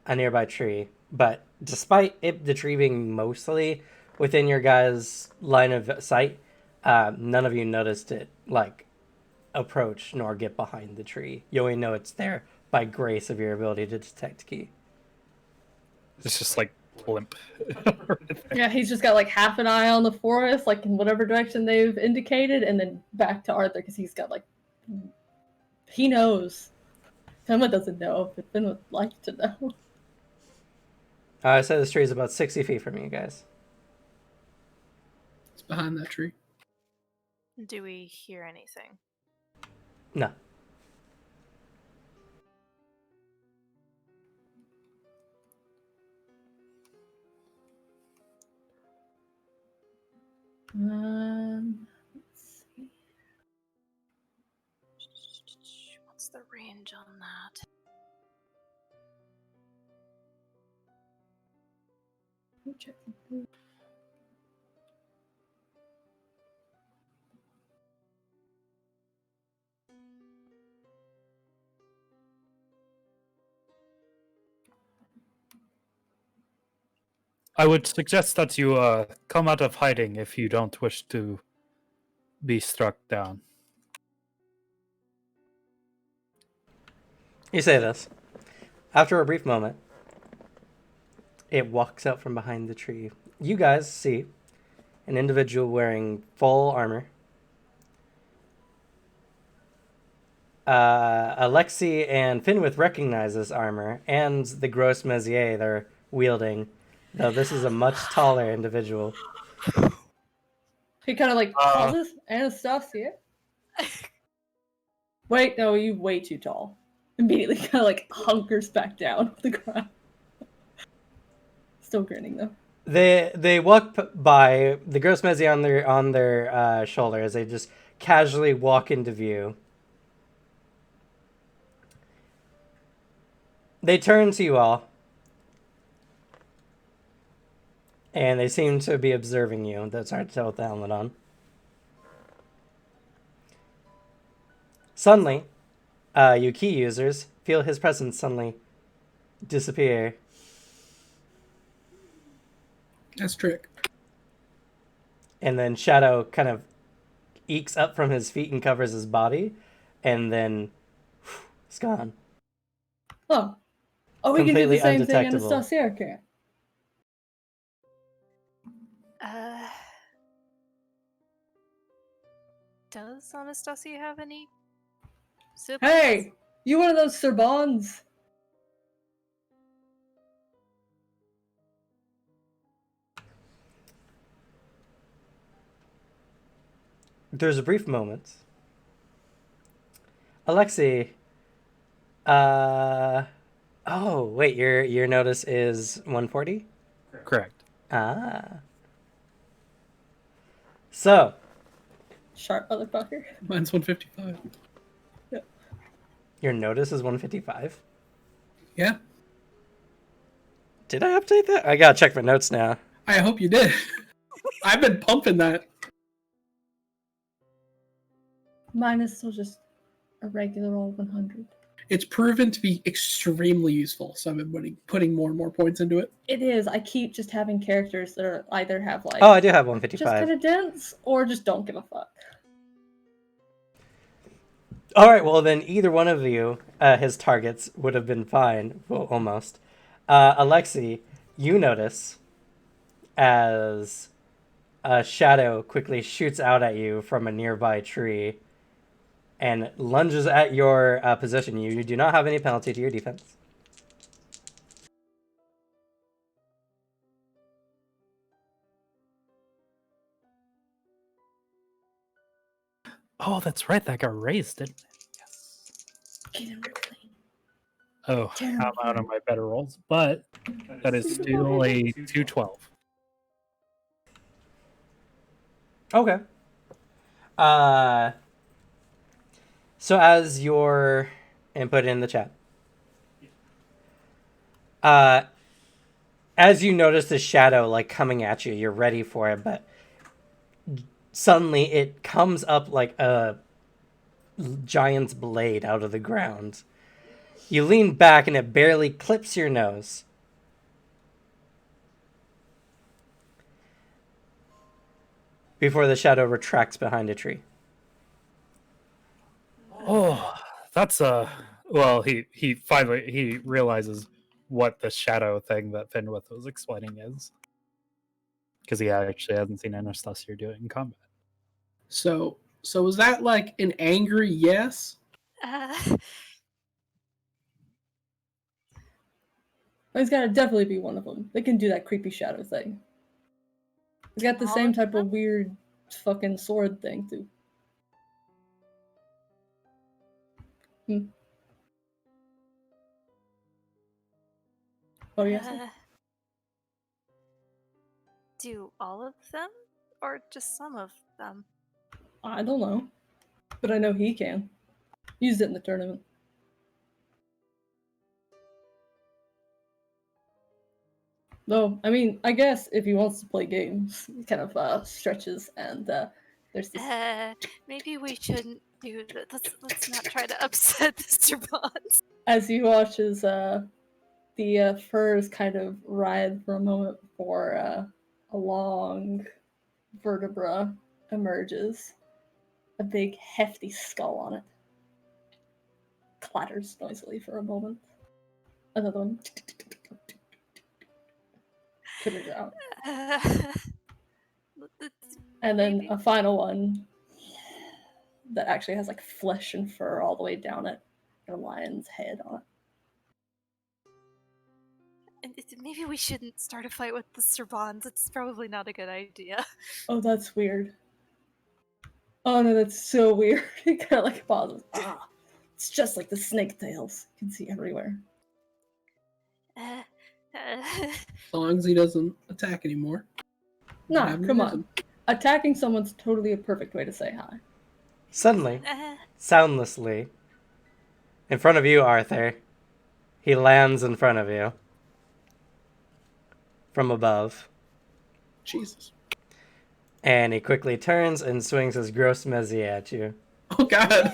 a nearby tree. But despite the tree being mostly within your guys' line of sight, none of you noticed it approach nor get behind the tree. You only know it's there by grace of your ability to detect key. It's just like limp. Yeah, he's just got like half an eye on the forest, like in whatever direction they've indicated, and then back to Arthur because he's got like he knows. Emma doesn't know, but Finn would like to know. I said this tree is about 60 feet from you guys. It's behind that tree. Do we hear anything? No. Let's see. What's the range on that? Check. I would suggest that you come out of hiding if you don't wish to be struck down. You say this. After a brief moment, it walks out from behind the tree. You guys see an individual wearing full armor. Alexi and Finwith recognize this armor and the gross Messier they're wielding, though this is a much taller individual. He kind of like pauses. Anastasia. Wait, no, you way too tall. Immediately kind of like hunkers back down to the ground. Still grinning though. They walk by the gross Messier on their shoulders. They just casually walk into view. They turn to you all, and they seem to be observing you. That's hard to tell with the helmet on. Suddenly, you key users feel his presence suddenly disappear. That's trick. And then Shadow kind of ekes up from his feet and covers his body, and then it's gone. Oh. Oh, we can do Completely the same thing undetectable. Anastasia can. Does Anastasia have any siblings? Hey! You one of those Sorbonnes? There's a brief moment. Alexi, oh, wait, your notice is 140? Correct. Ah. So, Sharp motherfucker. Mine's 155. your notice is 155? Yeah, Did I update that? I gotta check my notes now. I hope you did. I've been pumping that. Mine is still just a regular old 100. It's proven to be extremely useful, so I've been putting more and more points into it. It is. I keep just having characters that are either have like Oh, I do have just 155. kind of dense or just don't give a fuck. All right, well then either one of you, his targets would have been fine. Well, almost. Alexi, you notice as a shadow quickly shoots out at you from a nearby tree and lunges at your position. You do not have any penalty to your defense. Oh, that's right. That got raised, didn't it? Yes. Get him real clean. Oh, Damn. I'm out on my better rolls, but that is still a 212. Okay. So as your input in the chat, as you notice the shadow like coming at you, you're ready for it, but suddenly it comes up like a giant's blade out of the ground. You lean back and it barely clips your nose. Before the shadow retracts behind a tree. Oh, that's well, he finally realizes what the shadow thing that Finwith was explaining is, because he actually hasn't seen Anastasia do it in combat. So was that like an angry yes? He's gotta definitely be one of them. They can do that creepy shadow thing. He's got the All same of type them? of weird fucking sword thing too. Oh yes. Do all of them? Or just some of them? I don't know, but I know he can. Used it in the tournament. Though, I mean, I guess if he wants to play games, he kind of stretches and there's this. Maybe we shouldn't do that. Let's not try to upset Mr. Bonds. As he watches the furs kind of writhe for a moment before a long vertebra emerges. A big, hefty skull on it. Clatters noisily for a moment. Another one. Put it out. And then a final one that actually has like flesh and fur all the way down it. And a lion's head on it. Maybe we shouldn't start a fight with the Sir Bonds. It's probably not a good idea. Oh, that's weird. Oh no, that's so weird. He kind of like pauses. Ah, it's just like the snake tails you can see everywhere. As long as he doesn't attack anymore. Nah, come on. Attacking someone's totally a perfect way to say hi. Suddenly, soundlessly, in front of you, Arthur, he lands in front of you. From above. Jesus. And he quickly turns and swings his gross mezzy at you. Oh god.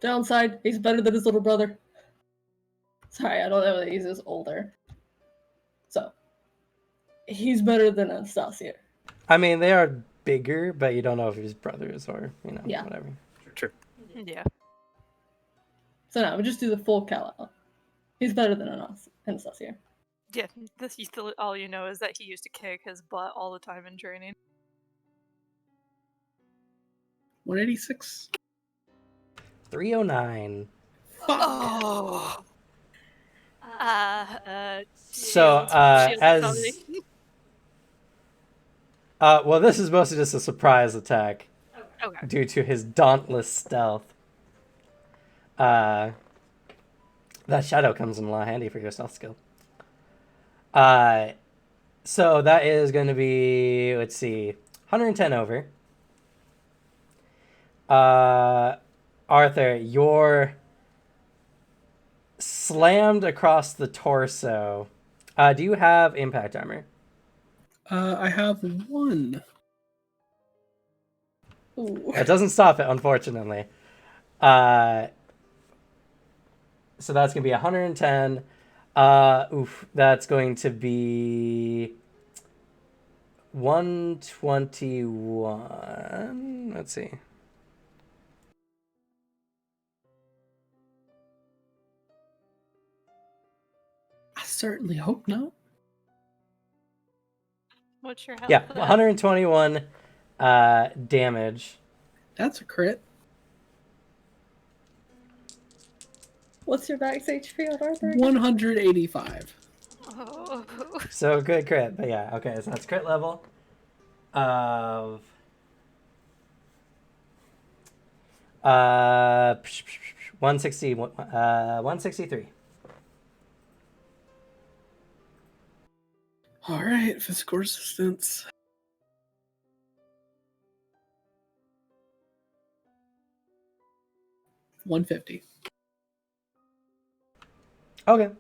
Downside, he's better than his little brother. Sorry, I don't know that he's just older. So, he's better than Anastasia. I mean, they are bigger, but you don't know if he's brothers or, Yeah. Whatever. True. Yeah. So now, we just do the full call out. He's better than Anastasia. Yeah, all you know is that he used to kick his butt all the time in training. 186. 309. Oh. So, as... well, this is mostly just a surprise attack. Okay. Due to his dauntless stealth. That shadow comes in a lot handy for your stealth skill. So that is going to be, let's see, 110 over. Arthur, you're slammed across the torso. Do you have impact armor? I have one. Ooh. That doesn't stop it, unfortunately. So that's going to be 110. That's going to be 121. Let's see. I certainly hope not. What's your health? Yeah, 121 damage. That's a crit. What's your max HP on Arthur? 185. Oh. So good crit, but yeah, okay, so that's crit level of 160, 163. All right, physical resistance. $150. Okay.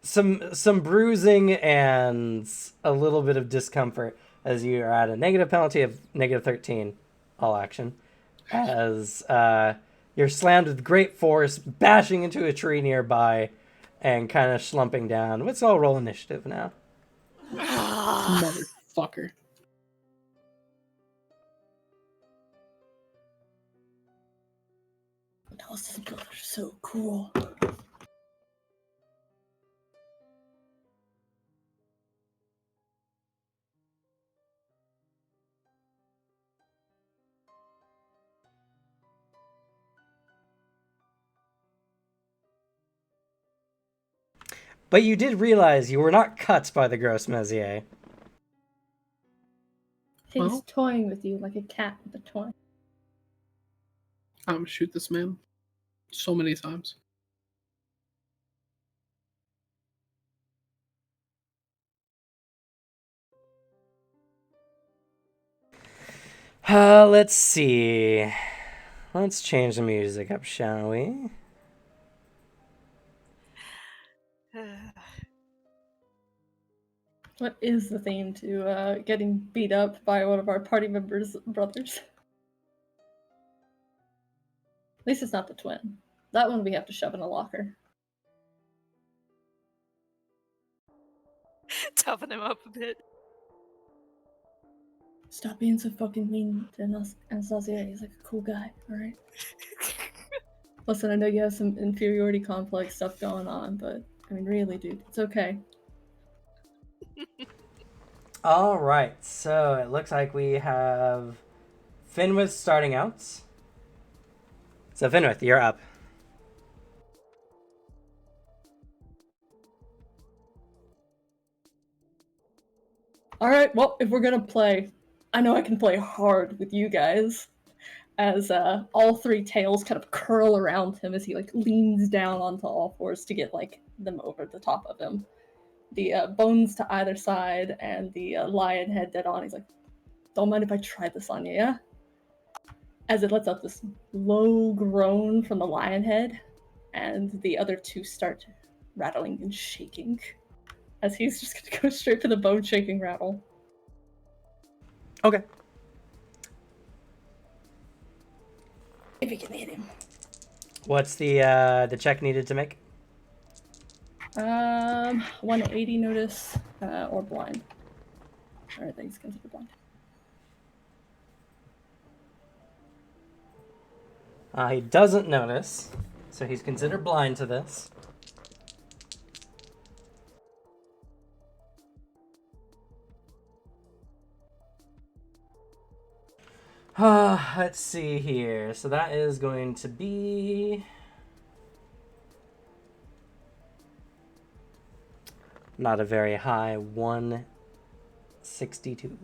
Some bruising and a little bit of discomfort as you are at a negative penalty of -13, all action, as you're slammed with great force, bashing into a tree nearby, and kind of slumping down. Let's all roll initiative now. Motherfucker. Alice's brother's so cool. But you did realize you were not cut by the gross Messier. He's Well. toying with you like a cat with a toy. I'm gonna shoot this man so many times. Let's see. Let's change the music up, shall we? What is the theme to getting beat up by one of our party members' brothers? At least it's not the twin. That one we have to shove in a locker. Toughen him up a bit. Stop being so fucking mean to Anastasia. He's like a cool guy, alright? Listen, I know you have some inferiority complex stuff going on, but I mean, really, dude, it's okay. All right, so it looks like we have Finwith starting out. So Finwith, you're up. Alright, well, if we're gonna play, I know I can play hard with you guys. As all three tails kind of curl around him as he like leans down onto all fours to get like them over the top of him. The bones to either side and the lion head dead on. He's like, "Don't mind if I try this on you, yeah?" As it lets out this low groan from the lion head, and the other two start rattling and shaking. As he's just gonna go straight for the bone shaking rattle. Okay. If he can hit him. What's the check needed to make? 180 notice or blind. Or I think it's considered blind. He doesn't notice, so he's considered blind to this. Let's see here. So that is going to be... not a very high 162.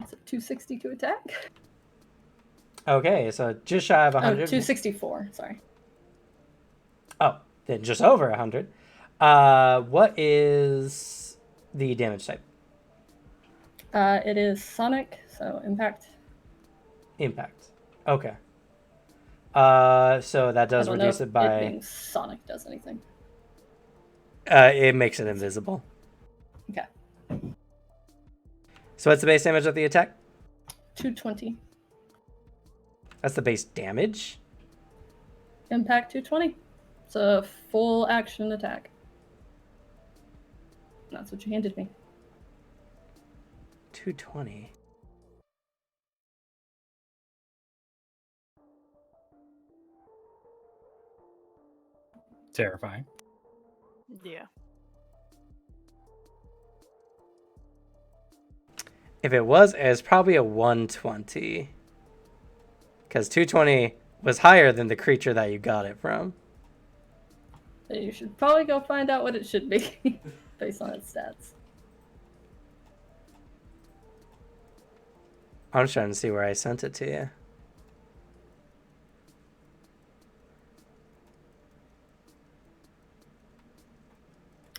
It's a 262 attack? Okay, so just shy of 100. 264, sorry. Oh, then just over 100. What is the damage type? It is sonic, so impact. Impact. Okay. So that does I don't know reduce if it by... it being sonic does anything. it makes it invisible. Okay. So what's the base damage of the attack? 220. That's the base damage? Impact 220. It's a full action attack. That's what you handed me. 220. Terrifying. Yeah. If it was, it's probably a 120. Because 220 was higher than the creature that you got it from. So you should probably go find out what it should be based on its stats. I'm just trying to see where I sent it to you.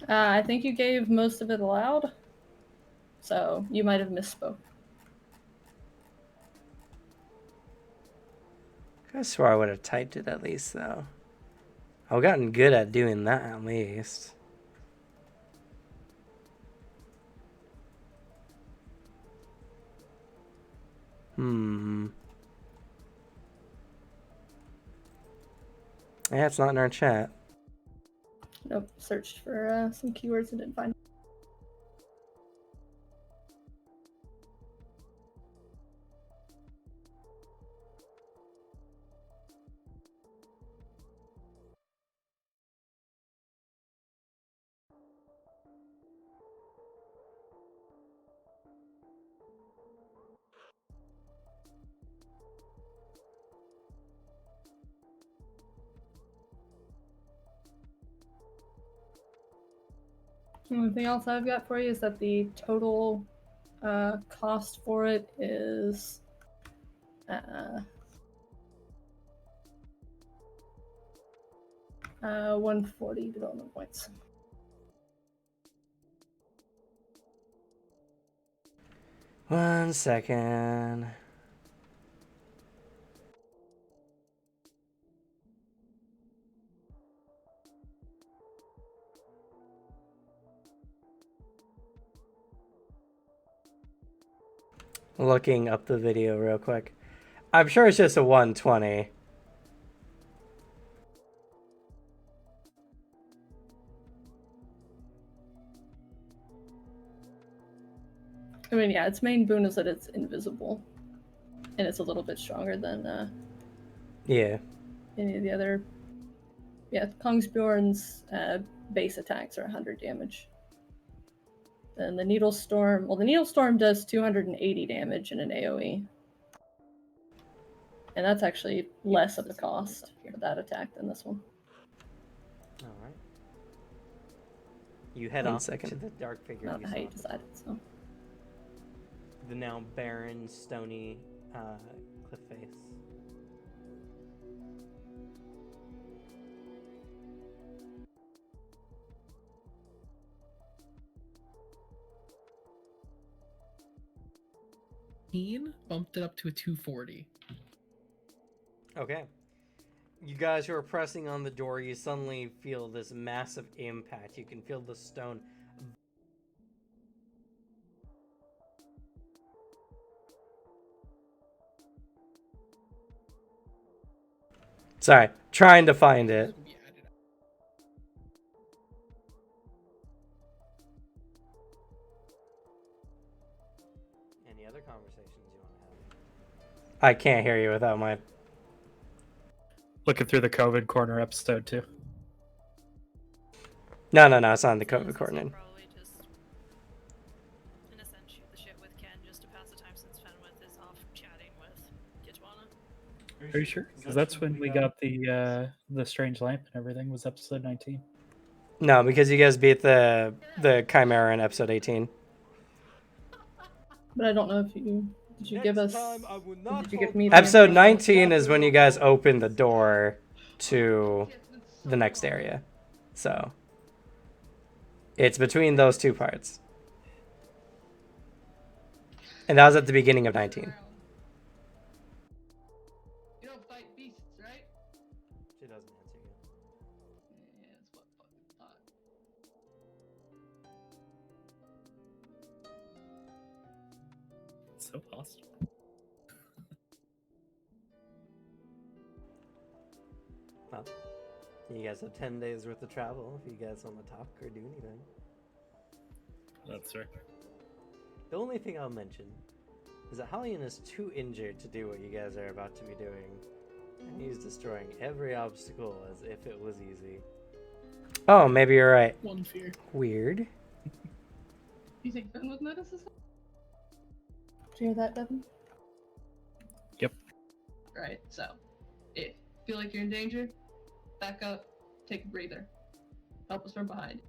I think you gave most of it aloud, so you might have misspoke. I swear I would have typed it at least, though. I've gotten good at doing that at least. Yeah, it's not in our chat. Nope, searched for some keywords and didn't find. Anything else I've got for you is that the total cost for it is 140 development points. One second. Looking up the video real quick. I'm sure it's just a 120. I mean, yeah, its main boon is that it's invisible, and it's a little bit stronger than Yeah. any of the other. Yeah, Kongsbjorn's base attacks are 100 damage. Then the Needle Storm. Well, the Needle Storm does 280 damage in an AoE. And that's actually less of a cost for that attack than this one. Alright. You head off to the dark figure. Not you how saw you at the decided, so. The now barren, stony cliff face. Bumped it up to a 240. Okay. You guys who are pressing on the door, you suddenly feel this massive impact. You can feel the stone. Sorry, trying to find it. Any other conversations you want to have? I can't hear you without my... Looking through the COVID corner episode too. No, it's not in the COVID corner. Probably just, in a sense, shoot the shit with Ken just to pass the time since Fenwith is off chatting with Kitwana. Are you sure? Because that's when we got the strange lamp and everything. Was episode 19. No, because you guys beat the Chimera in episode 18. But I don't know if you... Did you give us... Did you give me... Episode 19 is when you guys open the door to the next area. So... It's between those two parts. And that was at the beginning of 19. You don't fight beasts, right? She doesn't answer you. Yeah, that's what fucking thought. So hostile. Well, you guys have 10 days worth of travel if you guys want to talk or do anything. That's right. The only thing I'll mention is that Hallian is too injured to do what you guys are about to be doing. And he's destroying every obstacle as if it was easy. Oh, maybe you're right. One fear. Weird. You think Fenwith notices that? Did you hear that, Devin? Yep. Right, so, if you feel like you're in danger, back up, take a breather. Help us from behind.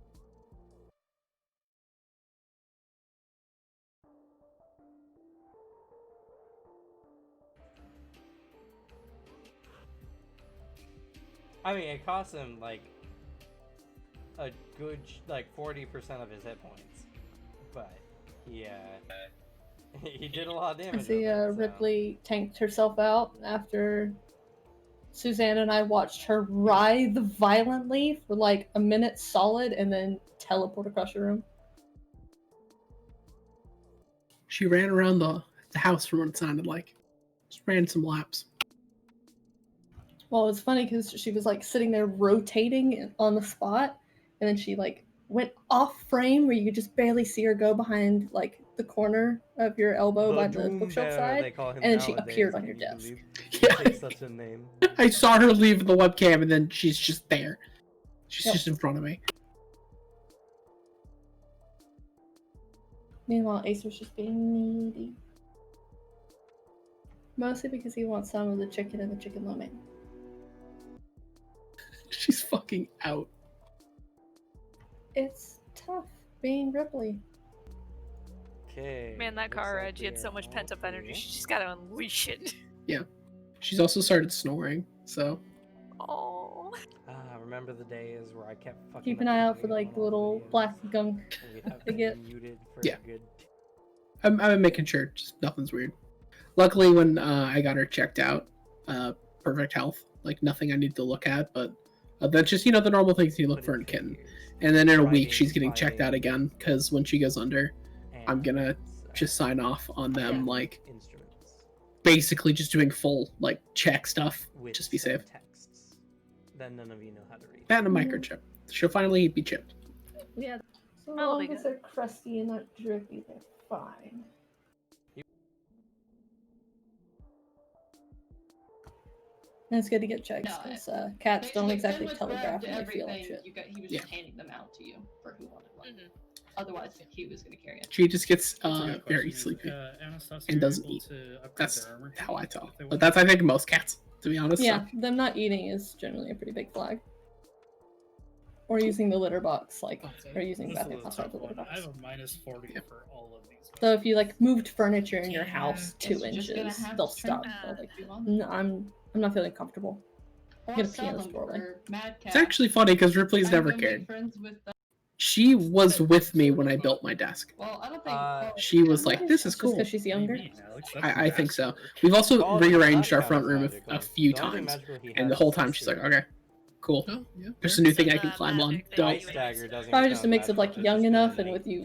I mean, it costs him like a good 40% of his hit points, but he did a lot of damage. I see with it, so. Ripley tanked herself out after Suzanne and I watched her writhe violently for like a minute solid and then teleport across the room. She ran around the house from what it sounded like. Just ran some laps. Well, it's funny because she was like sitting there rotating on the spot, and then she like went off frame where you could just barely see her go behind like the corner of your elbow by the bookshelf side, and then she appeared on your desk. Yeah, such a name. I saw her leave the webcam, and then she's just there. She's just in front of me. Meanwhile, Acer's just being needy. Mostly because he wants some of the chicken and the chicken lo mein. She's fucking out. It's tough being Ripley. Okay. Man, that car ride, she had so much pent up energy. She just gotta unleash it. Yeah. She's also started snoring, so. Oh. Remember the days where I kept fucking. Keep an eye out for like the little black gunk they get. Yeah. I'm making sure just nothing's weird. Luckily, when I got her checked out, perfect health, like nothing I need to look at, but that's just, the normal things you look for in a kitten. And then in a week, she's getting checked out again, because when she goes under, I'm gonna just sign off on them, like, basically just doing full, like, check stuff, just be safe. Then none of you know how to read. And a microchip. She'll finally be chipped. Yeah. So That'll long be as they're crusty and not drippy, they're fine. And it's good to get checks because cats don't exactly telegraph when they feel like shit. He was just handing them out to you for who wanted one. Mm-hmm. Otherwise, he was going to carry it. She just gets very sleepy and doesn't eat. That's how I tell. But that's, I think, most cats, to be honest. Yeah, So. them not eating is generally a pretty big flag. Or using the litter box, or using the bathroom outside the litter box. I have a minus 40 for all of these. So if you moved furniture in your house Guess 2 you're just gonna inches, have they'll to turn stop. that They'll if you want. no, I'm not feeling comfortable. Or Get a sell piano them doorway. for Mad It's Cat. actually funny because Ripley's I'm never gonna make cared. friends with She was with me when I built my desk. Well, I don't think. She was like, "This is Just cool." because she's younger. I think so. We've also rearranged our front room a few times, and the whole time she's like, "Okay, cool. Oh, yeah. There's a new thing I can climb on. Dope." Probably just a mix of young enough and with you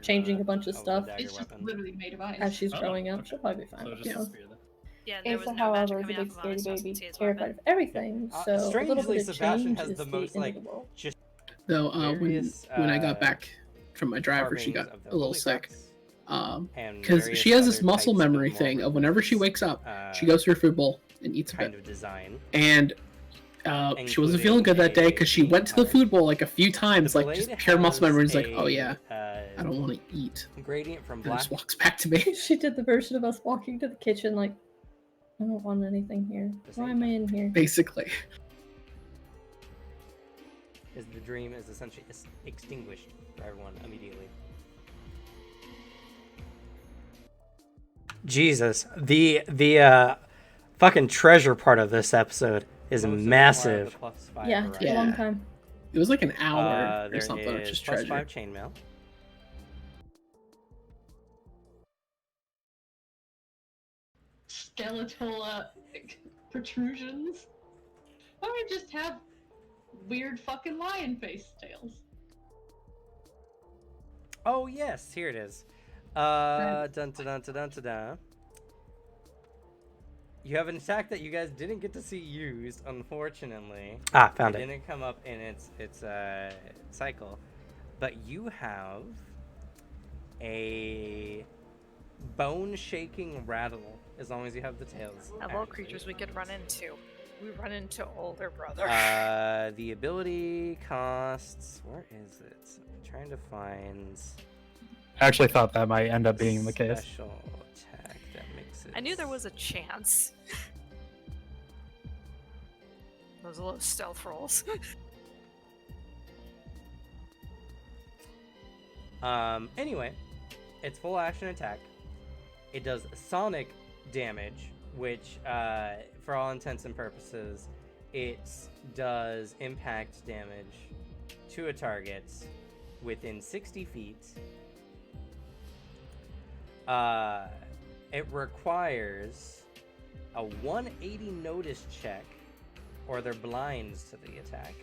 changing a bunch of stuff It's just literally made of ice. as she's growing up. She'll probably be fine. So You just know? disappear then. Yeah, there was Asa, no magic however, is a coming big off of Honest scaredy baby, Hospitality, terrified of everything. So a little strangely, bit of Sebastian change has is the the most, end of the world. Though Various, when I got back from my driver, she carvings got of the a little Holy sick. Cross, and Because various she has this other muscle types of memory more thing of whenever she wakes up, she uh, goes to her food bowl and eats a kind bit. of design. And she wasn't feeling good that day because she went to the food bowl a few times, The just blade pure muscle has memory. It's like, a, oh yeah, I don't want to eat. Gradient from And black. just walks back to me. She did the version of us walking to the kitchen I don't want anything here. Why am I in here? Basically. Is the dream is essentially extinguished for everyone immediately. Jesus, the fucking treasure part of this episode is Most Yeah, massive. it took a long time. It was like an hour or There something. It's is just +5 treasure. chainmail. Skeletal protrusions. Why don't we just have weird fucking lion face tails? Oh yes, here it is. Dun dun dun dun dun dun. You have an attack that you guys didn't get to see used, unfortunately. Found It didn't come up in its cycle, but you have a bone-shaking rattle. As long as you have the tails. Of all creatures we could run into, we run into older brother. The ability costs. Where is it? I'm trying to find. I actually thought that might end up being the case. Special attack that makes it. I knew there was a chance. Those little stealth rolls. Anyway, it's full action attack. It does sonic damage, which, for all intents and purposes, it does impact damage to a target within 60 feet. It requires a 180 notice check, or they're blinds to the attack.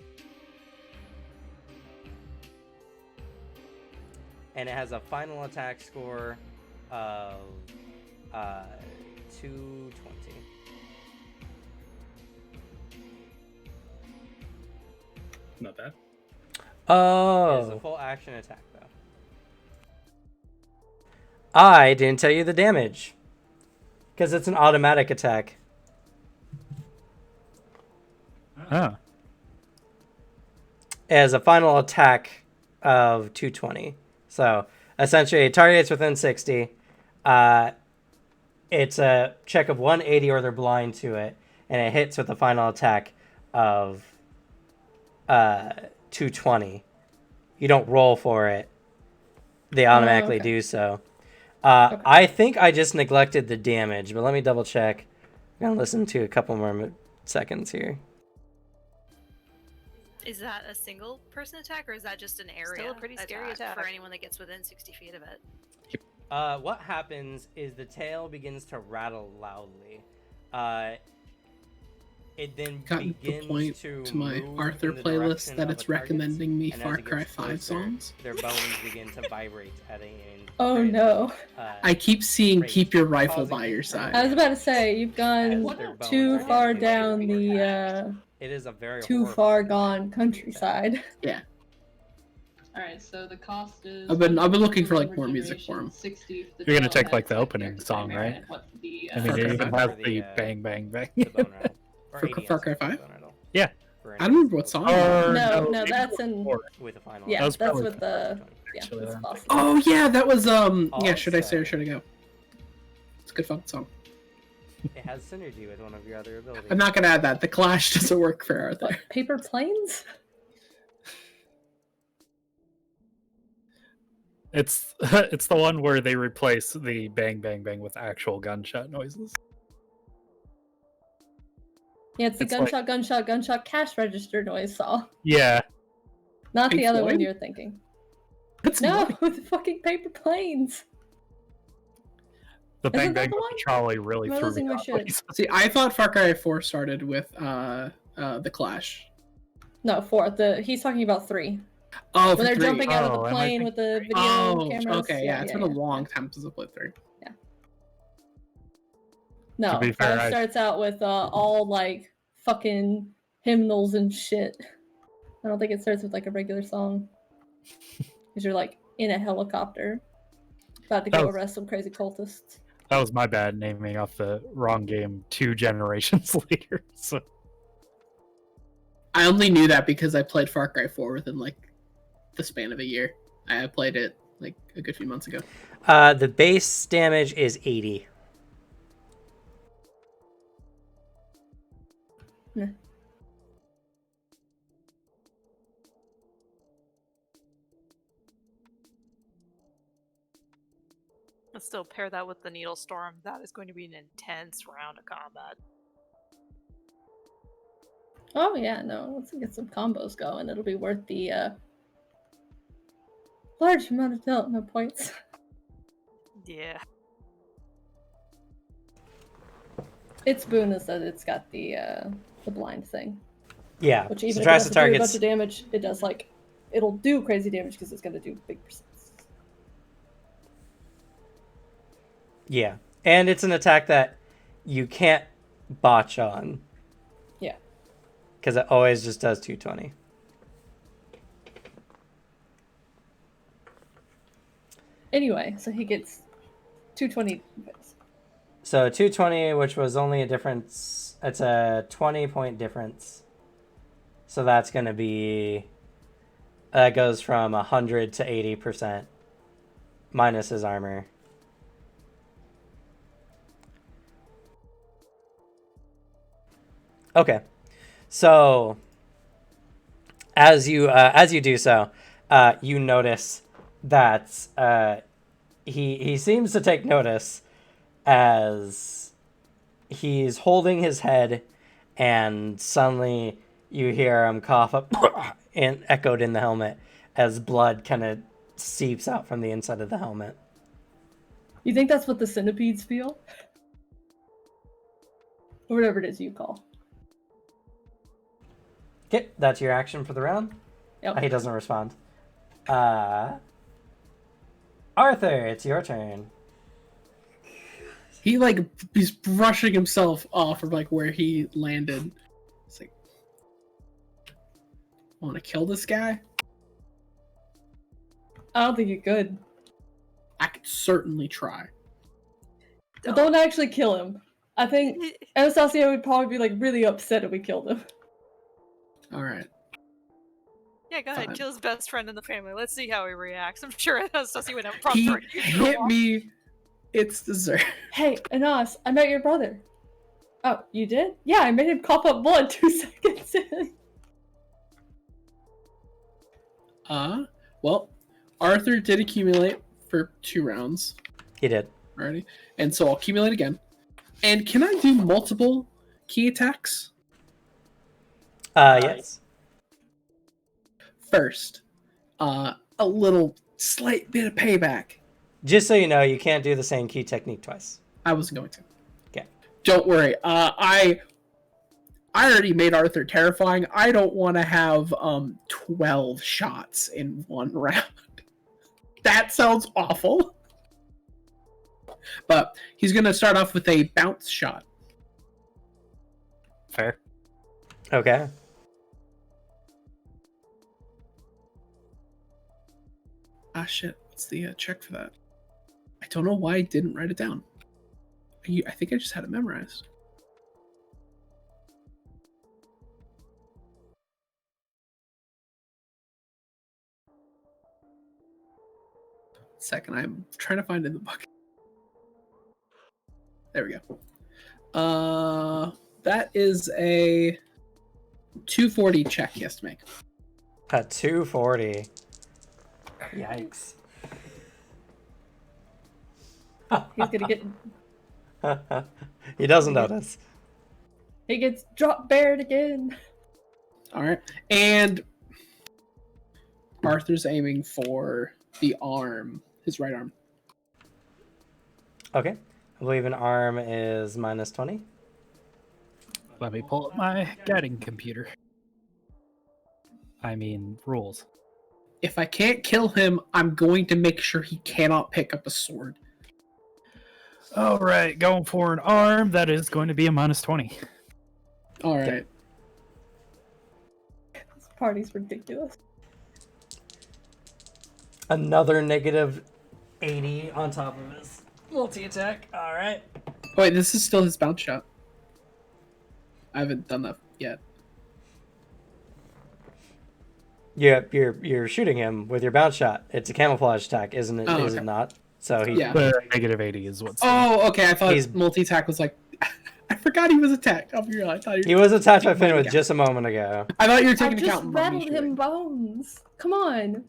And it has a final attack score of 220. Not bad. It is a full action attack, though. I didn't tell you the damage. Because it's an automatic attack. Oh. It has a final attack of 220. So, essentially, it targets within 60. It's a check of 180 or they're blind to it. And it hits with a final attack of 220. You don't roll for it. They automatically do so. Okay. I think I just neglected the damage, but let me double check. I'm gonna listen to a couple more seconds here. Is that a single person attack, or is that just an area? Still a pretty scary attack for anyone that gets within 60 feet of it. What happens is the tail begins to rattle loudly. It then begins to my Arthur playlist that it's recommending me Far Cry 5 songs. Their bones begin to vibrate at an Oh no. I keep seeing keep your rifle by your side. I was about to say, you've gone too far down the it is a very too far gone countryside. Yeah. Alright, so the cost is... I've been looking for like more music for him. You're gonna take like the opening song, right? I mean, you can have the bang bang bang. For Far Cry 5? Yeah. I don't remember what song. No, that's in... With a final. Yeah, that's with the... Yeah, that's awesome. Oh yeah, that was yeah, should I say or should I go? It's a good fucking song. It has synergy with one of your other abilities. I'm not gonna add that. The Clash doesn't work for Arthur. What, Paper Planes? It's the one where they replace the bang bang bang with actual gunshot noises. Yeah, it's the gunshot, gunshot, gunshot cash register noise saw. Yeah. Not the other one you're thinking. No, the fucking Paper Planes. The bang bang with the trolley really threw me off. See, I thought Far Cry 4 started with the Clash. No, 4. He's talking about 3. Oh, when they're jumping out of the plane with the video cameras. Okay, yeah, it's been a long time since I played 3. Yeah. No, 5 starts out with all like fucking hymnals and shit. I don't think it starts with like a regular song. Because you're like in a helicopter, about to go arrest some crazy cultists. That was my bad, naming off the wrong game 2 generations later. So I only knew that because I played Far Cry 4 within like the span of a year. I played it like a good few months ago. The base damage is 80. Yeah. Let's still pair that with the Needle Storm. That is going to be an intense round of combat. Oh yeah, no, let's get some combos going. It'll be worth the large amount of development points. Yeah. Its boon is that it's got the blind thing. Yeah. Which even if it doesn't do a bunch of damage, it does like it'll do crazy damage because it's gonna do big percents. Yeah, and it's an attack that you can't botch on. Yeah. Because it always just does 220. Anyway, so he gets 220. So 220, which was only a difference. It's a 20-point difference. So that's going to be... That goes from 100 to 80% minus his armor. Okay, so as you do so, you notice that he seems to take notice as he's holding his head and suddenly you hear him cough up and echoed in the helmet as blood kind of seeps out from the inside of the helmet. You think that's what the centipedes feel? Or whatever it is you call. Okay, that's your action for the round. Yep. He doesn't respond. Arthur, it's your turn. He like he's brushing himself off of like where he landed. It's like, want to kill this guy? I don't think you could. I could certainly try. But don't actually kill him. I think Anastasia would probably be like really upset if we killed him. All right. Yeah, go ahead. Fine. Kill his best friend in the family. Let's see how he reacts. I'm sure Anastasia would have a problem He throwing you through the hit wall. me. It's dessert. Hey, Anas, I met your brother. Oh, you did? Yeah, I made him cough up blood 2 seconds in. Well, Arthur did accumulate for 2 rounds He did. already, and so I'll accumulate again. And can I do multiple key attacks? Yes. First, a little slight bit of payback. Just so you know, you can't do the same key technique twice. I wasn't going to. Okay. Don't worry. I already made Arthur terrifying. I don't want to have 12 shots in one round. That sounds awful. But he's going to start off with a bounce shot. Fair. Okay. Shit. What's the check for that? I don't know why I didn't write it down. I think I just had it memorized. Second, I'm trying to find it in the book. There we go. That is a 240 check he has to make. A 240. Yikes. He's gonna get. He doesn't notice. He gets drop bared again. All right, and Arthur's aiming for the arm, his right arm. Okay. I believe an arm is minus 20. Let me pull up my guiding computer. I mean, rules. If I can't kill him, I'm going to make sure he cannot pick up a sword. All right, going for an arm. That is going to be a minus 20. All right. This party's ridiculous. Another negative 80 on top of his multi-attack. All right. Wait, this is still his bounce shot. I haven't done that yet. Yeah, you're shooting him with your bounce shot. It's a camouflage attack, isn't it? Oh, Is okay. it not? So he. Yeah. Negative 80 is what's. Oh, okay. I thought He's- multi-attack was like... I forgot he was attacked. I'll be real. I thought He was attacked by Finn with just a moment ago. I thought you were I taking just account. rattled him bones. Come on.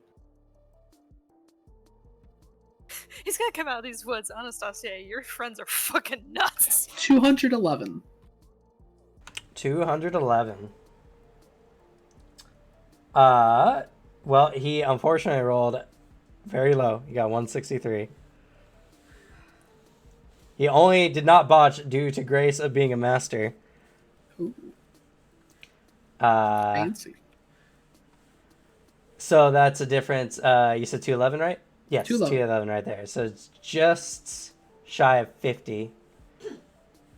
He's gonna come out of these woods. Anastasia, your friends are fucking nuts. 211. 211. Well, he unfortunately rolled very low. He got 163. He only did not botch due to grace of being a master. Ooh, fancy. So that's a difference. You said 211, right? Yes, 211. 211 right there. So it's just shy of 50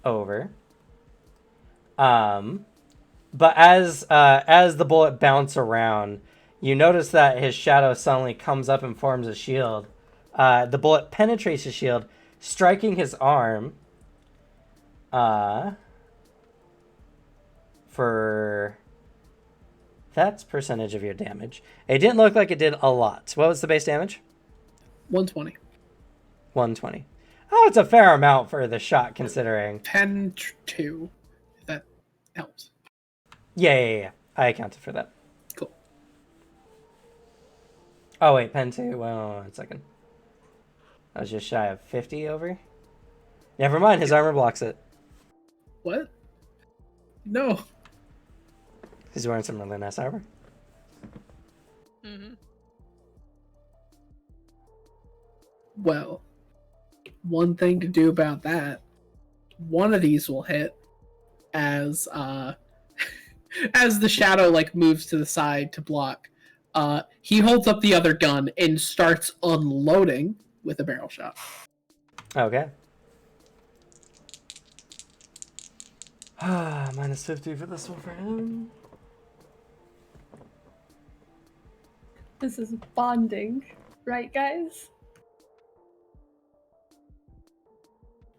over. But as the bullet bounces around, you notice that his shadow suddenly comes up and forms a shield. The bullet penetrates his shield, striking his arm. For that's percentage of your damage. It didn't look like it did a lot. What was the base damage? 120. 120. Oh, it's a fair amount for the shot, considering. 10-2. If that helps. Yeah. I accounted for that. Cool. Oh, wait, pen 2. Well, 1 second. I was just shy of 50 over. Never mind, his armor blocks it. What? No. He's wearing some really nice armor. Mm-hmm. Well, one thing to do about that, one of these will hit as as the shadow like moves to the side to block. He holds up the other gun and starts unloading with a barrel shot. Okay. Minus 50 for this one for him. This is bonding, right, guys?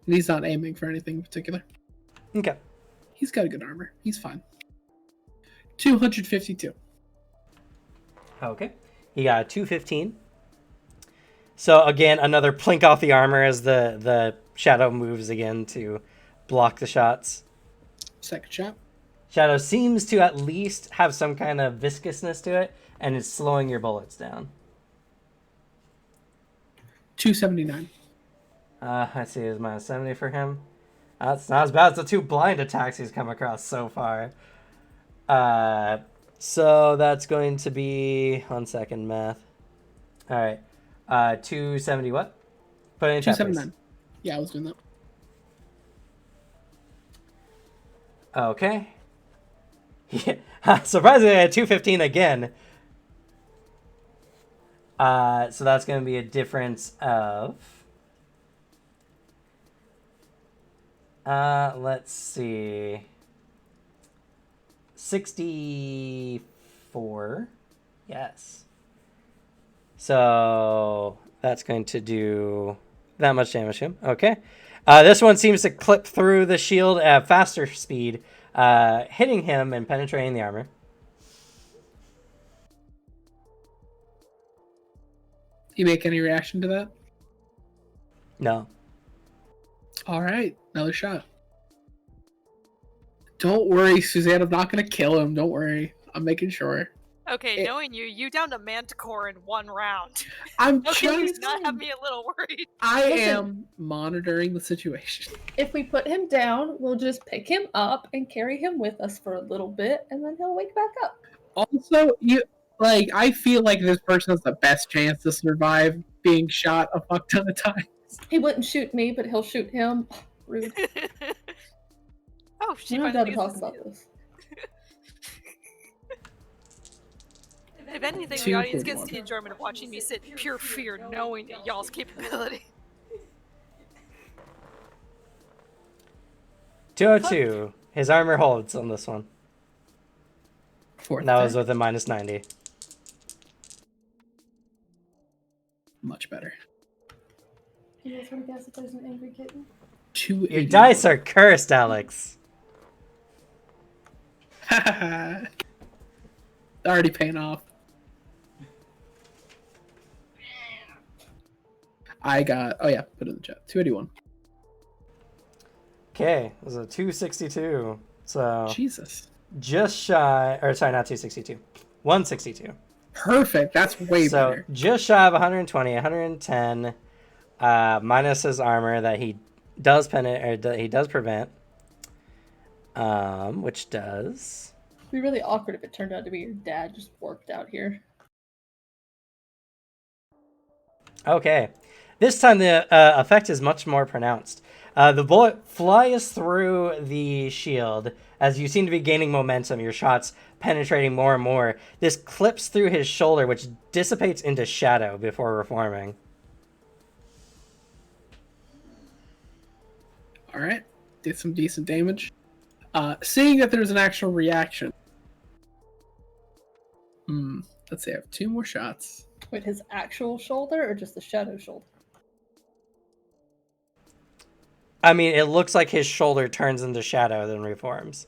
And he's not aiming for anything in particular. Okay. He's got a good armor. He's fine. 252. Okay. He got a 215. So again, another plink off the armor as the shadow moves again to block the shots. Second shot. Shadow seems to at least have some kind of viscousness to it, and it's slowing your bullets down. 279. I see it's minus 70 for him. That's not as bad as the 2 blind attacks he's come across so far. So that's going to be 1 second math. All right. 270 what? Put it in chat, please. 279. Yeah, I was doing that. Okay. Yeah. Surprisingly, I had 215 again. So that's going to be a difference of... let's see. 64. Yes. So that's going to do that much damage to him. Okay. This one seems to clip through the shield at faster speed, hitting him and penetrating the armor. You make any reaction to that? No. All right, another shot. Don't worry, Suzanne. I'm not going to kill him. Don't worry. I'm making sure. Okay, knowing you downed a Manticore in 1 round. I'm Okay, you just... not have me a little worried. I Listen. am monitoring the situation. If we put him down, we'll just pick him up and carry him with us for a little bit, and then he'll wake back up. Also, I feel like this person has the best chance to survive being shot a fuck ton of times. He wouldn't shoot me, but he'll shoot him. Rude. Oh, she I'm might not to talk about this. If anything, the audience gets the enjoyment of watching me sit in pure fear, knowing y'all's capability. 202. His armor holds on this one. Fourth That was attack. with a minus 90. Much better. You guys want to guess if there's an angry kitten? 280. Your dice are cursed, Alex. Already paying off. I got... Oh, yeah. Put it in the chat. 281. Okay. It was a 262. So Jesus. just shy... Or sorry, not 262. 162. Perfect. That's way So better. just shy of 120. 110. Minus his armor that he does prevent. Which does... It'd be really awkward if it turned out to be your dad just worked out here. Okay. This time the effect is much more pronounced. The bullet flies through the shield as you seem to be gaining momentum, your shots penetrating more and more. This clips through his shoulder, which dissipates into shadow before reforming. All right. Did some decent damage. Seeing that there's an actual reaction. Let's see. I have 2 more shots. Wait, his actual shoulder or just the shadow shoulder? I mean, it looks like his shoulder turns into shadow, then reforms.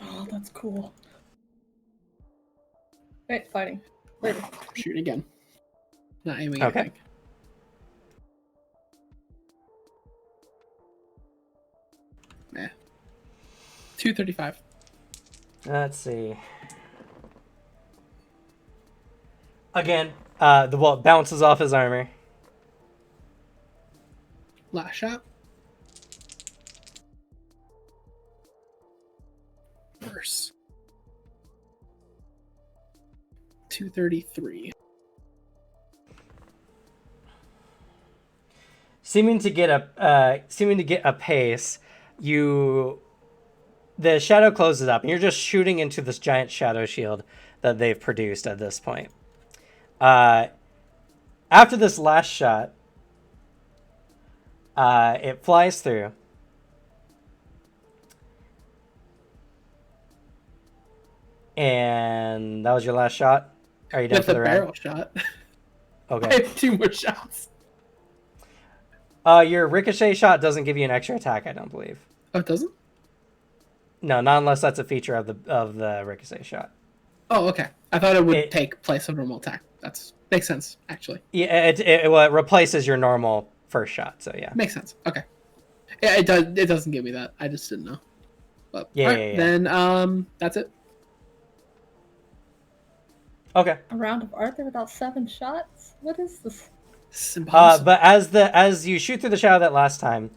Oh, that's cool. Wait, fighting. Later. Shooting again. Not aiming. Okay. Anything. Nah. 235. Let's see. Again, the bullet bounces off his armor. Last shot. worse. 233. Seeming to get a pace, the shadow closes up, and you're just shooting into this giant shadow shield that they've produced at this point. After this last shot, it flies through. And that was your last shot? Are you done With for the the barrel round? shot. I Okay. have 2 more shots. Your ricochet shot doesn't give you an extra attack, I don't believe. Oh, it doesn't? No, not unless that's a feature of the ricochet shot. Oh, okay. I thought it would take place of normal attack. That's makes sense, actually. Yeah, it replaces your normal first shot, so yeah. Makes sense. Okay. Yeah, it does. It doesn't give me that. I just didn't know. But Yeah, yeah. Then that's it. Okay. A round of Arthur without 7 shots? What is this? It's impossible. But as you shoot through the shadow that last time,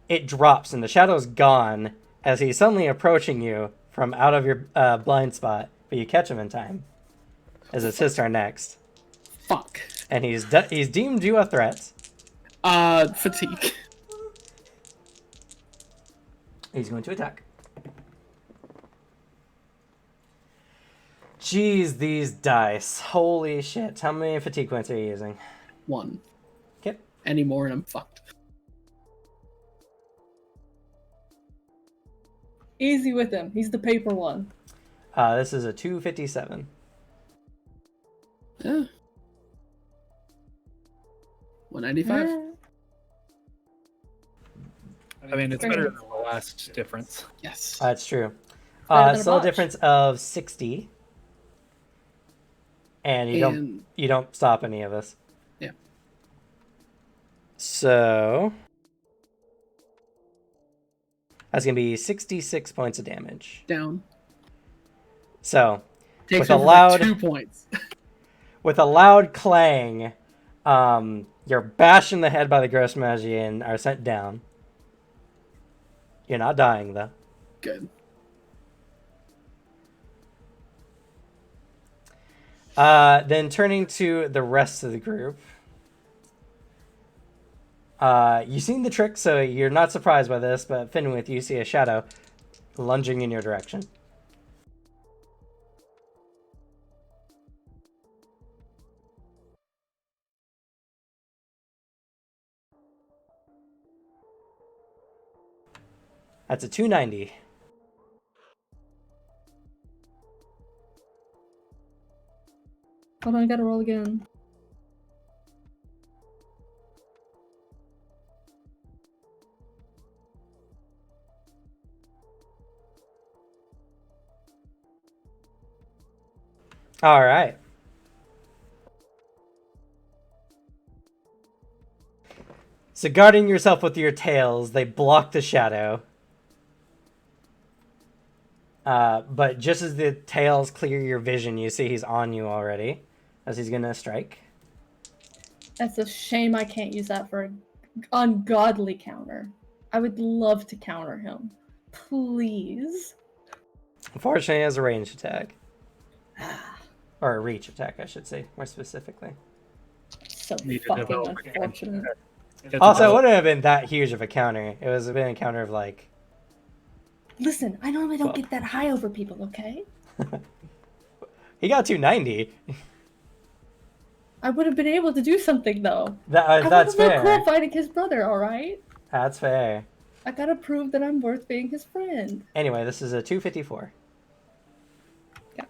it drops and the shadow's gone as he's suddenly approaching you from out of your blind spot, but you catch him in time. As it's his turn next. Fuck. And he's deemed you a threat. Fatigue. He's going to attack. Jeez, these dice. Holy shit. How many fatigue points are you using? 1. Okay. Any more and I'm fucked. Easy with him. He's the paper one. This is a 257. Yeah. 195. I mean, it's better than the last difference. Yes. That's true. Better than a Still a botch. difference of 60. And you don't stop any of this. Yeah. So that's gonna be 66 points of damage. Down. So Takes with a over loud 2 points. with a loud clang, you're bashed in the head by the gross magi and are sent down. You're not dying though. Good. Then turning to the rest of the group. You've seen the trick, so you're not surprised by this, but Finwith, you see a shadow lunging in your direction. That's a 290. Hold on, I gotta roll again. All right. So guarding yourself with your tails, they block the shadow. But just as the tails clear your vision, you see he's on you already, as he's gonna strike. That's a shame I can't use that for an ungodly counter. I would love to counter him. Please. Unfortunately, he has a ranged attack. Or a reach attack, I should say, more specifically. So Need to fucking develop unfortunate. Also, it wouldn't have been that huge of a counter. It was been a counter of like... Listen, I normally don't get that high over people, okay? He got 290. I would have been able to do something though. That's I fair. cool fighting his brother, alright? That's fair. I gotta prove that I'm worth being his friend. Anyway, this is a 254. Yeah.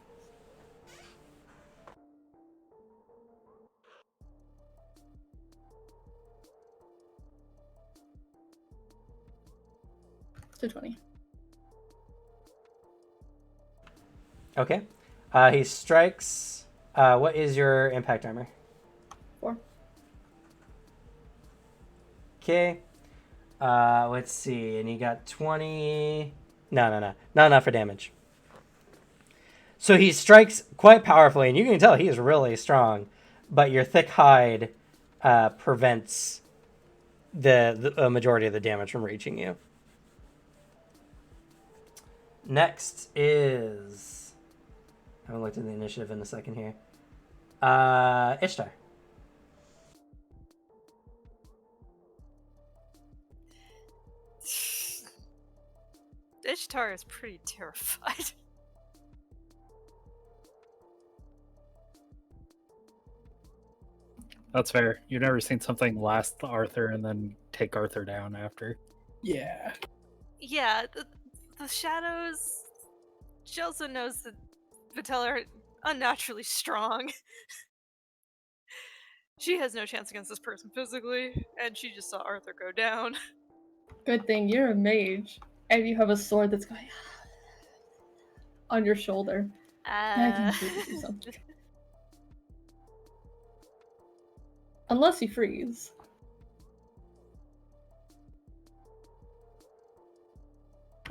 It's 220. Okay. He strikes. What is your impact armor? 4. Okay. Let's see. And he got 20. No. Not enough for damage. So he strikes quite powerfully, and you can tell he is really strong. But your thick hide prevents the majority of the damage from reaching you. Next is... I haven't looked at the initiative in a second here. Ishtar. Ishtar is pretty terrified. That's fair. You've never seen something last Arthur and then take Arthur down after. Yeah. Yeah, the shadows. She also knows that Vitel are unnaturally strong. She has no chance against this person physically, and she just saw Arthur go down. Good thing you're a mage, and you have a sword that's going on your shoulder. Begging you to do something. Unless you freeze.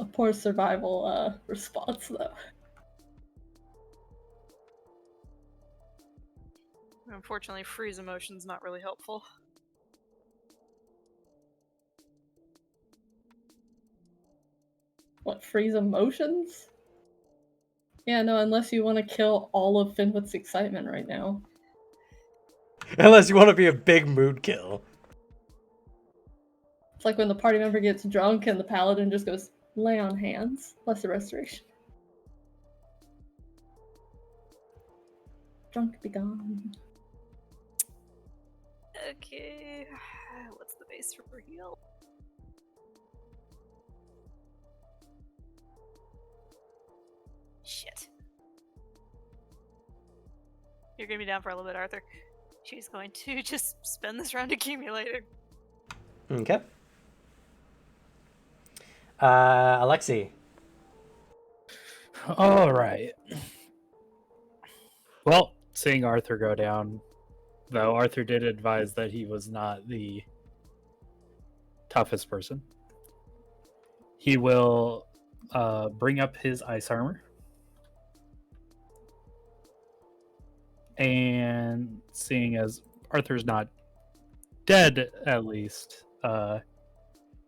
A poor survival response, though. Unfortunately, freeze emotion's not really helpful. What, freeze emotions? Yeah, no, unless you want to kill all of Finwood's excitement right now. Unless you want to be a big mood kill. It's like when the party member gets drunk and the paladin just goes, lay on hands. Lesser restoration. Drunk be gone. Okay, what's the base for heal? Shit. You're gonna be down for a little bit, Arthur. She's going to just spend this round accumulating. Okay. Alexi. All right. Well, seeing Arthur go down, though Arthur did advise that he was not the toughest person, he will bring up his ice armor. And seeing as Arthur's not dead, at least,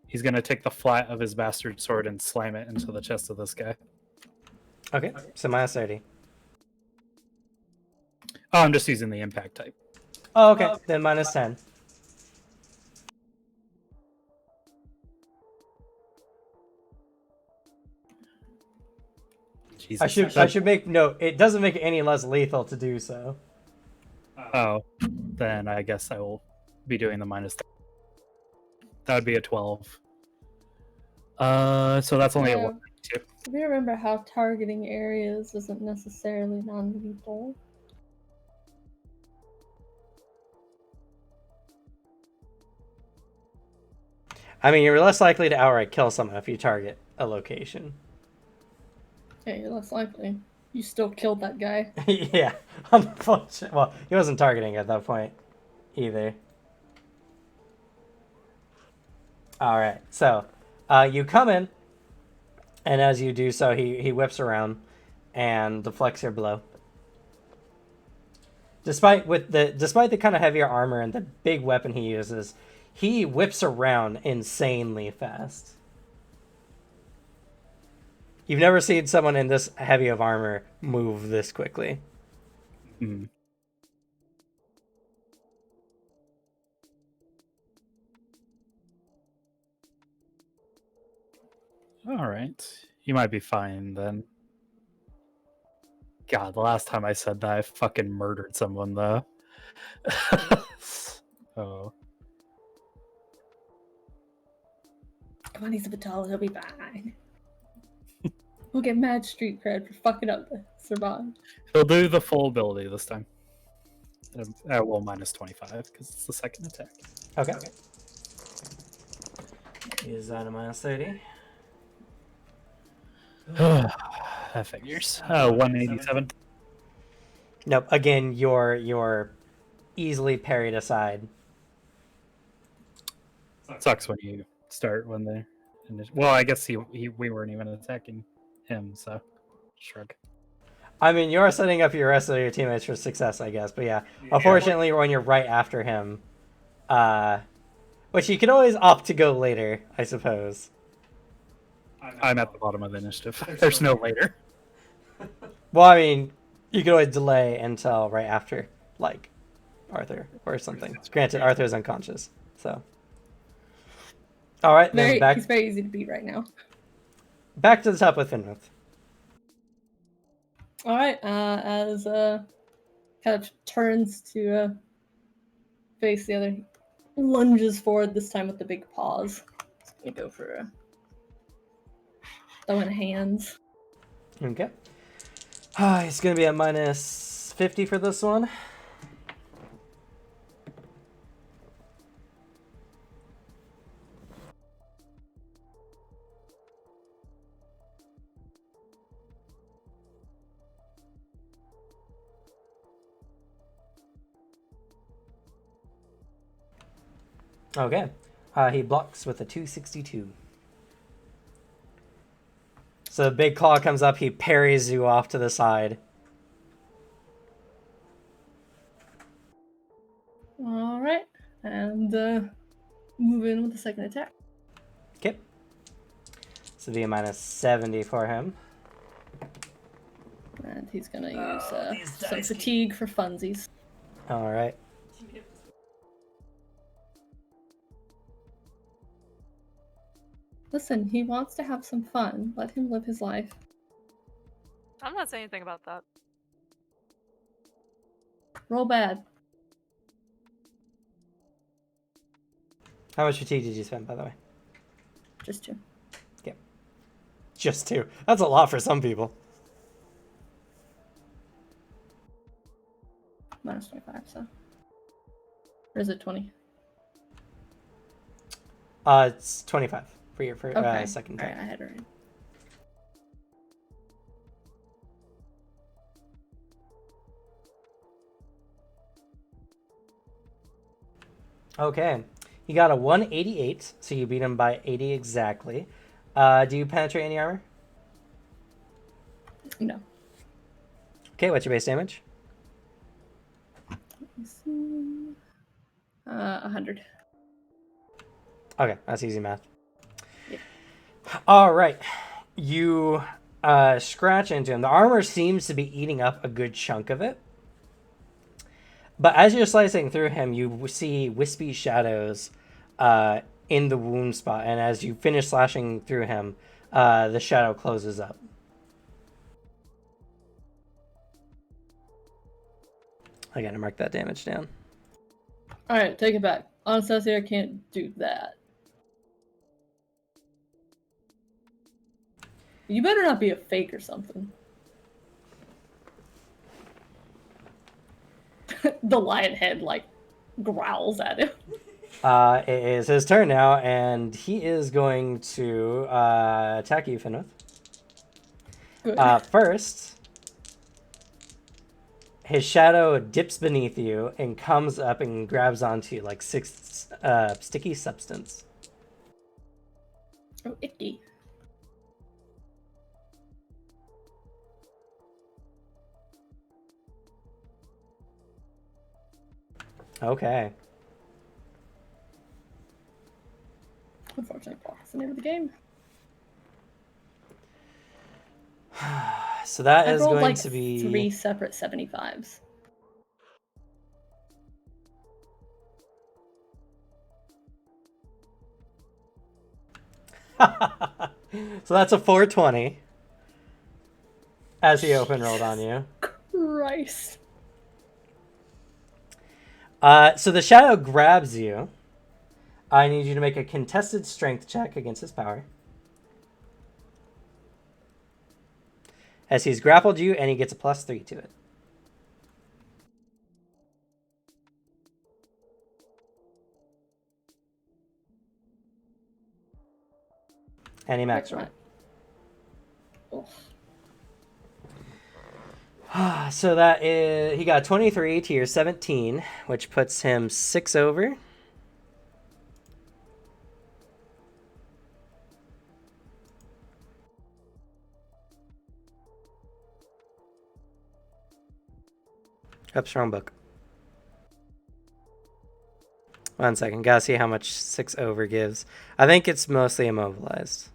he's going to take the flat of his bastard sword and slam it into the chest of this guy. Okay, so minus 30. Oh, I'm just using the impact type. Oh, okay, then minus 10. Jesus. I should make note, it doesn't make it any less lethal to do so. Oh, then I guess I will be doing the minus 30. That would be a 12. So that's only a 1. If you remember how targeting areas isn't necessarily non-lethal. I mean, you're less likely to outright kill someone if you target a location. Yeah, you're less likely. You still killed that guy. Yeah, unfortunately. Well, he wasn't targeting at that point either. Alright, so you come in, and as you do so, he whips around and deflects your blow. Despite the kind of heavier armor and the big weapon he uses, he whips around insanely fast. You've never seen someone in this heavy of armor move this quickly. Hmm. All right. You might be fine then. God, the last time I said that, I fucking murdered someone, though. Oh. Come on, he's a Vital, he'll be fine. We'll get mad street cred for fucking up the survive. He'll do the full ability this time. Well, minus 25, because it's the second attack. Okay. Is that a minus 30? That figures. 187. Nope. Again, you're easily parried aside. Sucks when you start when they. Well, I guess we weren't even attacking him, so shrug. I mean, you're setting up your rest of your teammates for success, I guess. But yeah, unfortunately, when you're right after him, which you can always opt to go later, I suppose. I'm at the bottom of the initiative. There's no later. Well, I mean, you could always delay until right after, like, Arthur or something. Granted, Arthur's unconscious, so. All right, then He's very easy to beat right now. back to the top with Finmuth. All right, as kind of turns to face the other, lunges forward this time with the big paws. Gonna go for throwing hands. Okay. He's gonna be at minus 50 for this one. Okay. He blocks with a 262. So the big claw comes up, he parries you off to the side. Alright, and move in with the second attack. Okay. So be a minus 70 for him. And he's gonna use some fatigue for funsies. Alright. Listen, he wants to have some fun. Let him live his life. I'm not saying anything about that. Roll bad. How much fatigue did you spend, by the way? Just 2. Okay. Just 2. That's a lot for some people. Minus 25, so. Or is it 20? It's 25 for your Okay. second Alright, attack. I had it right. Okay. You got a 188, so you beat him by 80 exactly. Do you penetrate any armor? No. Okay, what's your base damage? Let's see. 100. Okay, that's easy math. Yeah. All right. You scratch into him. The armor seems to be eating up a good chunk of it. But as you're slicing through him, you see wispy shadows in the wound spot. And as you finish slashing through him, the shadow closes up. I gotta mark that damage down. Alright, take it back. Anastasia, I can't do that. You better not be a fake or something. The lion head, like, growls at him. It is his turn now, and he is going to attack you, Finwith. First, his shadow dips beneath you and comes up and grabs onto you like sticky substance. Oh, icky. Okay. Unfortunately, that's the name of the game. So that I've is rolled going like to be 3 separate 75s. So that's a 420 as he open rolled on you. Christ. So the shadow grabs you. I need you to make a contested strength check against his power. As he's grappled you, and he gets a +3 to it. Any max roll. So that is, he got 23 to your 17, which puts him 6 over. Oops, wrong book. 1 second, gotta see how much 6 over gives. I think it's mostly immobilized.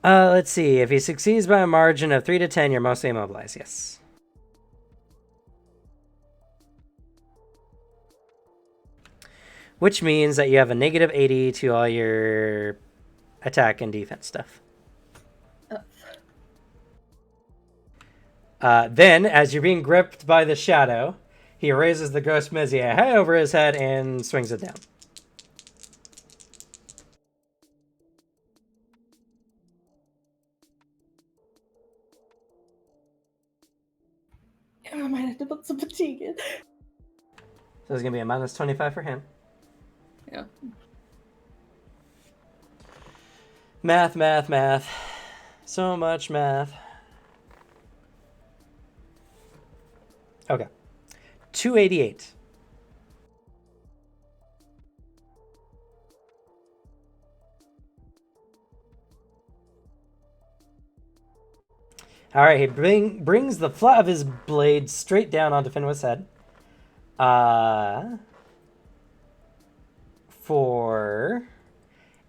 Let's see. If he succeeds by a margin of 3 to 10, you're mostly immobilized. Yes. Which means that you have a negative 80 to all your attack and defense stuff. Then, as you're being gripped by the shadow, he raises the ghost Mizia high over his head and swings it down. I might have to put some fatigue in. So it's going to be a minus 25 for him. Yeah. Math, math, math. So much math. Okay. 288. All right, he brings the flat of his blade straight down onto Finwith's head. For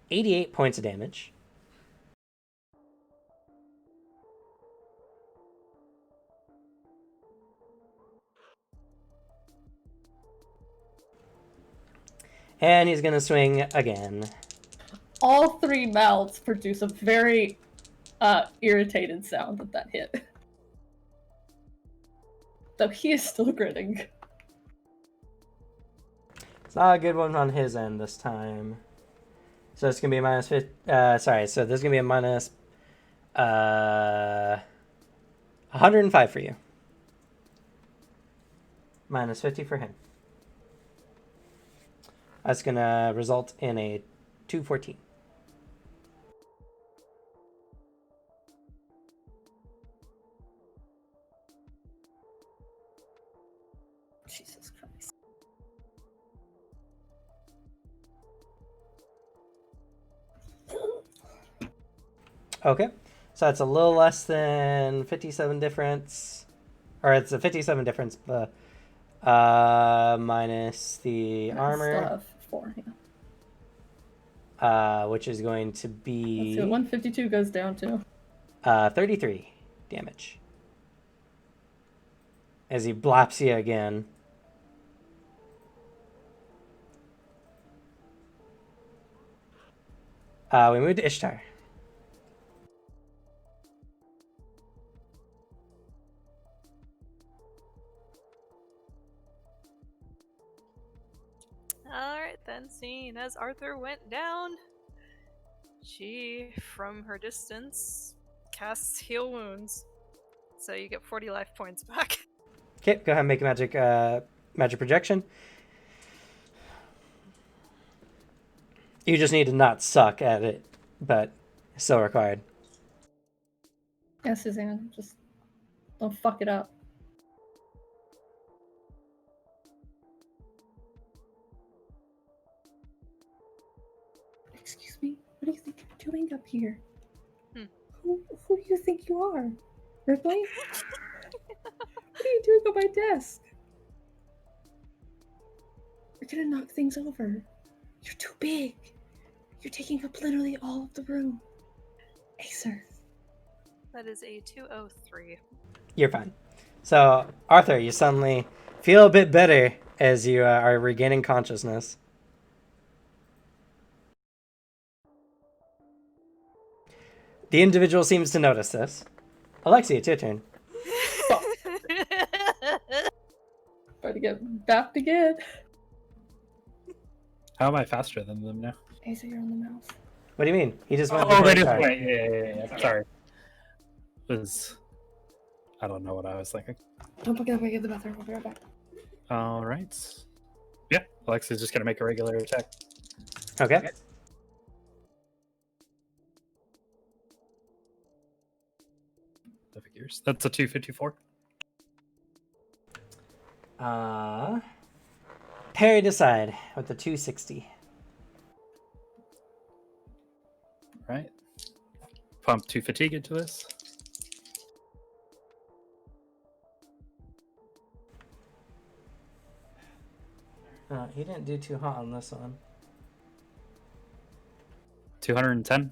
88 points of damage. And he's going to swing again. All 3 mouths produce a very irritated sound at that hit. Though he is still grinning. It's not a good one on his end this time. So it's going to be a minus 50. So there's going to be a minus 105 for you. Minus 50 for him. That's going to result in a 214. Jesus Christ. Okay. So that's a little less than 57 difference. Or it's a 57 difference, but minus the armor. Still have 4, yeah. Which is going to Let's be see what 152 goes down to. 33 damage. As he blaps you again. We move to Ishtar. Alright then, seeing as Arthur went down, she, from her distance, casts Heal Wounds. So you get 40 life points back. Okay, go ahead and make a magic projection. You just need to not suck at it, but still required. Yeah, Suzanne, just don't fuck it up. Excuse me, what do you think you're doing up here? Who do you think you are? Ripley? What are you doing on my desk? You're gonna knock things over. You're too big. You're taking up literally all of the room. Acer. That is a 203. You're fine. So, Arthur, you suddenly feel a bit better as you are regaining consciousness. The individual seems to notice this. Alexia, it's your turn. About to get bapped again. How am I faster than them now? Acer, you're on the mouse. What do you mean? He just went. Oh, before they you just started. went. Yeah. Sorry. I don't know what I was thinking. Don't forget to get the bathroom. I'll be right back. All right. Yeah, Alexia's just gonna make a regular attack. Okay. The figures. That's a 254. Parry decide with the 260. Right. Pump 2 fatigue into this. He didn't do too hot on this one. 210.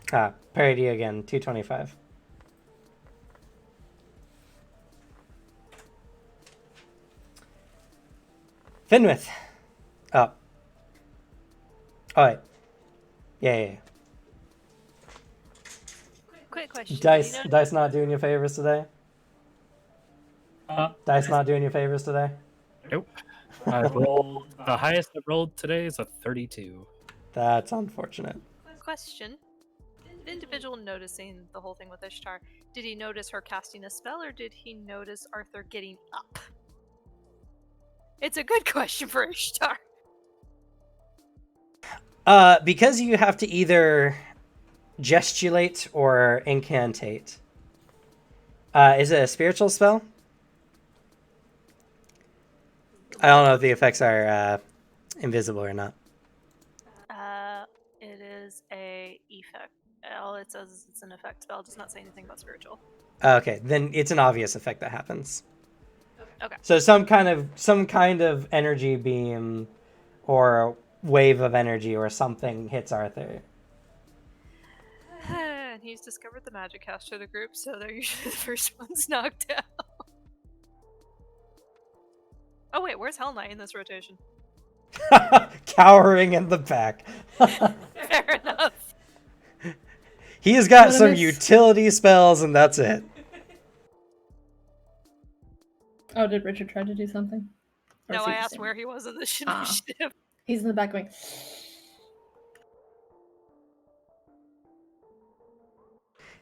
Parody again, 225. Finwith. Oh. Oh, wait. Yeah. Quick question. Dice not doing you favors today? Dice not doing you favors today? Nope. I've rolled, the highest I've rolled today is a 32. That's unfortunate. Question. The individual noticing the whole thing with Ishtar, did he notice her casting a spell or did he notice Arthur getting up? It's a good question for Ishtar. Because you have to either gestulate or incantate. Is it a spiritual spell? I don't know if the effects are invisible or not. It is a effect. All it says is it's an effect spell. It does not say anything about spiritual. Okay, then it's an obvious effect that happens. Okay. So some kind of energy beam or wave of energy or something hits Arthur. And he's discovered the magic caster of the group, so they're usually the first ones knocked out. Oh wait, where's Hell Knight in this rotation? Cowering in the back. Fair enough. He's got some utility spells and that's it. Oh, did Richard try to do something? Or No, is he I just asked saying- where he was in the initiative. He's in the back going.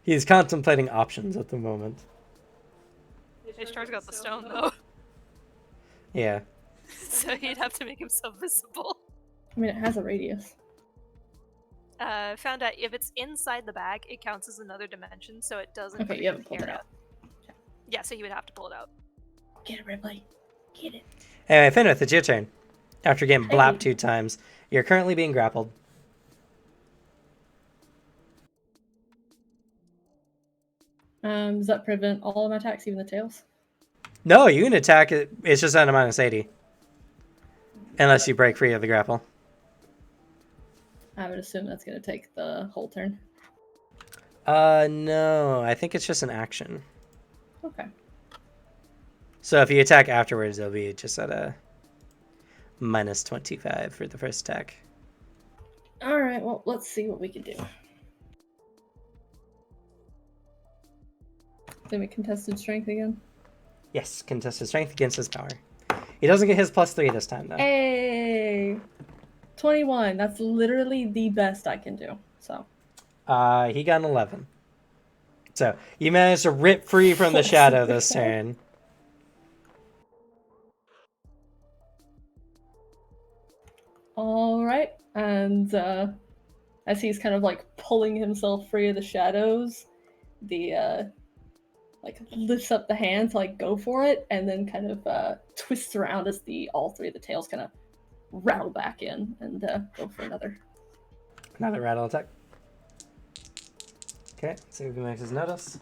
He's contemplating options at the moment. Ishtar's got the stone though, Yeah. so he'd have to make himself visible. I mean, it has a radius. Found out if it's inside the bag, it counts as another dimension, so it doesn't. Okay, you haven't pulled it area. out. Yeah, so he would have to pull it out. Get it, Ripley. Get it. Anyway, Finwith, it's your turn. After getting blapped Hey. 2 times, you're currently being grappled. Does that prevent all of my attacks, even the tails? No, you can attack it. It's just at a -80. Unless you break free of the grapple. I would assume that's going to take the whole turn. No. I think it's just an action. Okay. So if you attack afterwards, it'll be just at a -25 for the first attack. All right. Well, let's see what we can do. Then we contested strength again. Yes, contested strength against his power. He doesn't get his +3 this time, though. Hey, 21. That's literally the best I can do. So. He got an 11. So you managed to rip free from the shadow this turn. All right, and as he's kind of like pulling himself free of the shadows, the like lifts up the hand to like go for it, and then kind of twists around as all 3 of the tails kind of rattle back in and go for another. Another rattle attack. Okay, see if he makes his notice.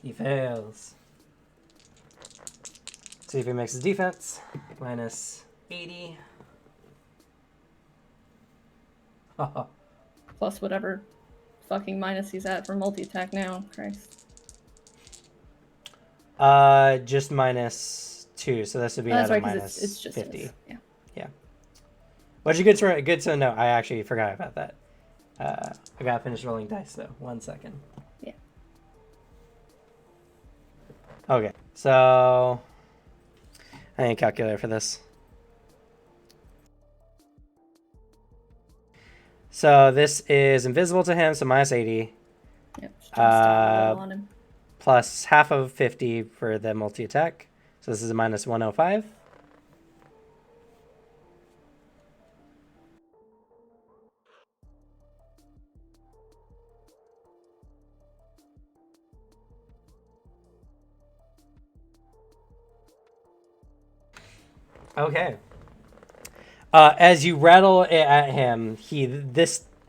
He fails. See if he makes his defense. -80. Plus whatever fucking minus he's at for multi-attack now. Christ. Just -2, so this would be Oh, that's at a right, 'cause it's just 50. his. Yeah. Which is good to know. I actually forgot about that. I gotta finish rolling dice though. 1 second. Yeah. Okay, so I need a calculator for this. So this is invisible to him, so -80. Yep. Just trying to start a roll on him. Plus half of 50 for the multi-attack. So this is a -105. Okay. As you rattle it at him,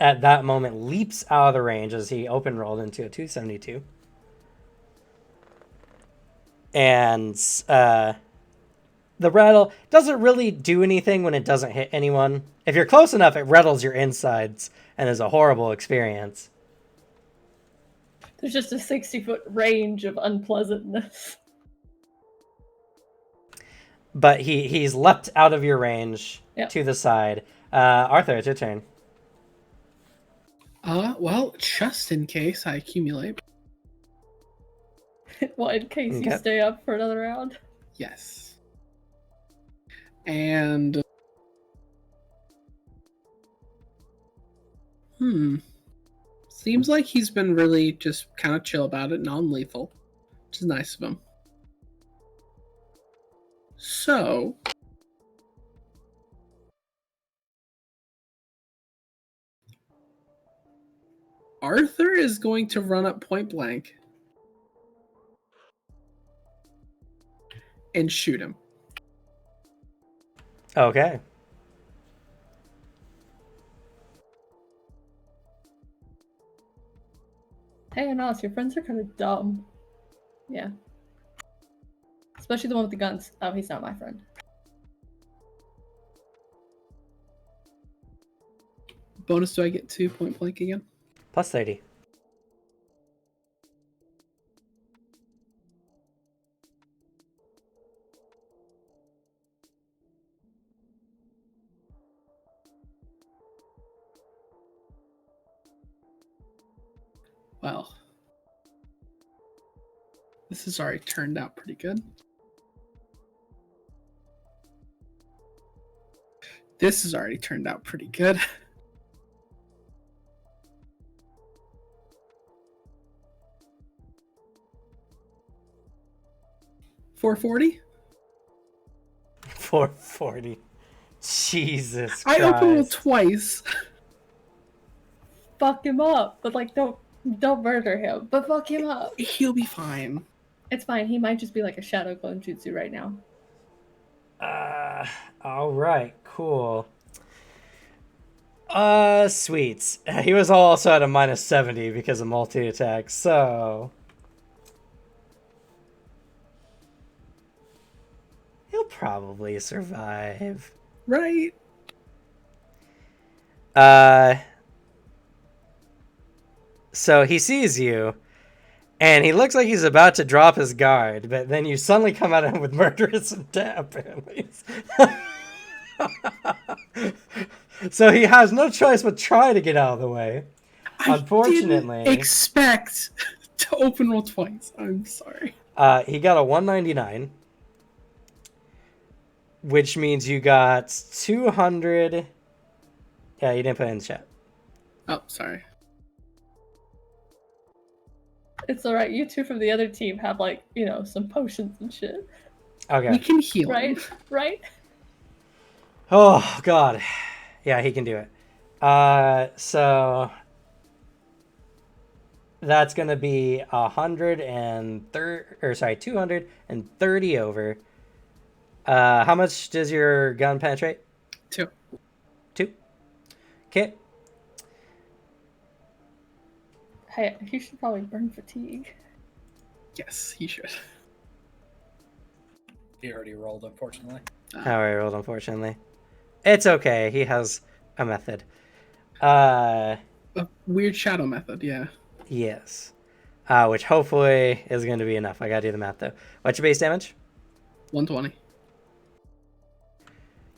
at that moment leaps out of the range as he open rolled into a 272. And the rattle doesn't really do anything when it doesn't hit anyone. If you're close enough, it rattles your insides and is a horrible experience. There's just a 60-foot range of unpleasantness. But he's leapt out of your range to the side. Arthur, it's your turn. Well, just in case I accumulate. Well, in case you stay up for another round. Yes. And seems like he's been really just kind of chill about it, non-lethal, which is nice of him. So Arthur is going to run up point blank and shoot him. Okay. Hey, Anas, your friends are kind of dumb. Yeah. Especially the one with the guns. Oh, he's not my friend. Bonus, do I get 2 point blank again? Plus 30. Well, this has already turned out pretty good. This has already turned out pretty good. $440? 440. Jesus Christ. I open with twice. Fuck him up, but like don't murder him, but fuck him up. He'll be fine. It's fine. He might just be like a shadow clone jutsu right now. All right, cool. Sweet. He was also at a minus 70 because of multi-attack, so he'll probably survive. Right. So he sees you, and he looks like he's about to drop his guard, but then you suddenly come at him with murderous intent, apparently. So he has no choice but try to get out of the way. Unfortunately, I didn't expect to open roll twice. I'm sorry. He got a 199, which means you got 200. Yeah, you didn't put it in the chat. Oh, sorry. It's alright. You two from the other team have like, you know, some potions and shit. Okay. We can heal. Right? Him. Right? Oh, God. Yeah, he can do it. So that's going to be 230 over. How much does your gun penetrate? 2. 2. Okay. Hey, he should probably burn fatigue. Yes, he should. He already rolled, unfortunately. How I rolled, unfortunately. It's okay. He has a method. A weird shadow method, yeah. Yes. Which hopefully is going to be enough. I gotta do the math, though. What's your base damage? 120.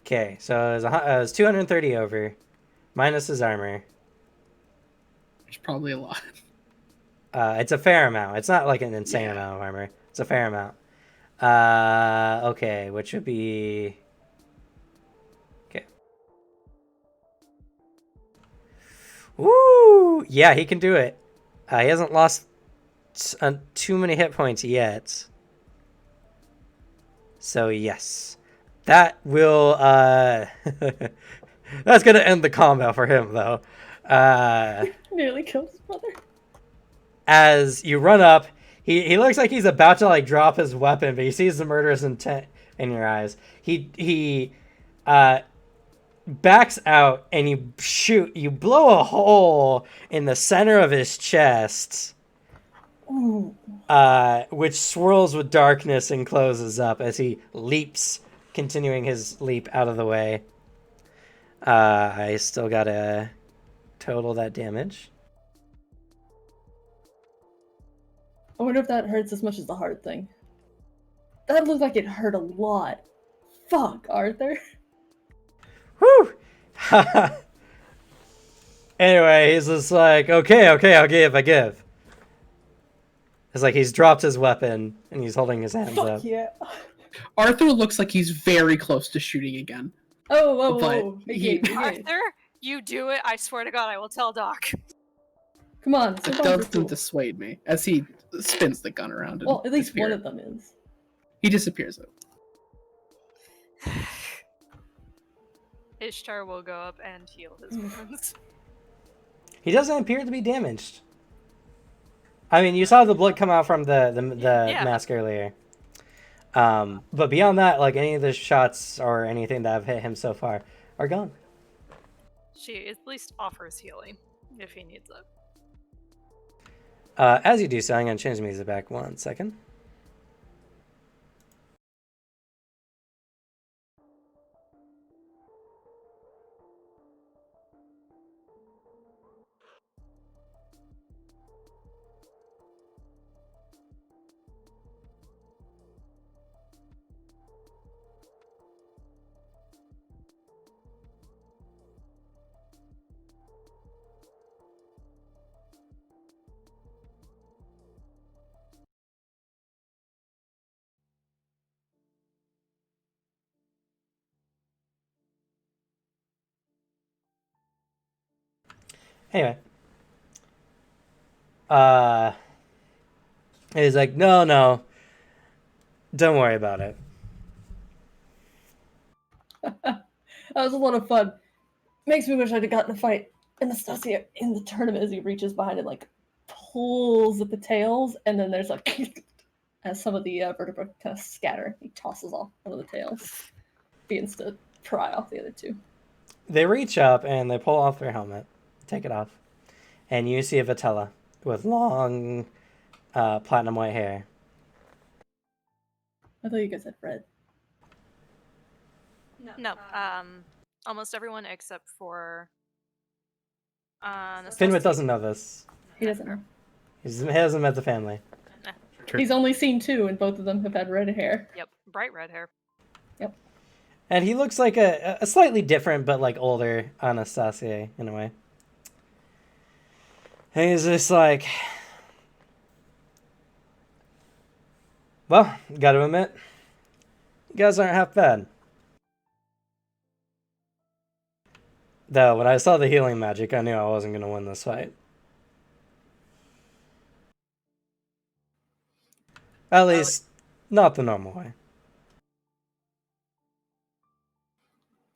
Okay, so it was 230 over, minus his armor. It's probably a lot. It's a fair amount. It's not like an insane amount of armor. It's a fair amount. Okay, which would be... Okay. Woo! Yeah, he can do it. He hasn't lost too many hit points yet. So, yes. That will... That's going to end the combat for him, though. Nearly killed his brother. As you run up, he looks like he's about to like drop his weapon, but he sees the murderous intent in your eyes. He backs out and you blow a hole in the center of his chest, which swirls with darkness and closes up as he leaps continuing his leap out of the way. I still gotta total that damage. I wonder if that hurts as much as the heart thing. That looked like it hurt a lot. Fuck, Arthur. Whew! Anyway, he's just like, okay, I give. It's like he's dropped his weapon and he's holding his hands Fuck up. yeah. Arthur looks like he's very close to shooting again. Oh, Arthur, you do it. I swear to God, I will tell Doc. Come on, It sometimes you're doesn't cool. dissuade me as he spins the gun around. And Well, at least one disappears. of them is. He disappears. Ishtar will go up and heal his wounds. He doesn't appear to be damaged. I mean, you saw the blood come out from the mask earlier. But beyond that, like any of the shots or anything that have hit him so far are gone. She at least offers healing if he needs it. As you do so, I'm going to change the music back 1 second. Anyway. He's like, no. Don't worry about it. That was a lot of fun. Makes me wish I'd have gotten a fight Anastasia in the tournament as he reaches behind and like pulls at the tails, and then there's like as some of the vertebrae kind of scatter, he tosses off one of the tails, begins to pry off the other two. They reach up and they pull off their helmet, take it off, and you see a Vitella with long platinum white hair. I thought you guys had red. No, almost everyone except for Finwit doesn't know this. He doesn't know. He hasn't met the family. He's only seen 2, and both of them have had red hair. Yep, bright red hair. Yep. And he looks like a slightly different but like older Anastasia in a way. And he's just like, well, gotta admit, you guys aren't half bad. Though, when I saw the healing magic, I knew I wasn't going to win this fight. At least, not the normal way.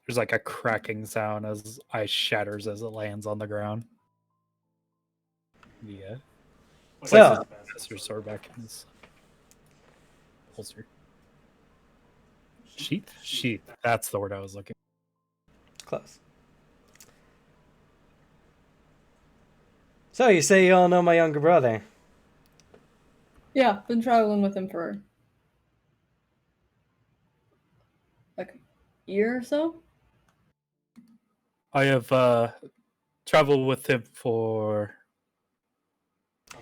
There's like a cracking sound as ice shatters as it lands on the ground. Yeah. So, Places your sword back in his holster. Sheath? Sheath. That's the word I was looking for. Close. So, you say you all know my younger brother. Yeah, been traveling with him for like a year or so. I have traveled with him for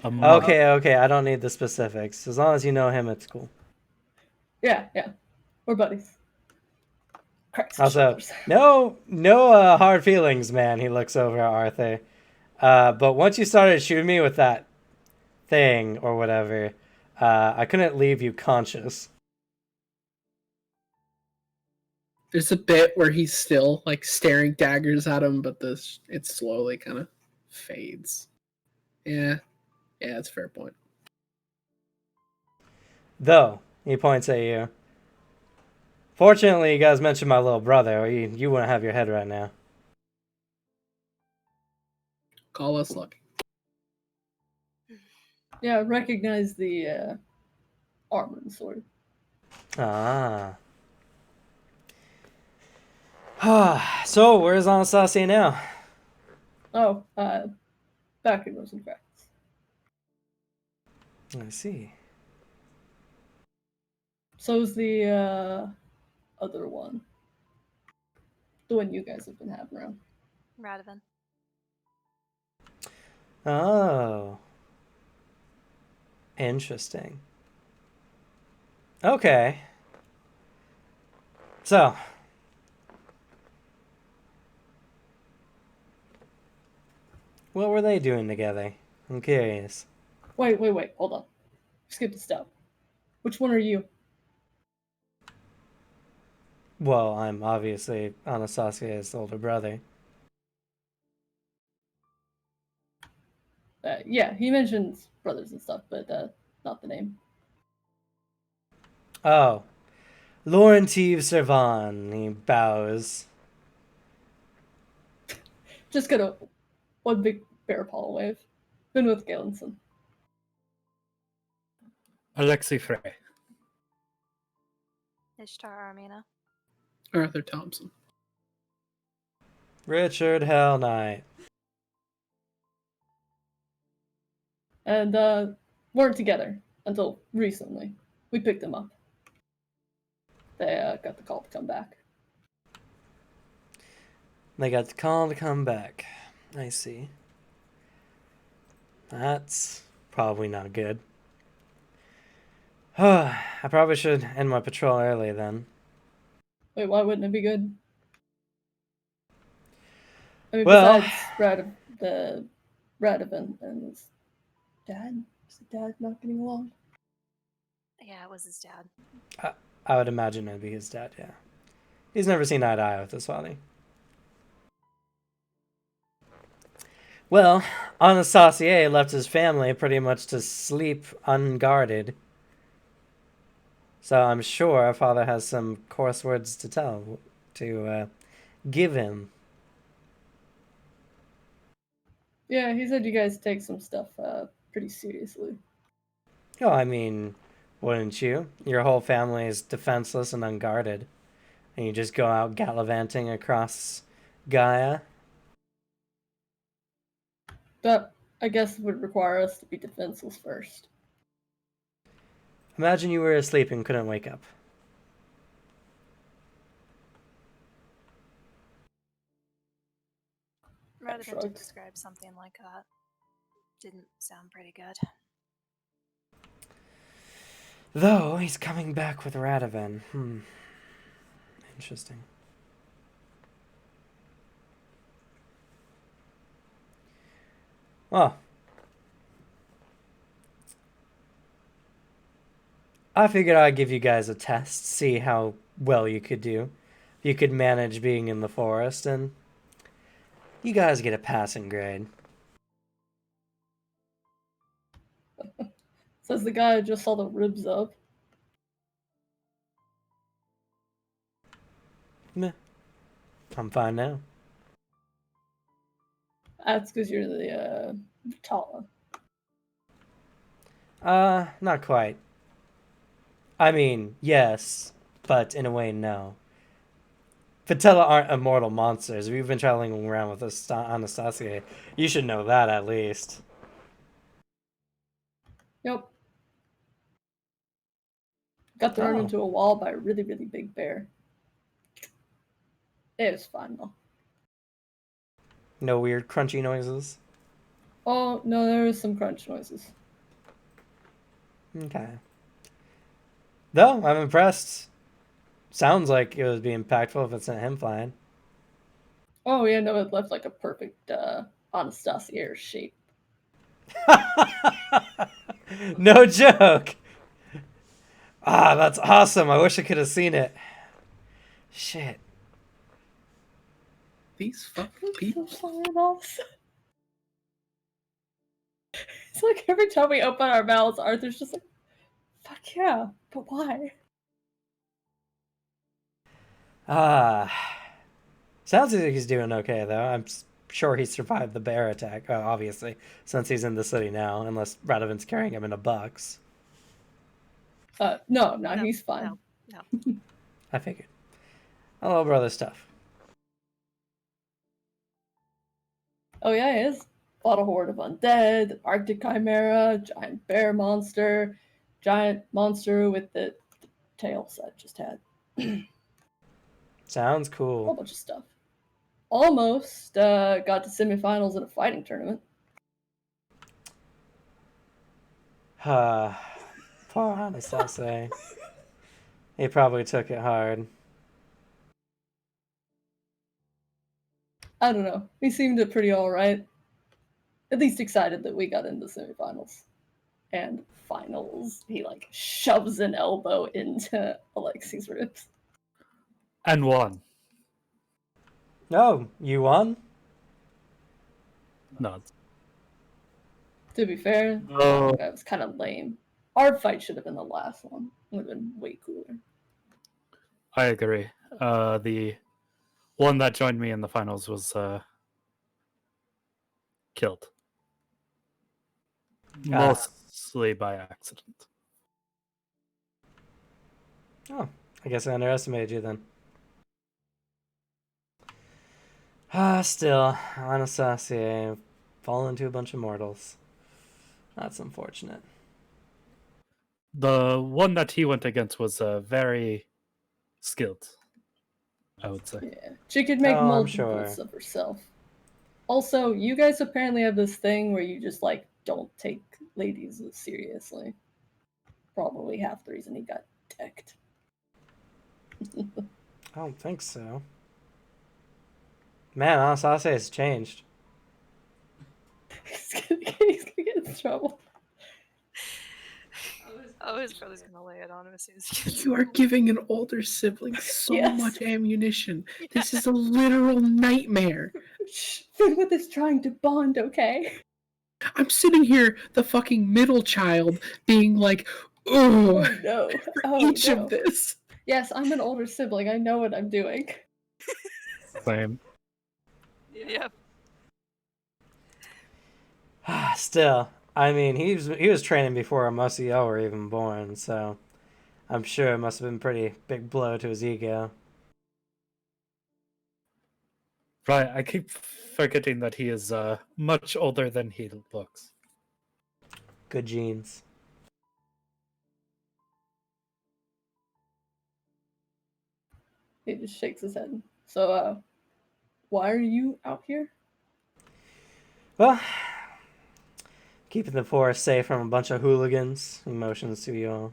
a month. Okay, I don't need the specifics. As long as you know him, it's cool. Yeah, we're buddies. Cracks his Also, shoulders. no hard feelings, man. He looks over at Arthur. But once you started shooting me with that thing or whatever, I couldn't leave you conscious. There's a bit where he's still like staring daggers at him, but it slowly kind of fades. Yeah, that's a fair point. Though, he points at you. Fortunately, you guys mentioned my little brother, or you wouldn't have your head right now. Call us lucky. Yeah, recognize the armor and sword. Ah. So, where's Anastasia now? Oh, back in Rosencratz. I see. So's the other one. The one you guys have been having around. Radovan. Oh. Interesting. Okay. So. What were they doing together? I'm curious. Wait, hold on. Skip a step. Which one are you? Well, I'm obviously Anastasia's older brother. Yeah, he mentions brothers and stuff, but not the name. Oh. Laurentine Servan. He bows. Just got a one big bear paw wave. Been with Galenson. Alexi Frey. Ishtar Armina. Arthur Thompson. Richard Hell Knight. And weren't together until recently. We picked them up. They got the call to come back. They got the call to come back. I see. That's probably not good. I probably should end my patrol early then. Wait, why wouldn't it be good? I mean, Well, besides Radovan and his dad? Is his dad not getting along? Yeah, it was his dad. I would imagine it'd be his dad, yeah. He's never seen eye to eye with this father. Well, Anastasia left his family pretty much to sleep unguarded. So I'm sure our father has some coarse words to give him. Yeah, he said you guys take some stuff pretty seriously. Oh, I mean, wouldn't you? Your whole family is defenseless and unguarded. And you just go out gallivanting across Gaia. That, I guess, would require us to be defenseless first. Imagine you were asleep and couldn't wake up. Radovan did describe something like that. Didn't sound pretty good. Though, he's coming back with Radovan. Interesting. Well, I figured I'd give you guys a test, see how well you could do. You could manage being in the forest, and you guys get a passing grade. Says the guy who just saw the ribs up. Meh. I'm fine now. That's because you're the Tala. Not quite. I mean, yes, but in a way, no. Patella aren't immortal monsters. We've been traveling around with Anastasia. You should know that at least. Yep. Got thrown into a wall by a really, really big bear. It was fine though. No weird crunchy noises? Oh, no, there was some crunch noises. Okay. Though, I'm impressed. Sounds like it would be impactful if it sent him flying. Oh, yeah, no, it left like a perfect Anastasia shape. No joke! Ah, that's awesome. I wish I could have seen it. Shit. These fucking people. It's like every time we open our mouths, Arthur's just like, fuck yeah, but why? Sounds like he's doing okay, though. I'm sure he survived the bear attack, obviously, since he's in the city now, unless Radovan's carrying him in a box. No, he's fine. No. I figured. Hello, brother stuff. Oh yeah, he is. Fought a horde of undead, Arctic chimera, giant bear monster, giant monster with the tails I just had. Sounds A cool. whole bunch of stuff. Almost got to semifinals in a fighting tournament. Poor Anastasia. He probably took it hard. I don't know. He seemed pretty alright. At least excited that we got into semifinals. And finals, he like shoves an elbow into Alexi's ribs. And won. Oh, you won? No. To be fair, Oh. that was kind of lame. Our fight should have been the last one. Would have been way cooler. I agree. The one that joined me in the finals was killed. Mostly by accident. Oh, I guess I underestimated you then. Still, Anastasia fall into a bunch of mortals. That's unfortunate. The one that he went against was very skilled, I would say. Yeah, she could make Oh, I'm multiples sure. of herself. Also, you guys apparently have this thing where you just like don't take ladies seriously. Probably half the reason he got decked. I don't think so. Man, Anastasia has changed. He's gonna get in trouble. Oh, his brother's gonna lay it on him as soon as he gets You are giving an older sibling so Yes. much ammunition. This is a literal nightmare. Shh, think with this trying to bond, okay? I'm sitting here, the fucking middle child, being like, Oh ugh, no. Oh each no. of this. Yes, I'm an older sibling. I know what I'm doing. Same. Yeah. Still, I mean, he was training before most of y'all were even born, so I'm sure it must have been a pretty big blow to his ego. Right, I keep forgetting that he is much older than he looks. Good genes. He just shakes his head. So, why are you out here? Well, keeping the forest safe from a bunch of hooligans. Emotions to you all.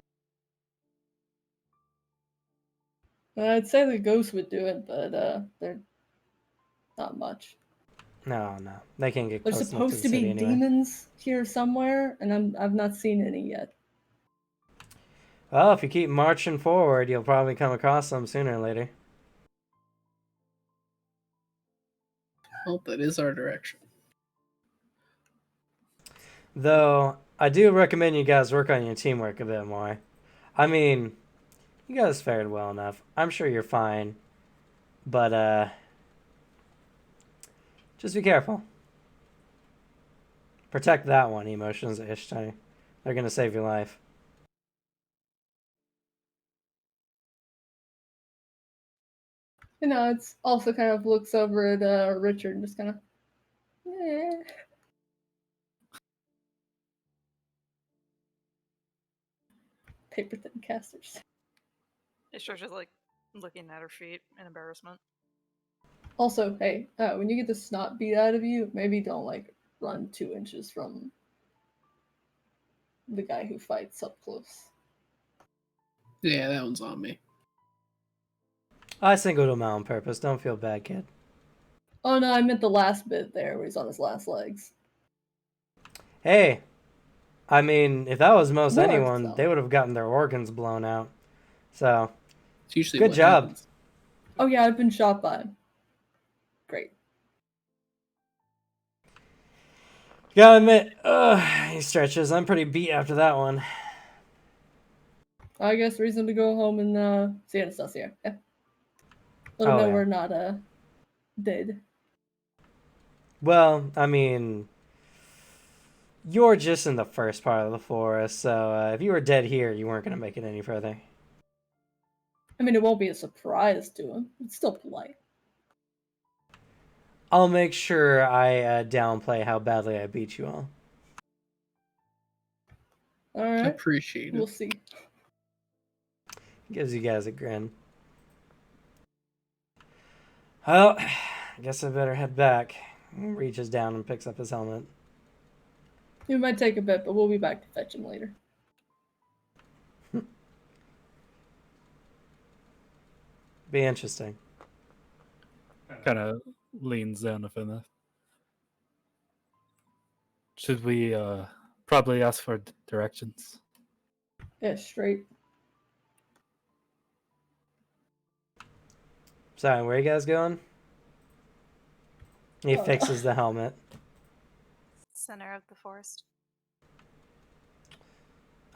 I'd say the ghosts would do it, but they're not much. No, they can't get There's close enough to supposed the to be city anyway. demons here somewhere, and I've not seen any yet. Well, if you keep marching forward, you'll probably come across them sooner or later. Well, that is our direction. Though, I do recommend you guys work on your teamwork a bit more. I mean, you guys fared well enough. I'm sure you're fine. But, just be careful. Protect that one, emotions, Ishtar. They're gonna save your life. You know, it's also kind of looks over at Richard and just kind of, paper thin casters. Ishtar's just like looking at her feet in embarrassment. Also, hey, when you get the snot beat out of you, maybe don't like run 2 inches from the guy who fights up close. Yeah, that one's on me. I singled him out on purpose. Don't feel bad, kid. Oh no, I meant the last bit there where he's on his last legs. Hey, I mean, if that was most Worked, anyone, though. they would have gotten their organs blown out. So, It's usually good what job. happens. Oh yeah, I've been shot by him. Great. Gotta admit, he stretches. I'm pretty beat after that one. I guess reason to go home and see Anastasia. Yeah. Let her Oh, know yeah. we're not dead. Well, I mean, you're just in the first part of the forest, so if you were dead here, you weren't gonna make it any further. I mean, it won't be a surprise to him. It's still polite. I'll make sure I downplay how badly I beat you all. All right. Appreciate it. We'll see. Gives you guys a grin. Well, I guess I better head back. He reaches down and picks up his helmet. It might take a bit, but we'll be back to fetch him later. Be interesting. Kind of leans down a bit. Should we probably ask for directions? Yeah, straight. Sorry, where are you guys going? He fixes the helmet. Center of the forest.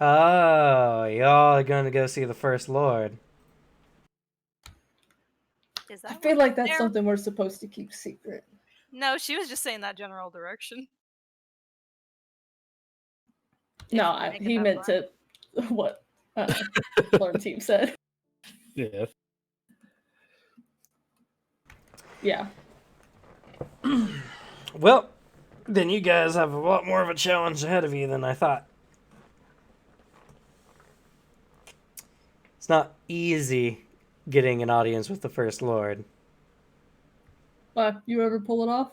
Oh, y'all are going to go see the First Lord. Is that I feel what like that's they're- something we're supposed to keep secret. No, she was just saying that general direction. No, If we make it he that meant far. to what Learn Team said. Yeah. Yeah. Well, then you guys have a lot more of a challenge ahead of you than I thought. It's not easy getting an audience with the First Lord. You ever pull it off?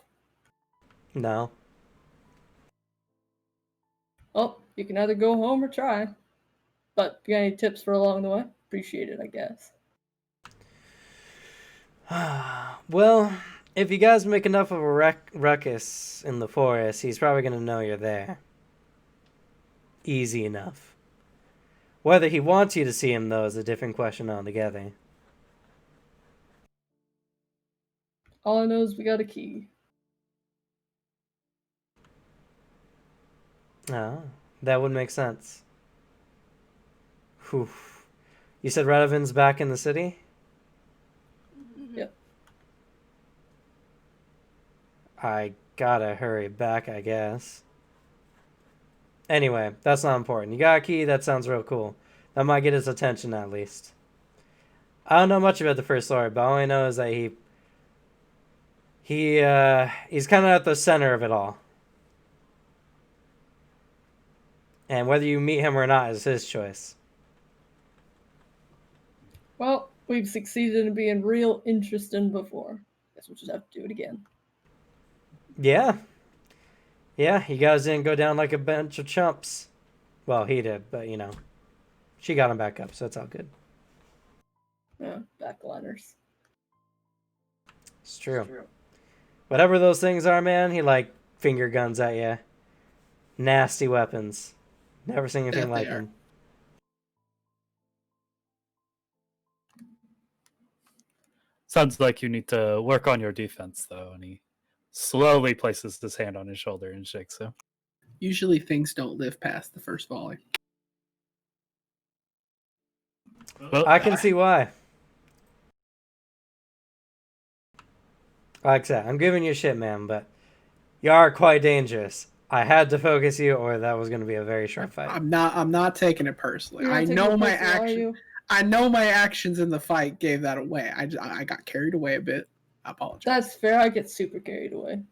No. Oh, you can either go home or try. But if you got any tips for along the way? Appreciate it, I guess. Well, if you guys make enough of a ruckus in the forest, he's probably going to know you're there. Easy enough. Whether he wants you to see him, though, is a different question altogether. All I know is we got a key. Oh, that would make sense. Whew. You said Radovan's back in the city? Yep. I gotta hurry back, I guess. Anyway, that's not important. You got a key? That sounds real cool. That might get his attention, at least. I don't know much about the First Lord, but all I know is that he's kind of at the center of it all. And whether you meet him or not is his choice. Well, we've succeeded in being real interesting before. Guess we'll just have to do it again. Yeah. Yeah, you guys didn't go down like a bunch of chumps. Well, he did, but you know. She got him back up, so it's all good. Yeah, backliners. It's true. Whatever those things are, man, he like finger guns at you. Nasty weapons. Never seen anything like them. Sounds like you need to work on your defense, though. And he slowly places his hand on his shoulder and shakes him. Usually things don't live past the first volley. Well, I can see why. Like I said, I'm giving you shit, man, but you are quite dangerous. I had to focus you, or that was going to be a very short fight. I'm not taking it personally. You're not I taking know it my personal, are action. you? I know my actions in the fight gave that away. I got carried away a bit. I apologize. That's fair. I get super carried away.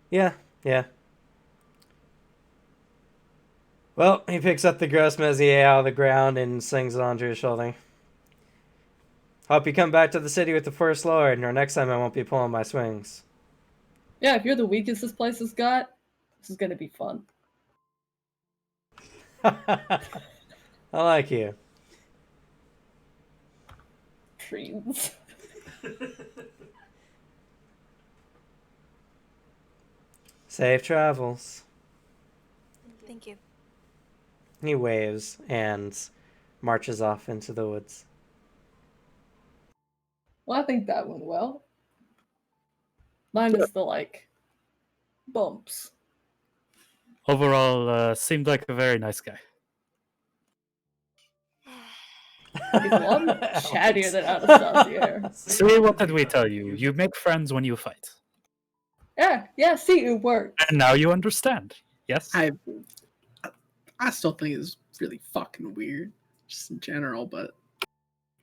Yeah. Well, he picks up the gross mesier out of the ground and slings it onto his shoulder. Hope you come back to the city with the First Lord, or next time I won't be pulling my swings. Yeah, if you're the weakest this place has got, this is gonna be fun. I like you. Dreams. Safe travels. Thank you. He waves and marches off into the woods. Well, I think that went well. Mine is the bumps. overall, seemed like a very nice guy. He's a lot more chattier than Anastasia. See, what did we tell you? You make friends when you fight. Yeah, see, it worked. And now you understand. Yes? I still think it's really fucking weird, just in general. But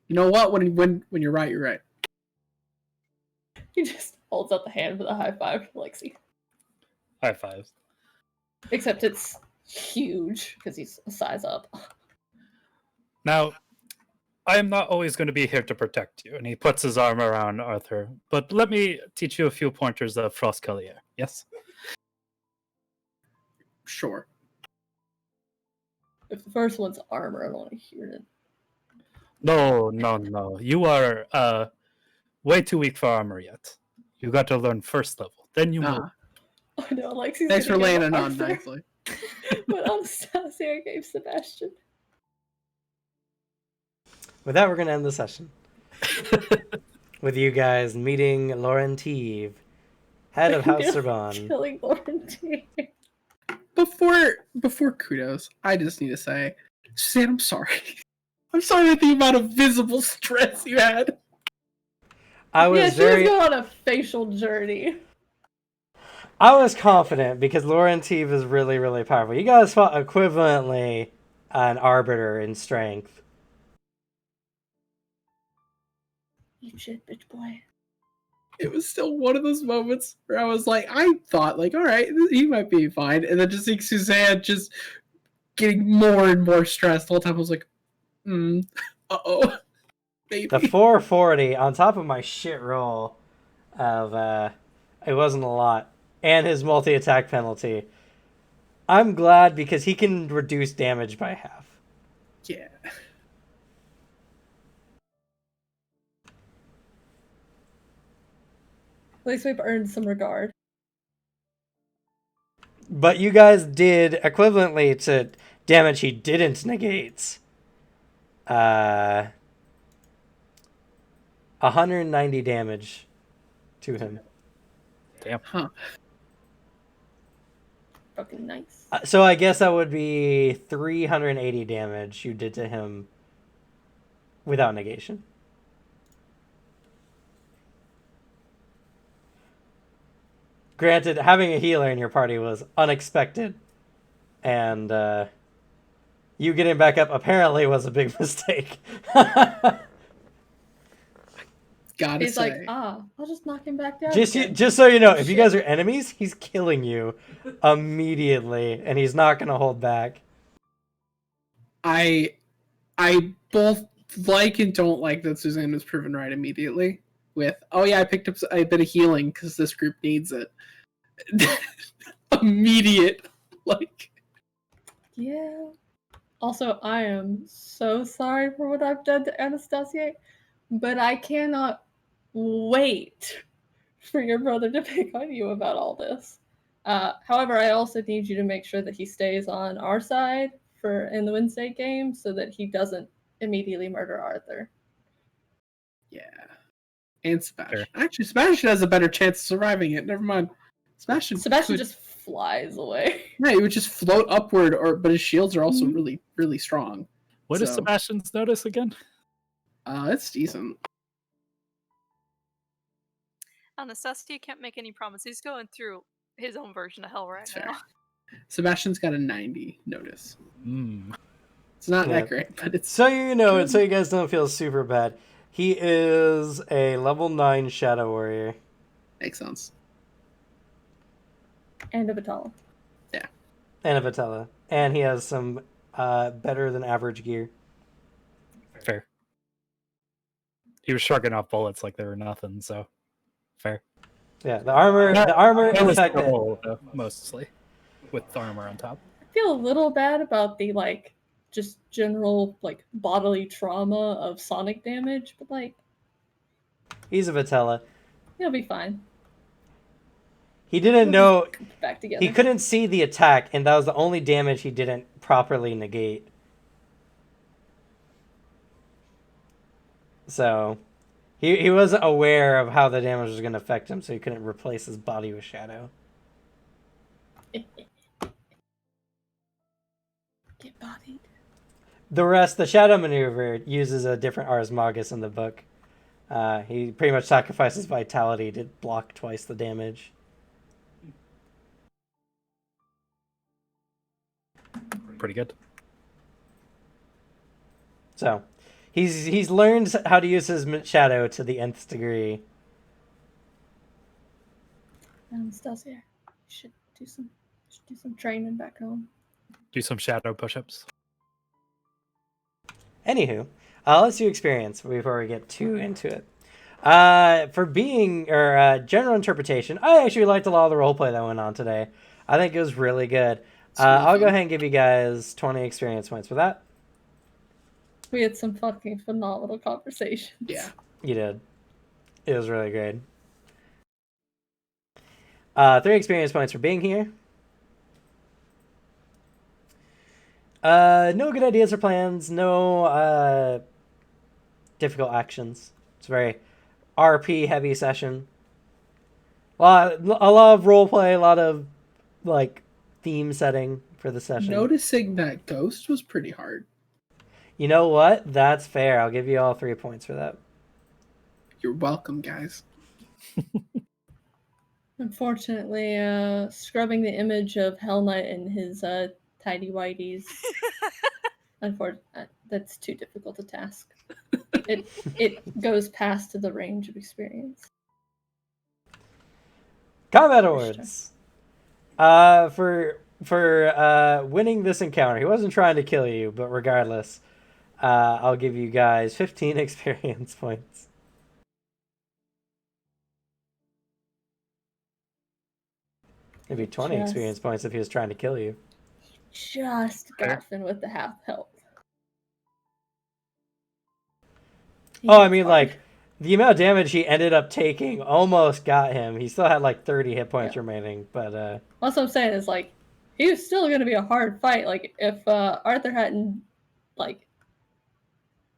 you know what? When you're right, you're right. He just holds out the hand for the high five for Lexi. High fives. Except it's huge because he's a size up. Now, I am not always going to be here to protect you. And he puts his arm around Arthur. But let me teach you a few pointers of Frost Collier. Yes? Sure. If the first one's armor, I want to hear it. No. You are way too weak for armor yet. You got to learn first level. Then you move. I know, Alexi's Thanks for gonna give laying it on Arthur, nicely. but Anastasia gave Sebastian. With that, we're going to end the session. With you guys meeting Lauren Teeve, head of House Sorbonne. Killing Lauren T. Before kudos, I just need to say, Suzanne, I'm sorry. I'm sorry that the amount of visible stress you had. I was she was going on a facial journey. I was confident because Lauren Teeve is really, really powerful. You guys fought equivalently an arbiter in strength. Eat shit, bitch boy. It was still one of those moments where I was like, I thought, like, all right, he might be fine. And then just seeing Suzanne just getting more and more stressed the whole time, I was like, uh-oh. Maybe. The 440 on top of my shit roll of, it wasn't a lot, and his multi-attack penalty. I'm glad because he can reduce damage by half. Yeah. At least we've earned some regard. But you guys did equivalently to damage he didn't negate. 190 damage to him. Damn. Huh. Fucking nice. So I guess that would be 380 damage you did to him without negation. Granted, having a healer in your party was unexpected, and you getting back up apparently was a big mistake. Gotta He's say. like, I'll just knock him back down. Just so you know, if you guys are enemies, he's killing you immediately, and he's not gonna hold back. I both like and don't like that Suzanne was proven right immediately with, oh yeah, I picked up a bit of healing because this group needs it. Immediate, like. Yeah. Also, I am so sorry for what I've done to Anastasia, but I cannot wait for your brother to pick on you about all this. However, I also need you to make sure that he stays on our side in the Wednesday game so that he doesn't immediately murder Arthur. Yeah. And Sebastian. Sure. Actually, Sebastian has a better chance of surviving it. Never mind. Sebastian just flies away. Right, he would just float upward, but his shields are also really, really strong. What is Sebastian's notice again? It's decent. Anastasia can't make any promises. He's going through his own version of hell right now. Sebastian's got a 90 notice. It's not that great, but it's... So you know it, so you guys don't feel super bad. He is a level 9 Shadow Warrior. Makes sense. And a Vitala. Yeah. And a Vitala. And he has some better than average gear. Fair. He was shrugging off bullets like they were nothing, so fair. Yeah, the armor and the fact that mostly with armor on top. I feel a little bad about the just general bodily trauma of sonic damage, but he's a Vitala. He'll be fine. He didn't know back together. He couldn't see the attack, and that was the only damage he didn't properly negate. So he wasn't aware of how the damage was going to affect him, so he couldn't replace his body with shadow. Get bodied. The shadow maneuver uses a different Ars Magus in the book. He pretty much sacrifices vitality to block twice the damage. Pretty good. So, he's learned how to use his shadow to the nth degree. Anastasia, should do some training back home. Do some shadow push-ups. Anywho, Let's do experience before we get too into it. For being general interpretation, I actually liked a lot of the roleplay that went on today. I think it was really good. I'll go ahead and give you guys 20 experience points for that. We had some fucking phenomenal conversations. Yeah. You did. It was really great. 3 experience points for being here. No good ideas or plans. No difficult actions. It's a very RP heavy session. A lot of roleplay, a lot of like theme setting for the session. Noticing that ghost was pretty hard. You know what? That's fair. I'll give you all 3 points for that. You're welcome, guys. Unfortunately, scrubbing the image of Hell Knight and his tidy whities. Unfortunately, that's too difficult a task. It goes past the range of experience. Combat awards. For winning this encounter, he wasn't trying to kill you, but regardless, I'll give you guys 15 experience points. Maybe 20 experience points if he was trying to kill you. Just got Finn with the half health. I mean, like, the amount of damage he ended up taking almost got him. He still had, like, 30 hit points remaining, but, That's what I'm saying is, like, he was still going to be a hard fight. Like, if Arthur hadn't, like,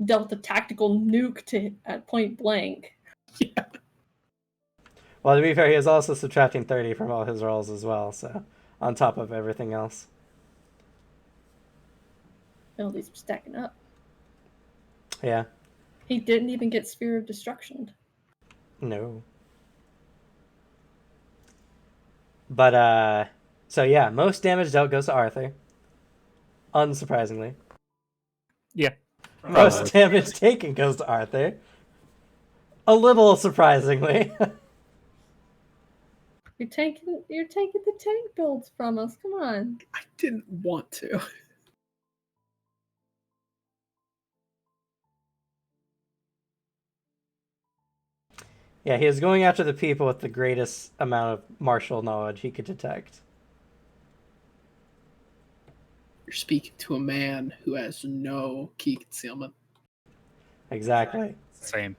dealt a tactical nuke at point blank. Yeah. Well, to be fair, he was also subtracting 30 from all his rolls as well, so, on top of everything else. All these were stacking up. Yeah. He didn't even get Sphere of Destruction. No. But, so yeah, most damage dealt goes to Arthur. Unsurprisingly. Yeah. Most damage taken goes to Arthur. A little surprisingly. You're taking the tank builds from us. Come on. I didn't want to. Yeah, he was going after the people with the greatest amount of martial knowledge he could detect. You're speaking to a man who has no key concealment. Exactly. Same.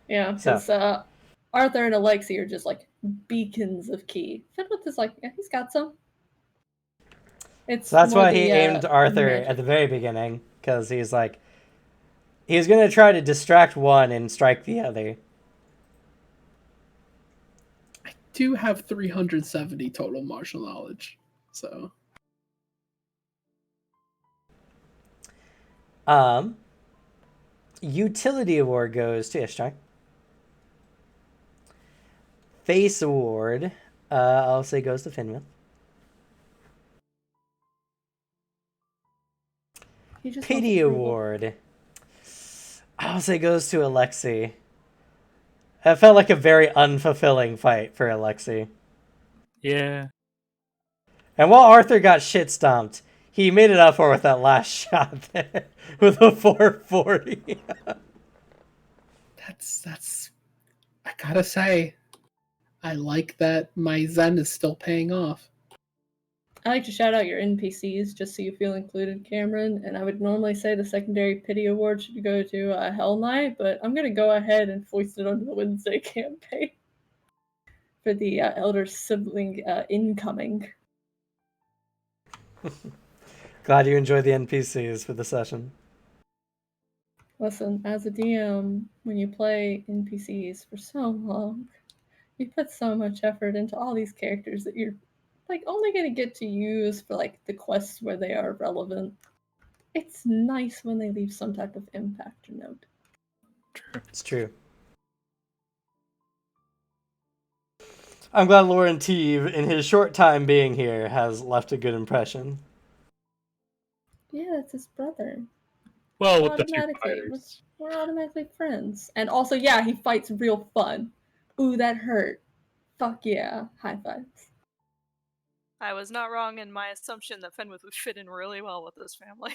Yeah, because Arthur and Alexi are just like beacons of key. Fenwith is like, yeah, he's got some. So that's why he aimed Arthur at the very beginning, because he's like, he's going to try to distract one and strike the other. I do have 370 total martial knowledge, so. Utility award goes to Ishtar. Face award, I'll say goes to Finwith. Pity award, I'll say goes to Alexi. It felt like a very unfulfilling fight for Alexi. Yeah. And while Arthur got shit stomped, he made it up for with that last shot there with a 440. That's I gotta say, I like that my Zen is still paying off. I like to shout out your NPCs just so you feel included, Cameron. And I would normally say the secondary pity award should go to Hell Knight, but I'm gonna go ahead and foist it onto the Wednesday campaign for the elder sibling incoming. Glad you enjoyed the NPCs for the session. Listen, as a DM, when you play NPCs for so long, you put so much effort into all these characters that you're like only gonna get to use for like the quests where they are relevant. It's nice when they leave some type of impact or note. It's true. I'm glad Lauren Teeve, in his short time being here, has left a good impression. Yeah, that's his brother. Well, with the two fighters. We're automatically friends. And also, yeah, he fights real fun. Ooh, that hurt. Fuck yeah. High fives. I was not wrong in my assumption that Fenwith would fit in really well with this family.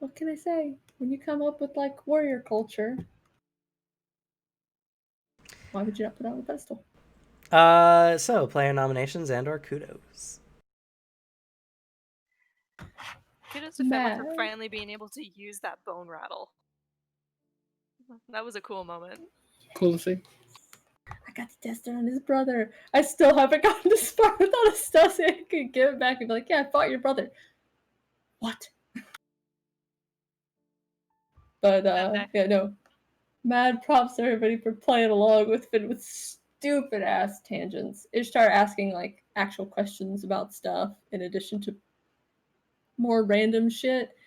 What can I say? When you come up with like warrior culture, why would you not put it on the pedestal? So player nominations and/or kudos. Kudos to Fenwith for finally being able to use that bone rattle. That was a cool moment. Cool to see. I got to test it on his brother. I still haven't gotten to spar without a Stussy. I could give it back and be like, yeah, I fought your brother. What? But yeah, no. Mad props to everybody for playing along with stupid ass tangents. Ishtar asking like actual questions about stuff in addition to more random shit.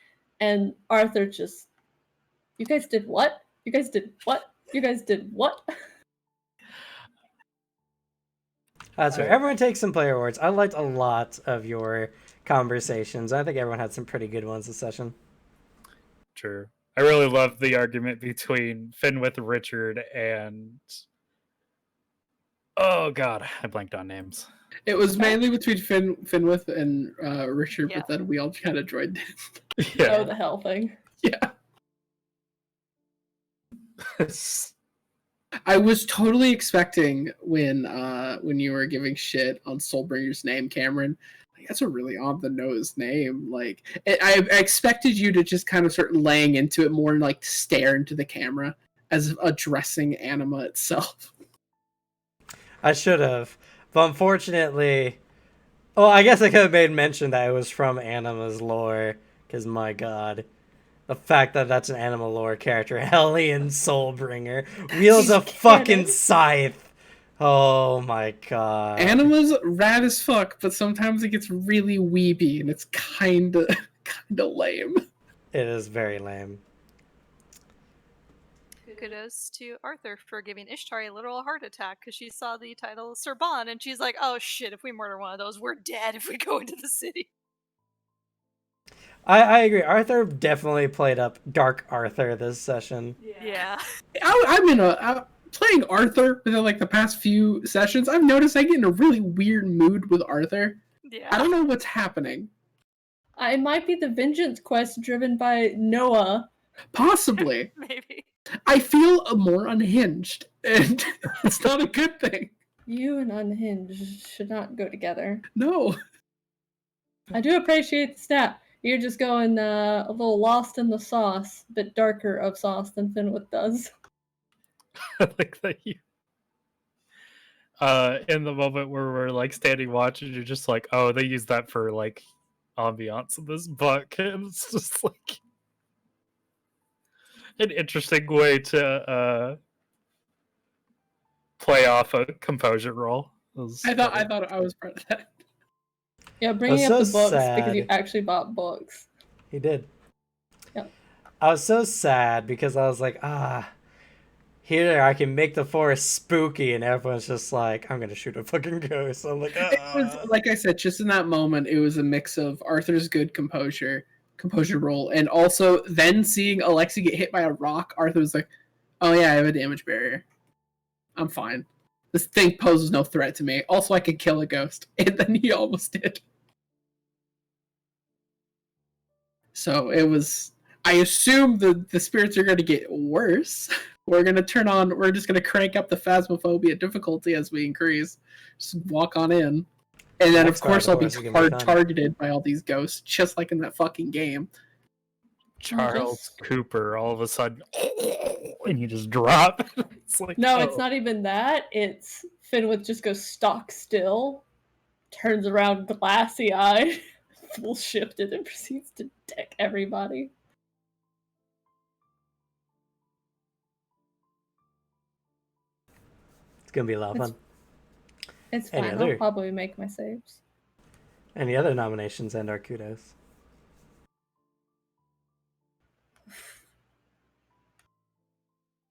And Arthur just, you guys did what? You guys did what? You guys did what? That's right. Everyone takes some player awards. I liked a lot of your conversations. I think everyone had some pretty good ones this session. True. I really loved the argument between Fenwith Richard and... Oh god, I blanked on names. It was mainly between Fenwith and Richard, Yeah. but then we all kind of joined in. Yeah. Oh, the hell thing. Yeah. I was totally expecting when you were giving shit on Soulbringer's name, Cameron. Like, that's a really on the nose name. Like, I expected you to just kind of start laying into it more and like stare into the camera as addressing Anima itself. I should have, but unfortunately, I guess I could have made mention that it was from Anima's lore. Because my god. The fact that that's an Anima lore character, Hellion Soulbringer, wields a fucking scythe. Oh my god. Anima's rad as fuck, but sometimes it gets really weeby, and it's kinda lame. It is very lame. Kudos to Arthur for giving Ishtar a literal heart attack because she saw the title Serban and she's like, oh shit, if we murder one of those, we're dead if we go into the city. I agree. Arthur definitely played up Dark Arthur this session. Yeah. I'm playing Arthur within like the past few sessions. I've noticed I get in a really weird mood with Arthur. Yeah. I don't know what's happening. It might be the vengeance quest driven by Noah. Possibly. Maybe. I feel more unhinged, and it's not a good thing. You and unhinged should not go together. No. I do appreciate the snap. You're just going a little lost in the sauce, a bit darker of sauce than Fenwith does. I like that you... in the moment where we're like standing watching, you're just like, oh, they use that for like ambiance in this book. And it's just like an interesting way to play off a composure roll. I thought I was part of that. Yeah, bringing up the books sad. because you actually bought books. He did. Yep. I was so sad because I was like, here I can make the forest spooky, and everyone's just like, I'm gonna shoot a fucking ghost. I'm like, It was, like I said, just in that moment, it was a mix of Arthur's good composure roll, and also then seeing Alexi get hit by a rock. Arthur was like, oh yeah, I have a damage barrier. I'm fine. This thing poses no threat to me. Also, I could kill a ghost. And then he almost did. So it was... I assume the spirits are going to get worse. We're just going to crank up the Phasmophobia difficulty as we increase. Just walk on in. And then, of course, I'll be hard targeted by all these ghosts, just like in that fucking game. Charles Cooper, all of a sudden, and you just drop. It's like, no, it's not even that. It's Fenwith just goes stock still, turns around glassy-eyed, full shifted, and proceeds to deck everybody. it's gonna be a lot of fun. It's fine. I'll probably make my saves. Any other nominations and our kudos?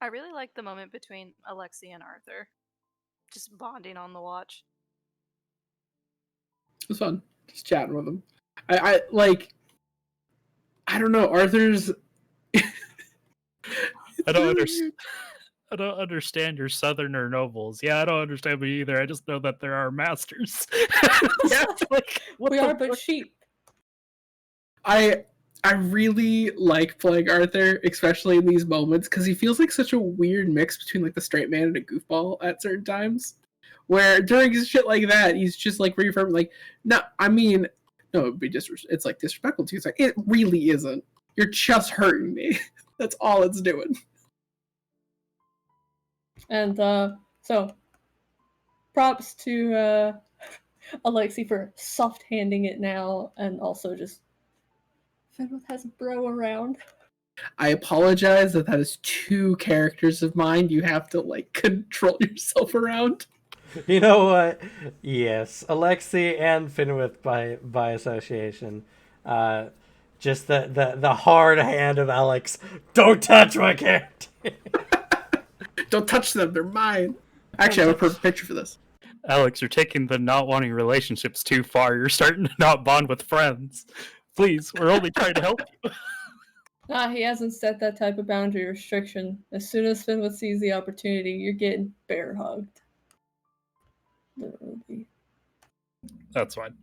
I really like the moment between Alexi and Arthur. Just bonding on the watch. It was fun. Just chatting with him. I don't know, Arthur's... I don't understand your southerner nobles. Yeah, I don't understand me either. I just know that there are masters. Yeah, we are but sheep. I I really like playing Arthur, especially in these moments, because he feels like such a weird mix between like the straight man and a goofball at certain times. Where during shit like that, he's just like reaffirming, like, no, I mean, no, it'd be it's like disrespectful to you. It's like, it really isn't. You're just hurting me. That's all it's doing. And so, props to Alexi for soft handing it now, and also just Fenwith has a bro around. I apologize that is 2 characters of mine you have to like control yourself around. You know what? Yes, Alexi and Finwith by association. Just the hard hand of Alex. Don't touch my character. Don't touch them. They're mine. Actually, I have a perfect picture for this. Alex, you're taking the not wanting relationships too far. You're starting to not bond with friends. Please, we're only trying to help you. He hasn't set that type of boundary restriction. As soon as Finwood sees the opportunity, you're getting bear hugged. Literally. That's fine.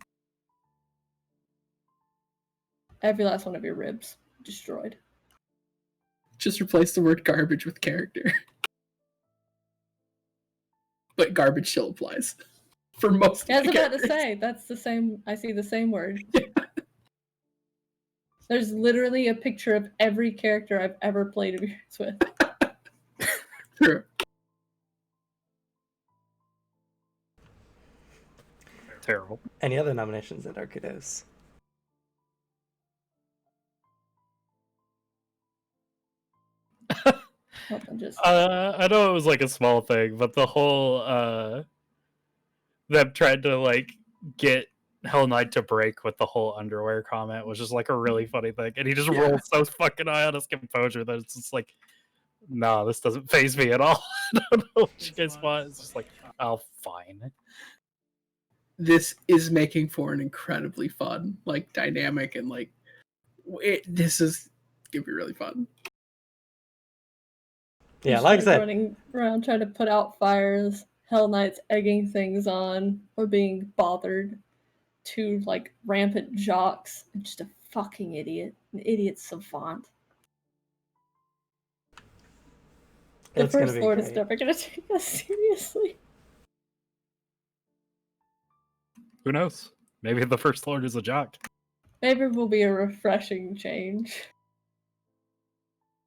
Every last one of your ribs destroyed. Just replace the word garbage with character. But garbage still applies. For most Yeah, I of was the about to characters. say, that's the same. I see the same word. Yeah. There's literally a picture of every character I've ever played Abuse with. True. Terrible. Any other nominations at Arcados? I know it was like a small thing, but the whole them trying to like get Hell Knight to break with the whole underwear comment was just like a really funny thing, and he just rolls so fucking high on his composure that it's just like, no, this doesn't faze me at all. I don't know what you guys want. It's just like, oh, fine. This is making for an incredibly fun, like, dynamic, and like, this is gonna be really fun. Yeah, like I said, running around trying to put out fires, Hell Knight's egging things on, or being bothered. 2 like rampant jocks, and just a fucking idiot, an idiot savant. The First Lord is never gonna take us seriously. Who knows? Maybe the First Lord is a jock. Maybe it will be a refreshing change.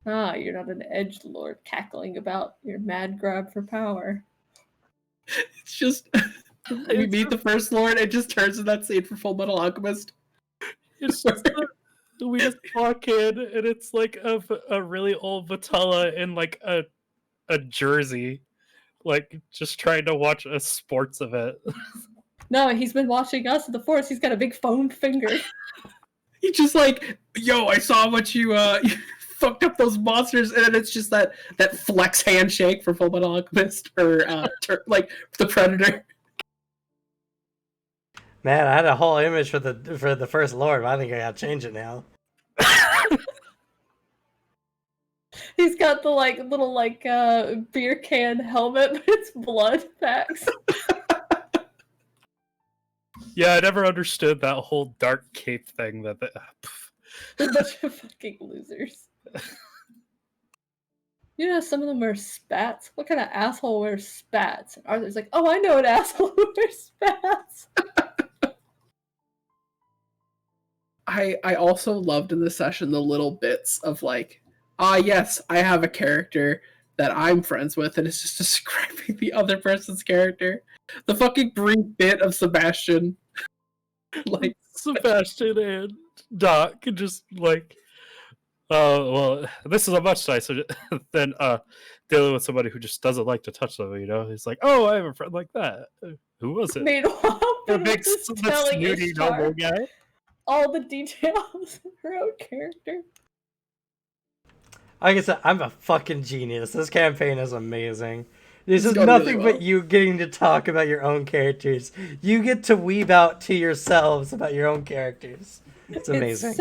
You're not an edgelord cackling about your mad grab for power. It's just we meet the First Lord, it just turns to that scene for Full Metal Alchemist. It's just we just walk in and it's like a really old Vitala in like a jersey, like just trying to watch a sports event. No, he's been watching us in the forest. He's got a big foam finger. He just like, yo, I saw what you fucked up those monsters, and then it's just that flex handshake for Full Metal Alchemist, or like the Predator. Man, I had a whole image for the First Lord, but I think I gotta change it now. He's got the like little like beer can helmet, but it's blood packs. Yeah, I never understood that whole dark cape thing. They're a bunch of fucking losers. You know, some of them wear spats. What kind of asshole wears spats? And Arthur's like, oh, I know an asshole who wears spats. I also loved in this session the little bits of like, yes, I have a character that I'm friends with, and it's just describing the other person's character. The fucking brief bit of Sebastian. Like Sebastian and Doc just like, well, this is a much nicer than dealing with somebody who just doesn't like to touch them, you know? He's like, oh, I have a friend like that. Who was it? Meanwhile, the big snooty noble guy. All the details of her own character. Like I said, I'm a fucking genius. This campaign is amazing. This is nothing but you getting to talk about your own characters. You get to weeb out to yourselves about your own characters. It's amazing.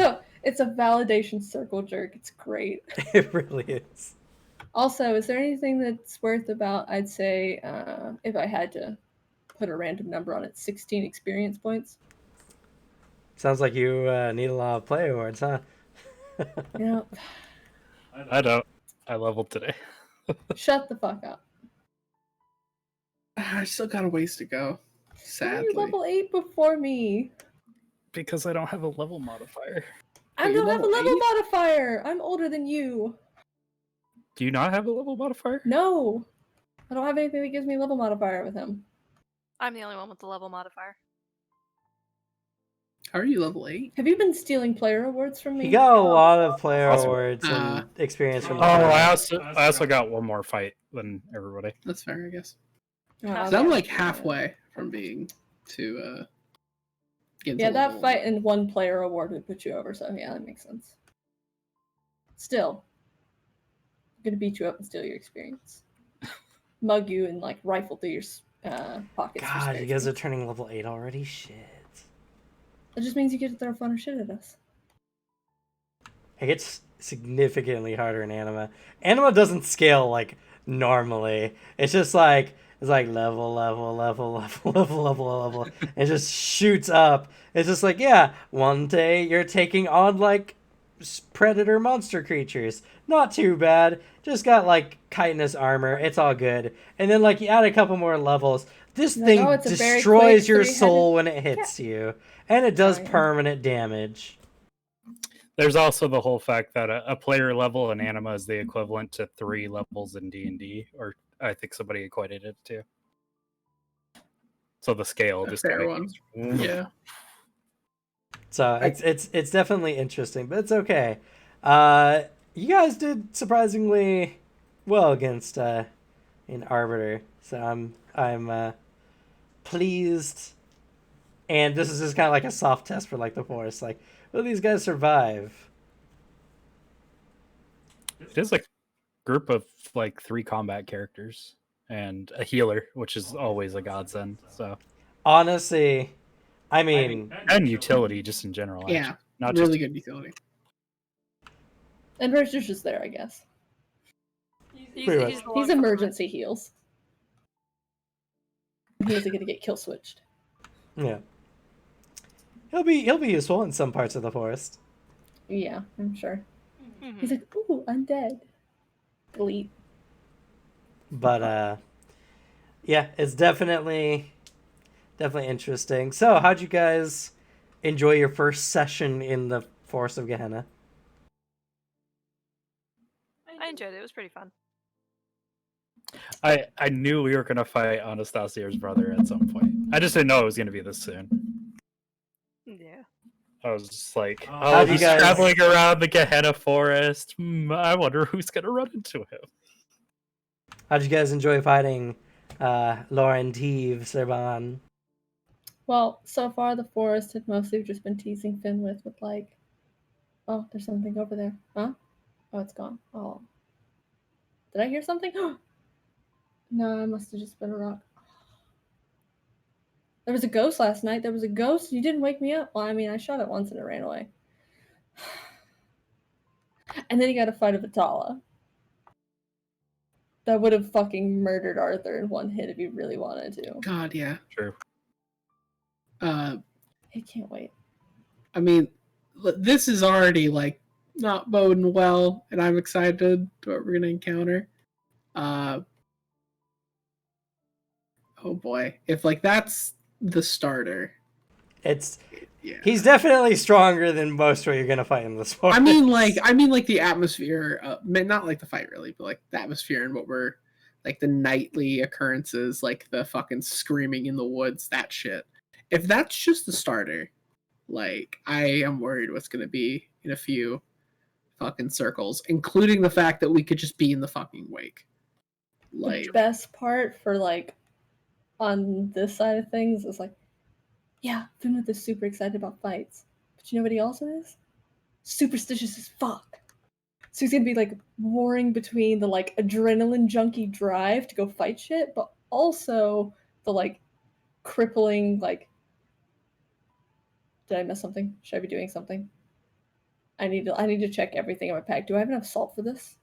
It's a validation circle jerk. It's great. It really is. Also, is there anything that's worth about, I'd say, if I had to put a random number on it, 16 experience points? Sounds like you need a lot of play awards, huh? You know, I don't. I leveled today. shut the fuck up. I still got a ways to go. Why are Sadly. you level 8 before me? Because I don't have a level modifier. I you're don't have a level level 8? modifier. I'm older than you. Do you not have a level modifier? No. I don't have anything that gives me a level modifier with him. I'm the only one with the level modifier. How are you level 8? Have you been stealing player awards from me? He got a lot of player Awesome. awards and experience from Oh, the I also got one more fight than everybody. That's fair, I guess. Oh, So So I'm okay. like halfway from being to get into Yeah, that level fight and one player award would put you over, so yeah, that makes sense. Still, I'm gonna beat you up and steal your experience. Mug you and like rifle through your pockets. for God, you guys spare are turning level 8 already? Shit. That just means you get to throw funner shit at us. It gets significantly harder in Anima. Anima doesn't scale like normally. It's just like level, level, level, level, level, level, level. It just shoots up. It's just like, yeah, one day you're taking on like predator monster creatures. Not too bad. Just got like chitinous armor. It's all good. And then like you add a couple more levels. This Like, thing oh, it's a very destroys quick your three-headed soul when it hits you. And it does Oh, yeah. permanent damage. There's also the whole fact that a player level in Anima is the equivalent to 3 levels in D&D, or I think somebody equated it to. So the scale a just fair kind one. of Yeah. So it's definitely interesting, but it's okay. You guys did surprisingly well against an Arbiter, so I'm pleased. And this is just kind of like a soft test for like the Forest. Like, will these guys survive? It is a group of like 3 combat characters and a healer, which is always a godsend. So Honestly, I mean, and utility just in general. Yeah. Actually. Not really just good utility. And Richter's just there, I guess. He's Pretty the much. one He's for the rest. emergency heals. He isn't gonna get kill switched. yeah, he'll be useful in some parts of the Forest. Yeah, I'm sure. Mhm. He's like, ooh, undead. Delete. But yeah, it's definitely interesting. So, how'd you guys enjoy your first session in the Forest of Gehenna? I enjoyed it. It was pretty fun. I knew we were gonna fight Anastasia's brother at some point. I just didn't know it was gonna be this soon. Yeah. I was just like, How'd you he's guys- traveling around the Gehenna forest. I wonder who's gonna run into him. How'd you guys enjoy fighting Lauren, Teve, Serban? Well, so far the Forest had mostly just been teasing Finn with like, oh, there's something over there. Huh? Oh, it's gone. Oh. Did I hear something? No, it must have just been a rock. There was a ghost last night. There was a ghost. You didn't wake me up. Well, I mean, I shot it once and it ran away. And then he got a fight of Atala. That would have fucking murdered Arthur in one hit if he really wanted to. God, yeah. True. Uh, I can't wait. I mean, this is already like not boding well, and I'm excited what we're gonna encounter. Oh boy, if like that's the starter, It's yeah. he's definitely stronger than most what you're gonna fight in this forest. I mean, like the atmosphere, not like the fight really, but like the atmosphere and what we're like the nightly occurrences, like the fucking screaming in the woods, that shit. If that's just the starter, like I am worried what's gonna be in a few fucking circles, including the fact that we could just be in the fucking wake. Like, The best part for like on this side of things is like, yeah, Finwith is super excited about fights. But you know what he also is? Superstitious as fuck. So he's gonna be like warring between the like adrenaline junkie drive to go fight shit, but also the like crippling like, did I miss something? Should I be doing something? I need to check everything in my pack. Do I have enough salt for this?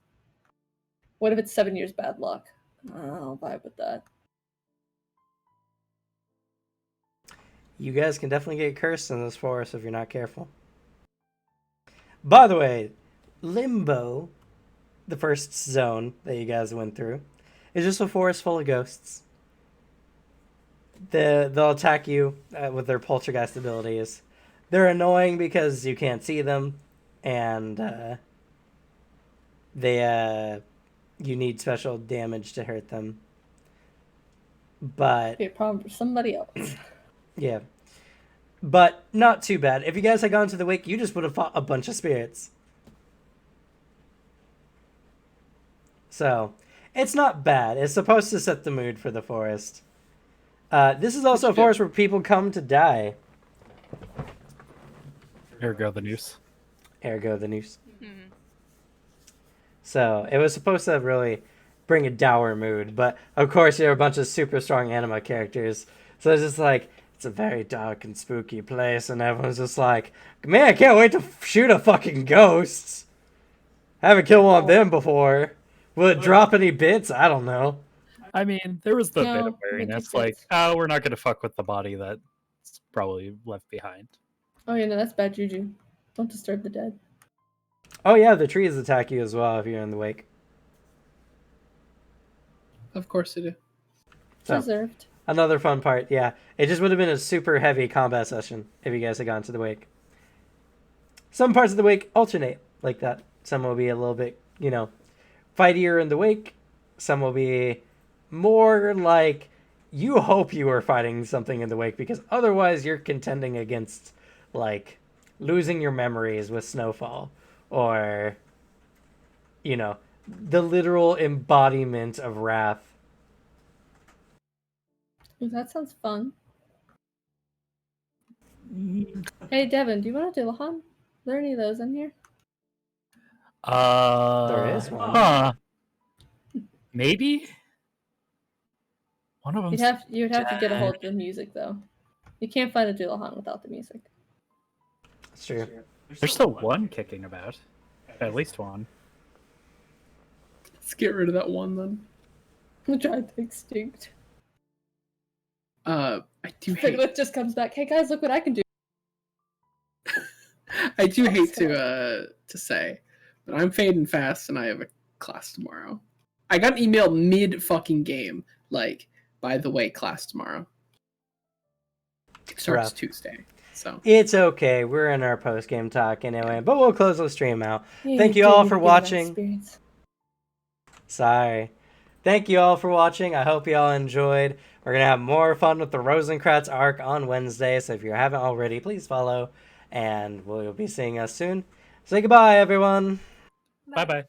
What if it's 7 years bad luck? I'll vibe with that. You guys can definitely get cursed in this forest if you're not careful. By the way, Limbo, the first zone that you guys went through, is just a forest full of ghosts. They'll attack you with their poltergeist abilities. They're annoying because you can't see them, and you need special damage to hurt them. But Be a problem for somebody else. yeah, but not too bad. If you guys had gone to the wake, you just would have fought a bunch of spirits. So it's not bad. It's supposed to set the mood for the forest. This is also a forest where people come to die. Ergo the noose. Ergo the noose. Mhm. So it was supposed to really bring a dour mood, but of course you're a bunch of super strong Anima characters. So it's just like, it's a very dark and spooky place, and everyone's just like, man, I can't wait to shoot a fucking ghost. Haven't killed one of them before. Will it drop any bits? I don't know. I mean, there was the bit No, of wariness, it's- like, oh, we're not going to fuck with the body that's probably left behind. Oh yeah, no, that's bad juju. Don't disturb the dead. Oh yeah, the trees attack you as well if you're in the wake. Of course they do. So, Deserved. another fun part, yeah. It just would have been a super heavy combat session if you guys had gone to the wake. Some parts of the wake alternate like that. Some will be a little bit, fightier in the wake. Some will be more like you hope you are fighting something in the wake, because otherwise you're contending against, like, losing your memories with Snowfall, or, the literal embodiment of wrath. Ooh, that sounds fun. Hey Devin, do you want a Dillahan? Are there any of those in here? There is one. Huh. Maybe? One of them. You'd have to get a hold of the music though. You can't find a Dillahan without the music. That's true. There's still one kicking about. At least one. Let's get rid of that one then. I'm trying to extinct. I do hate. It just comes back. Hey guys, look what I can do. I do hate to say, but I'm fading fast and I have a class tomorrow. I got an email mid fucking game, like, by the way, class tomorrow. It starts Rough. Tuesday, so It's okay. We're in our post-game talk anyway, but we'll close the stream out. Thank you didn't all even for get that watching. experience. Sorry. Thank you all for watching. I hope you all enjoyed. We're going to have more fun with the Rosencratz arc on Wednesday, so if you haven't already, please follow, and we'll be seeing us soon. Say goodbye, everyone. Bye bye.